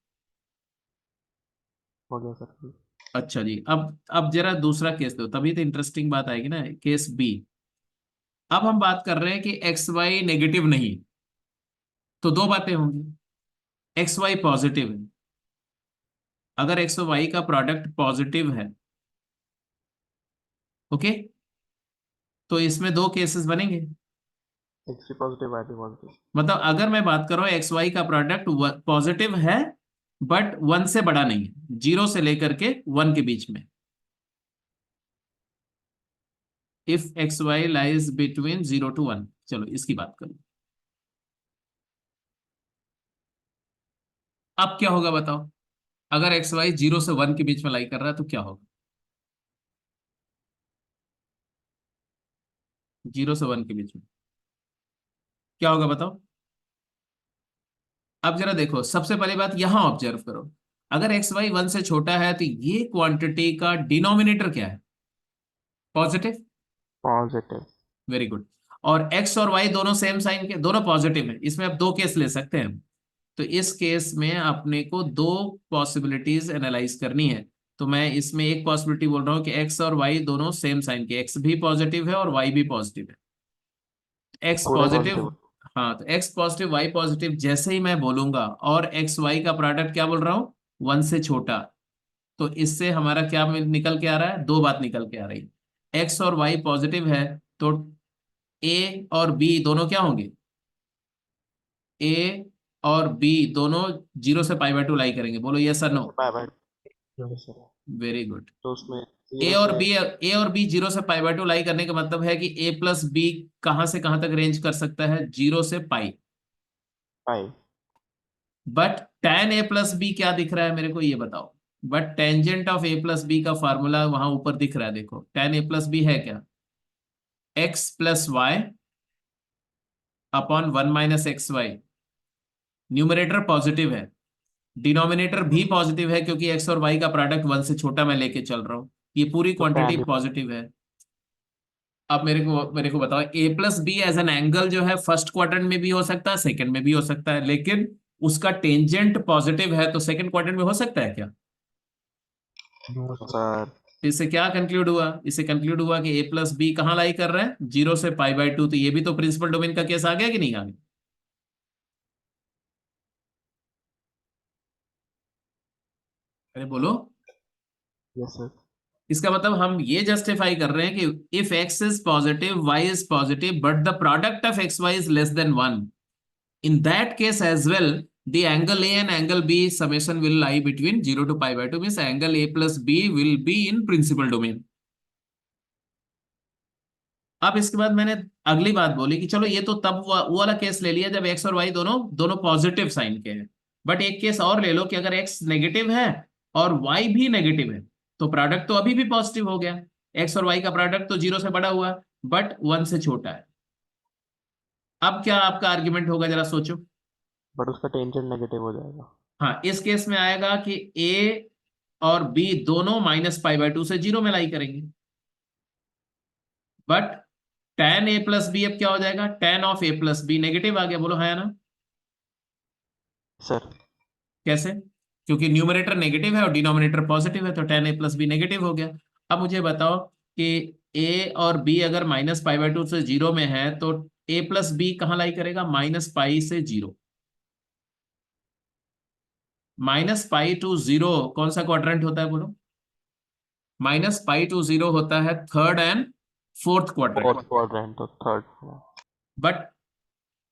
हो गया सर। अच्छा जी, अब जरा दूसरा केस दो, तभी तो इंटरेस्टिंग बात आएगी ना। केस बी, अब हम बात कर रहे हैं कि एक्स वाई नेगेटिव नहीं, तो दो बातें होंगी। एक्स वाई पॉजिटिव है, अगर एक्स और वाई का प्रोडक्ट पॉजिटिव है, ओके, तो इसमें दो केसेस बनेंगे। x positive y positive. मतलब अगर मैं बात कर रहा हूं एक्स वाई का प्रोडक्ट पॉजिटिव है, बट 1 से बड़ा नहीं है, 0 से लेकर के 1 के बीच में, if x y lies between 0 to 1। चलो इसकी बात करो, अब क्या होगा बताओ? अगर एक्स वाई 0 से 1 के बीच में लाई कर रहा है तो क्या होगा? 0 से 1 के बीच में क्या होगा बताओ? अब जरा देखो, सबसे पहली बात यहां ऑब्जर्व करो, अगर एक्स वाई 1 से छोटा है तो ये क्वांटिटी का डिनोमिनेटर क्या है? पॉजिटिव। पॉजिटिव। Very good. और एक्स और वाई दोनों सेम साइन के, दोनों पॉजिटिव है, इसमें आप दो केस ले सकते हैं। तो इस केस में अपने को दो पॉसिबिलिटीज एनालाइज करनी है। तो मैं इसमें एक पॉसिबिलिटी बोल रहा हूँ कि एक्स और वाई दोनों सेम साइन के, एक्स भी पॉजिटिव है और वाई भी पॉजिटिव है। एक्स पूरे पॉजिटिव, पॉजिटिव। हाँ, तो एक्स पॉजिटिव वाई पॉजिटिव जैसे ही मैं बोलूंगा, और एक्स वाई का प्रोडक्ट क्या बोल रहा हूँ? 1 से छोटा, तो इससे हमारा क्या निकल के आ रहा है, दो बात निकल के आ रही है। एक्स और वाई पॉजिटिव है तो ए और बी दोनों क्या होंगे, ए और बी दोनों 0 से π/2 लाई करेंगे। बोलो यस और no. Pi by two sir. Very good. तो उसमें ए 0 और से बी, ए और बी 0 से π/2 लाई करने का मतलब है कि ए प्लस बी कहां से कहां तक रेंज कर सकता है, 0 से π। Pi. But tan a plus b क्या दिख रहा है मेरे को ये बताओ। But tangent of a plus b का फार्मूला वहां ऊपर दिख रहा है, देखो tan a प्लस बी है क्या, x plus y upon 1 - xy। Numerator positive है, डिनोमिनेटर भी पॉजिटिव है, क्योंकि x और y का प्रोडक्ट 1 से छोटा मैं लेके चल रहा हूं। ये पूरी तो क्वांटिटी tan पॉजिटिव है। अब मेरे को बताओ, a plus b as an angle जो है फर्स्ट क्वाड्रेंट में भी हो सकता है, सेकंड में भी हो सकता है, लेकिन उसका टेंजेंट पॉजिटिव है, तो सेकंड क्वाड्रेंट में हो सकता है क्या। No sir. सर। इससे क्या कंक्लूड हुआ, इससे कंक्लूड हुआ कि ए प्लस बी कहाँ लाई कर रहे हैं, 0 से π/2। तो ये भी तो प्रिंसिपल डोमेन का केस आ गया कि नहीं आ गया। अरे बोलो। Yes sir. इसका मतलब हम ये जस्टिफाई कर रहे हैं कि if x is positive y is positive but the product of x y is less than 1, in that case as well the angle A and angle B summation will lie between 0 to π/2, means angle A plus B will be in principal domain। अब इसके बाद मैंने अगली बात बोली कि चलो ये तो तब वो वाला केस ले लिया जब एक्स और वाई दोनों दोनों पॉजिटिव साइन के हैं। बट एक केस और ले लो कि अगर एक्स नेगेटिव है और वाई भी नेगेटिव है, तो प्रोडक्ट तो अभी भी पॉजिटिव हो गया। एक्स और वाई का प्रोडक्ट तो 0 से बड़ा हुआ बट 1 से छोटा है। अब क्या आपका आर्ग्यूमेंट होगा, जरा सोचो। बट उसका टेंजेंट नेगेटिव हो जाएगा। हाँ, इस केस में आएगा कि ए और बी दोनों -π/2 से 0 में लाई करेंगे। But tan a plus b अब क्या हो जाएगा, tan of a plus b negative आ गया। बोलो हाँ या ना। सर। कैसे, क्योंकि न्यूमरेटर नेगेटिव है और डिनोमिनेटर पॉजिटिव है, तो tan a plus b negative हो गया। अब मुझे बताओ कि a और b अगर -π/2 से 0 में है, तो a प्लस बी कहाँ लाई करेगा, -π से 0। -π to 0 कौन सा क्वाड्रेंट होता है बोलो, -π to 0 होता है third and fourth quadrant. Fourth quadrant तो थर्ड। बट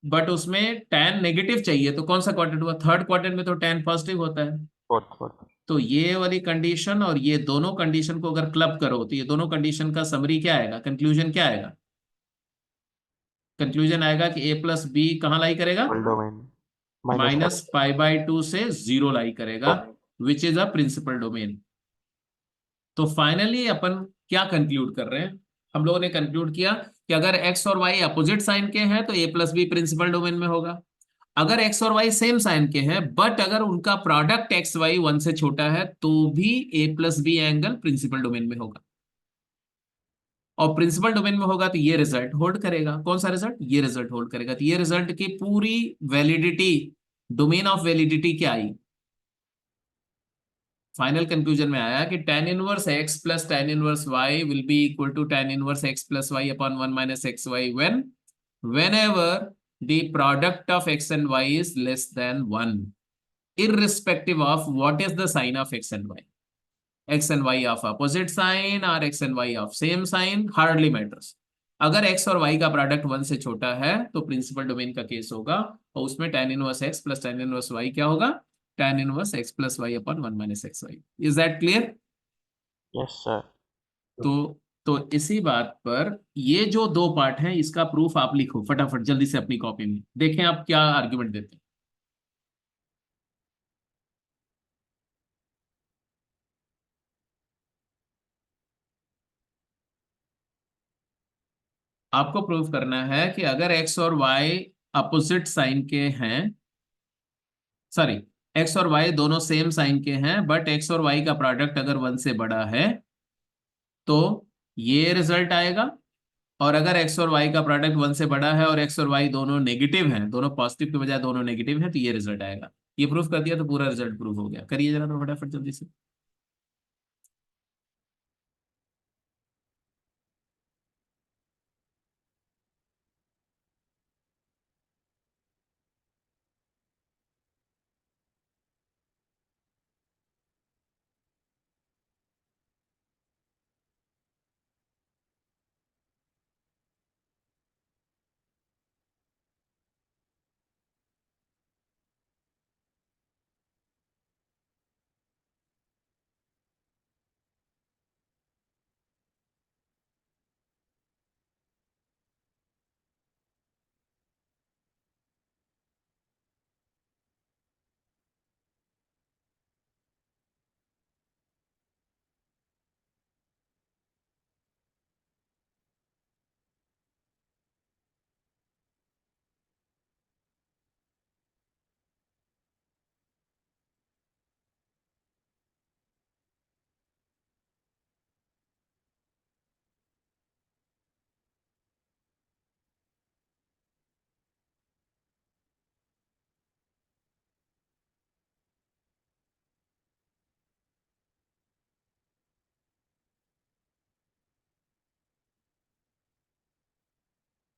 बट उसमें tan नेगेटिव चाहिए, तो कौन सा क्वाड्रेंट हुआ, थर्ड क्वाड्रेंट में तो tan पॉजिटिव होता है। Fourth fourth. तो ये वाली कंडीशन और ये दोनों कंडीशन को अगर क्लब करो तो ये दोनों कंडीशन का समरी क्या आएगा, कंक्लूजन क्या आएगा। कंक्लूजन आएगा कि ए प्लस बी कहाँ लाई करेगा, फुल डोमेन माइनस -π/2 से 0 लाई करेगा, which is a principal domain. तो फाइनली अपन क्या कंक्लूड कर रहे हैं, हम लोगों ने कंक्लूड किया कि अगर एक्स और वाई अपोजिट साइन के हैं तो ए प्लस बी प्रिंसिपल डोमेन में होगा। अगर एक्स और वाई सेम साइन के हैं बट अगर उनका प्रोडक्ट एक्स वाई 1 से छोटा है, तो भी a plus b angle principal domain में होगा। और प्रिंसिपल डोमेन में होगा तो ये रिजल्ट होल्ड करेगा। कौन सा रिजल्ट, ये रिजल्ट होल्ड करेगा। तो ये रिजल्ट की पूरी वैलिडिटी, डोमेन ऑफ वैलिडिटी क्या आई, फाइनल कंक्लूजन में आया कि tan inverse x plus tan inverse y will be equal to tan inverse x plus y upon 1 - xy when whenever the product of x and y is less than 1, irrespective of what is the sign of x and y, x and y of opposite sign or x and y of same sign hardly matters। अगर x और y का product 1 से छोटा है तो principal domain का case होगा, और उसमें tan inverse x plus tan inverse y क्या होगा, tan inverse x plus y upon 1 - xy। Is that clear. Yes sir. तो इसी बात पर ये जो दो पार्ट हैं इसका प्रूफ आप लिखो फटाफट जल्दी से अपनी कॉपी में, देखें आप क्या आर्ग्यूमेंट देते हैं। आपको प्रूफ करना है कि अगर एक्स और वाई अपोजिट साइन के हैं, सॉरी, एक्स और वाई दोनों सेम साइन के हैं बट एक्स और वाई का प्रोडक्ट अगर 1 से बड़ा है, तो ये रिजल्ट आएगा। और अगर एक्स और वाई का प्रोडक्ट 1 से बड़ा है और एक्स और वाई दोनों नेगेटिव हैं, दोनों पॉजिटिव के बजाय दोनों नेगेटिव हैं, तो ये रिजल्ट आएगा। ये प्रूफ कर दिया तो पूरा रिजल्ट प्रूफ हो गया। करिए जरा तो फटाफट जल्दी से।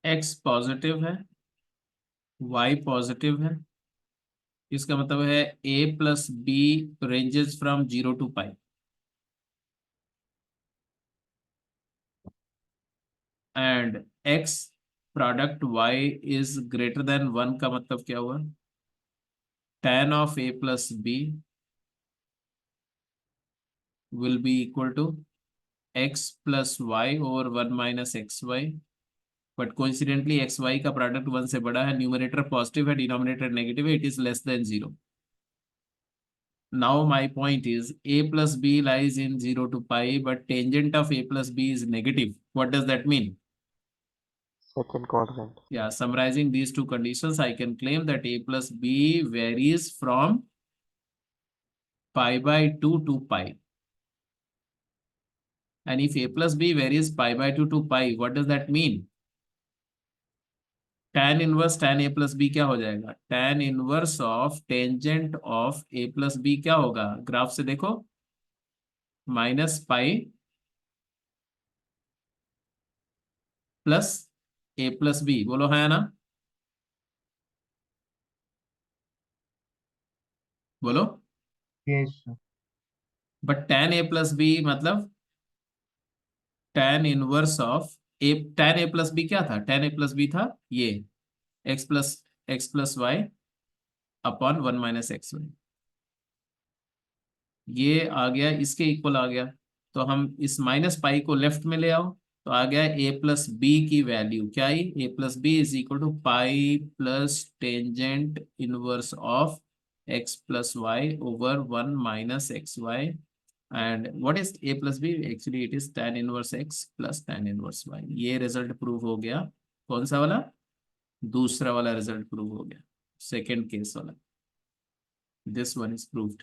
एक्स पॉजिटिव है, वाई पॉजिटिव है, इसका मतलब है a plus b ranges from 0 to pi, and x product y is greater than 1 का मतलब क्या हुआ? tan of a plus b will be equal to x plus y over 1 minus xy, but coincidentally x y का product 1 से बड़ा है, numerator positive है, denominator negative है, it is less than 0. Now my point is a plus b lies in 0 to pi, but tangent of a plus b is negative. What does that mean? Second quadrant. Yeah, summarizing these two conditions, I can claim that a plus b varies from pi by 2 to pi. And if a plus b varies pi by 2 to pi, what does that mean? Tan inverse tan a plus b क्या हो जाएगा? Tan inverse of tangent of a plus b क्या होगा? Graph से देखो, minus pi plus a plus b, बोलो है ना? बोलो. Yes, sir. But tan a plus b मतलब tan inverse of a. tan a plus b क्या था? tan a प्लस बी था ये x plus y upon 1 minus x y. ये आ गया, इसके इक्वल आ गया. तो हम इस माइनस पाई को लेफ्ट में ले आओ, तो आ गया ए प्लस बी की वैल्यू क्या आई? A plus b is equal to pi plus tangent inverse of x plus y over 1 minus x y. And what is a plus b? Actually, it is tan inverse x plus tan inverse y. ये result prove हो गया. कौन सा वाला? दूसरा वाला result prove हो गया, सेकेंड केस वाला. This one is proved.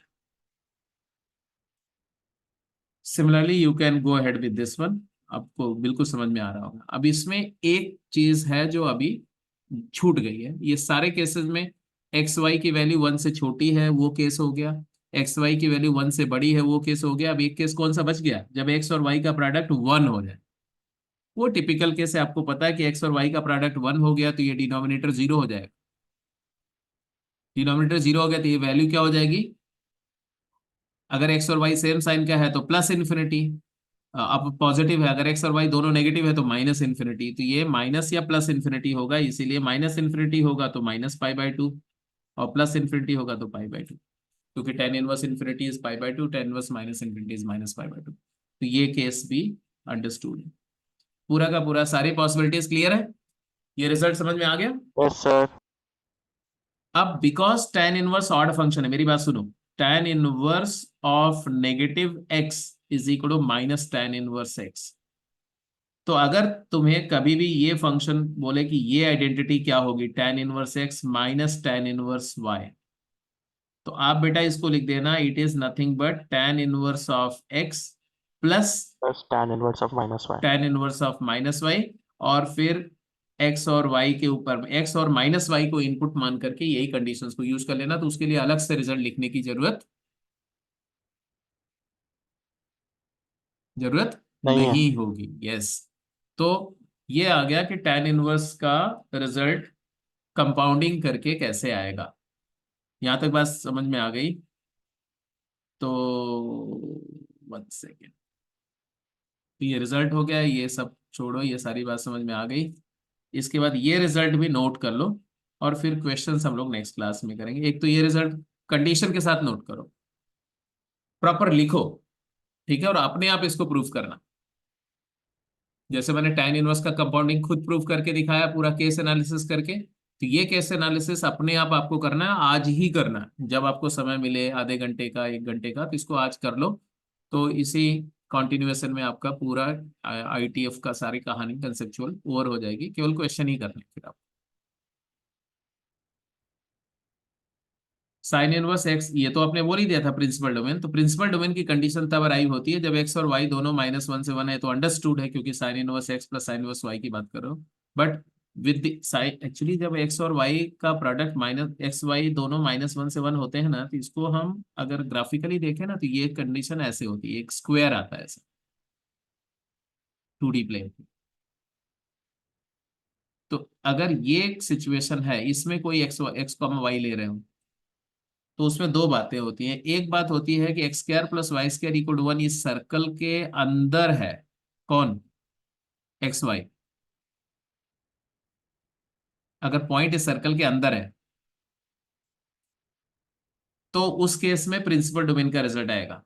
Similarly you can go ahead with this one. आपको बिल्कुल समझ में आ रहा होगा. अब इसमें एक चीज है जो अभी छूट गई है. ये सारे केसेस में एक्स वाई की वैल्यू 1 से छोटी है, वो केस हो गया. एक्स वाई की वैल्यू 1 से बड़ी है, वो केस हो गया. अब एक केस कौन सा बच गया? जब एक्स और वाई का प्रोडक्ट 1 हो जाए. वो टिपिकल केस है, आपको पता है कि एक्स और वाई का प्रोडक्ट 1 हो गया तो ये डिनोमिनेटर 0 हो जाएगा. डिनोमिनेटर 0 हो गया तो ये वैल्यू क्या हो जाएगी? अगर एक्स और वाई सेम साइन का है तो प्लस इन्फिनिटी. अब पॉजिटिव है, अगर एक्स और वाई दोनों नेगेटिव है तो माइनस इन्फिनिटी. तो ये माइनस या प्लस इन्फिनिटी होगा, इसीलिए माइनस इन्फिनिटी होगा तो माइनस पाई बाय 2, और प्लस इन्फिनिटी होगा तो पाई बाय 2, क्योंकि tan inverse infinity is pi by 2, tan inverse minus infinity is minus pi bye 2. तो ये केस भी अंडरस्टूड है. पूरा का पूरा सारी पॉसिबिलिटीज क्लियर है? ये रिजल्ट समझ में आ गया? Yes, sir. अब because tan inverse odd function है, मेरी बात सुनो, tan inverse of negative x is equal to minus tan inverse x. तो अगर तुम्हें कभी भी ये फंक्शन बोले कि ये आइडेंटिटी क्या होगी, tan inverse x minus tan inverse y, तो आप बेटा इसको लिख देना, it is nothing but tan inverse of x plus Plus tan inverse of minus y. tan inverse of minus y, और फिर x और y के ऊपर x और माइनस y को इनपुट मान करके यही कंडीशंस को यूज कर लेना. तो उसके लिए अलग से रिजल्ट लिखने की जरूरत नहीं है. नहीं होगी. यस. तो ये आ गया कि tan इनवर्स का रिजल्ट कंपाउंडिंग करके कैसे आएगा. यहां तक बात समझ में आ गई? तो 1 सेकेंड. तो ये रिजल्ट हो गया, ये सब छोड़ो, ये सारी बात समझ में आ गई. इसके बाद ये रिजल्ट भी नोट कर लो, और फिर क्वेश्चंस हम लोग नेक्स्ट क्लास में करेंगे. एक तो ये रिजल्ट कंडीशन के साथ नोट करो, प्रॉपर लिखो, ठीक है, और अपने आप इसको प्रूफ करना. जैसे मैंने tan इनवर्स का कंपाउंडिंग खुद प्रूफ करके दिखाया पूरा केस एनालिसिस करके, तो ये केस एनालिसिस अपने आप आपको करना है, आज ही करना है. जब आपको समय मिले, आधे घंटे का, 1 घंटे का, तो इसको आज कर लो. तो इसी कॉन्टिन्यूएशन में आपका पूरा आईटीएफ का सारी कहानी कंसेप्चुअल ओवर हो जाएगी. केवल क्वेश्चन ही करने फिर आप. साइन इनवर्स एक्स, ये तो आपने बोल ही दिया था प्रिंसिपल डोमेन. तो प्रिंसिपल डोमेन की कंडीशन तब अराइव होती है जब एक्स और वाई दोनों -1 से 1 है, तो अंडरस्टूड है, क्योंकि sine inverse x plus sine inverse y की बात कर रहे हो. बट विद साइन, एक्चुअली जब एक्स और वाई का प्रोडक्ट माइनस एक्स वाई दोनों -1 से 1 होते हैं ना, तो इसको हम अगर ग्राफिकली देखें ना, तो ये कंडीशन ऐसे होती है, एक स्क्वायर आता है ऐसा 2D प्लेन. तो अगर ये सिचुएशन है, इसमें कोई एक्स कॉमा वाई ले रहे हो, तो उसमें दो बातें होती हैं। एक बात होती है कि x square plus y square equal to 1 इस सर्कल के अंदर है। कौन? X y. अगर पॉइंट इस सर्कल के अंदर है तो उस केस में प्रिंसिपल डोमेन का रिजल्ट आएगा,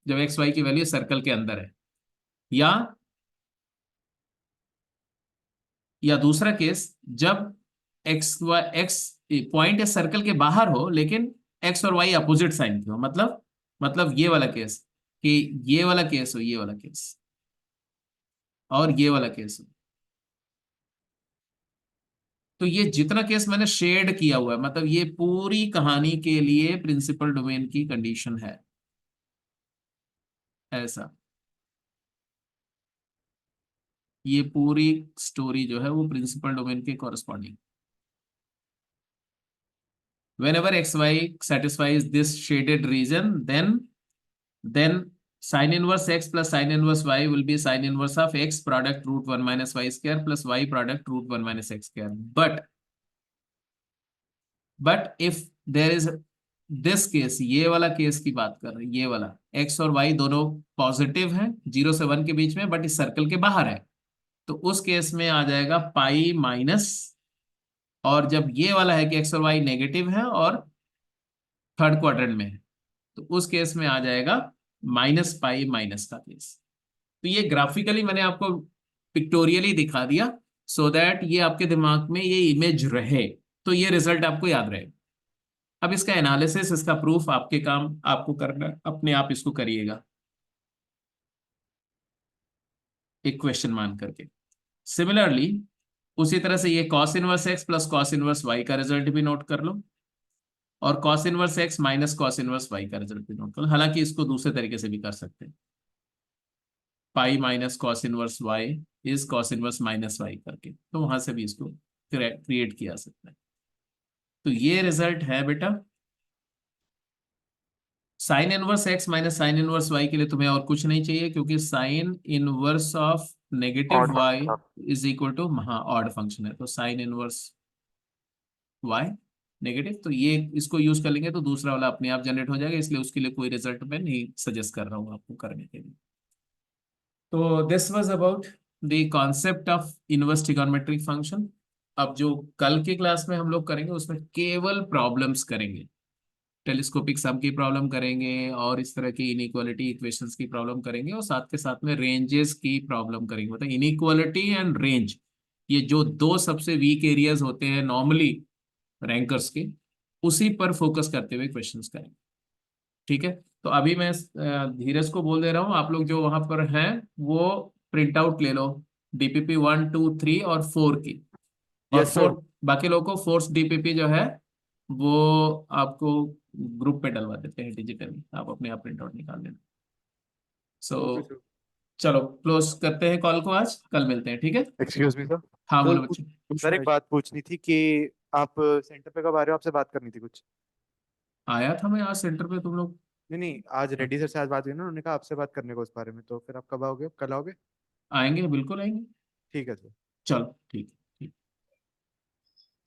जब एक्स वाई की वैल्यू सर्कल के अंदर है। या दूसरा केस, जब एक्स पॉइंट इस सर्कल के बाहर हो लेकिन एक्स और वाई अपोजिट साइन के हो। मतलब ये वाला केस, कि ये वाला केस हो, ये वाला केस और ये वाला केस हो। तो ये जितना केस मैंने शेड किया हुआ है, मतलब ये पूरी कहानी के लिए प्रिंसिपल डोमेन की कंडीशन है। ऐसा, ये पूरी स्टोरी जो है वो प्रिंसिपल डोमेन के corresponding. whenever xy satisfies this shaded region, then sin inverse x plus sin inverse y will be sin inverse of x product root 1 minus y square plus y product root 1 minus x square. But if there is this case, ये वाला case की बात कर रहे हैं, ये वाला x और y दोनों पॉजिटिव हैं 0 से 1 के बीच में, बट इस सर्कल के बाहर है, तो उस केस में आ जाएगा पाई माइनस। और जब ये वाला है कि एक्स और वाई नेगेटिव है और थर्ड क्वाड्रेंट में है, तो उस केस में आ जाएगा माइनस पाई माइनस का केस। तो ये ग्राफिकली मैंने आपको पिक्टोरियली दिखा दिया, सो दैट ये आपके दिमाग में ये इमेज रहे, तो ये रिजल्ट आपको याद रहे। अब इसका एनालिसिस, इसका प्रूफ आपके काम आपको करना, अपने आप इसको करिएगा एक क्वेश्चन मान करके। सिमिलरली उसी तरह से ये cos inverse x plus cos inverse y का रिजल्ट भी नोट कर लो, और cos inverse x minus cos inverse y का रिजल्ट भी नोट कर लो। हालांकि इसको दूसरे तरीके से भी कर सकते हैं, pi minus cos inverse y is cos inverse minus y करके, तो वहां से भी इसको क्रिएट किया सकता है। तो ये रिजल्ट है बेटा। Sine inverse x minus sine inverse y के लिए तुम्हें और कुछ नहीं चाहिए, क्योंकि sine inverse of negative Odd y function. Is equal to, हाँ ऑड फंक्शन है, तो साइन इनवर्स y नेगेटिव, तो ये इसको यूज कर लेंगे तो दूसरा वाला अपने आप जनरेट हो जाएगा, इसलिए उसके लिए कोई रिजल्ट मैं नहीं सजेस्ट कर रहा हूँ आपको करने के लिए। तो this was about the concept of inverse trigonometric function. अब जो कल की क्लास में हम लोग करेंगे उसमें केवल प्रॉब्लम्स करेंगे, टेलीस्कोपिक सम की प्रॉब्लम करेंगे और इस तरह की इनइक्वालिटी इक्वेशंस की प्रॉब्लम करेंगे, और साथ के साथ में रेंजेस की प्रॉब्लम करेंगे। मतलब इनइक्वालिटी एंड रेंज, ये जो दो सबसे वीक एरियाज होते हैं नॉर्मली रैंकर्स के, उसी पर फोकस करते हुए क्वेश्चंस करेंगे। ठीक है, तो अभी मैं धीरज को बोल दे रहा हूँ, आप लोग जो वहां पर हैं वो प्रिंट आउट ले लो, डीपीपी 1 2 3 और 4 की। और यस सर। बाकी लोगों को फोर्स डीपीपी जो है वो आपको ग्रुप पे डलवा देते हैं डिजिटली, आप अपने आप प्रिंट आउट निकाल लेना। So okay sir. चलो क्लोज करते हैं कॉल को, आज कल मिलते हैं, ठीक है। Excuse me sir. हाँ सर बोलो बच्चों। सर एक बात पूछनी थी कि आप सेंटर पे कब आ रहे हो, आपसे बात करनी थी कुछ। आया था मैं आज सेंटर पे, तुम लोग नहीं नहीं, आज रेड्डी सर से आज बात हुई ना, उन्होंने कहा आपसे बात करने को उस बारे में, तो फिर आप कब आओगे, कल आओगे। आएंगे, बिल्कुल आएंगे। ठीक है सर। चलो ठीक है, ठीक।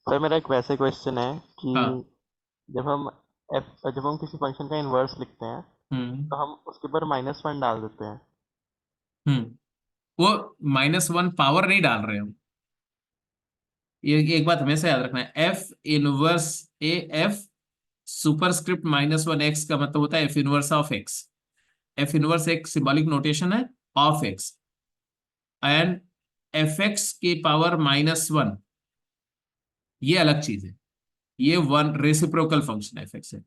सर मेरा एक वैसे क्वेश्चन है कि हाँ। जब हम किसी फंक्शन का इन्वर्स लिखते हैं हम्म। तो हम उसके ऊपर -1 डाल देते हैं। हम्म। वो -1 पावर नहीं डाल रहे हम, ये एक बात हमेशा याद रखना है। F inverse A F superscript -1 x का मतलब होता है f inverse of x. F inverse एक सिंबॉलिक नोटेशन है of x, and F x की पावर -1 ये अलग चीज है, ये one reciprocal function F x है।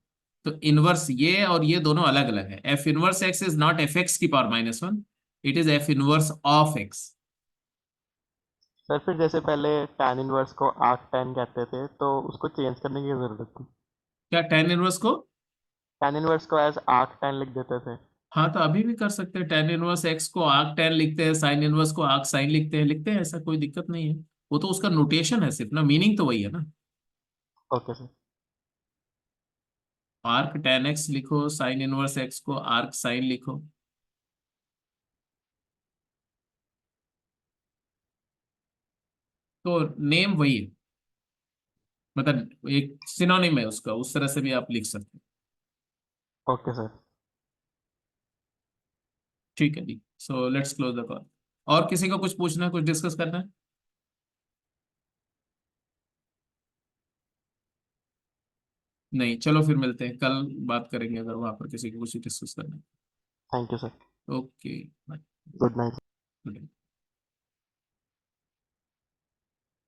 तो इनवर्स ये और ये दोनों अलग अलग है। F inverse x is not f x की power -1, it is f inverse of x. Sir फिर जैसे पहले tan इनवर्स को arc tan कहते थे, तो उसको चेंज करने की जरूरत थी। क्या टेन इनवर्स को? tan इनवर्स को एज arc tan लिख देते थे। हाँ तो अभी भी कर सकते हैं, टेन इनवर्स एक्स को आर्क टेन लिखते हैं, साइन इनवर्स को आर्क साइन लिखते हैं, ऐसा कोई दिक्कत नहीं है। वो तो उसका नोटेशन है सिर्फ ना, मीनिंग तो वही है ना। Okay sir. Arc ten x लिखो, साइन इनवर्स एक्स को आर्क साइन लिखो। तो नेम वही है, मतलब एक सिनोनिम है उसका, उस तरह से भी आप लिख सकते हैं। Okay sir. ठीक है जी, so let's close the call. और किसी को कुछ पूछना है, कुछ डिस्कस करना है? नहीं, चलो फिर मिलते हैं कल, बात करेंगे अगर वहां पर किसी को कुछ डिस्कस करना थैंक यू सर। है। Okay, bye. Good night. Good.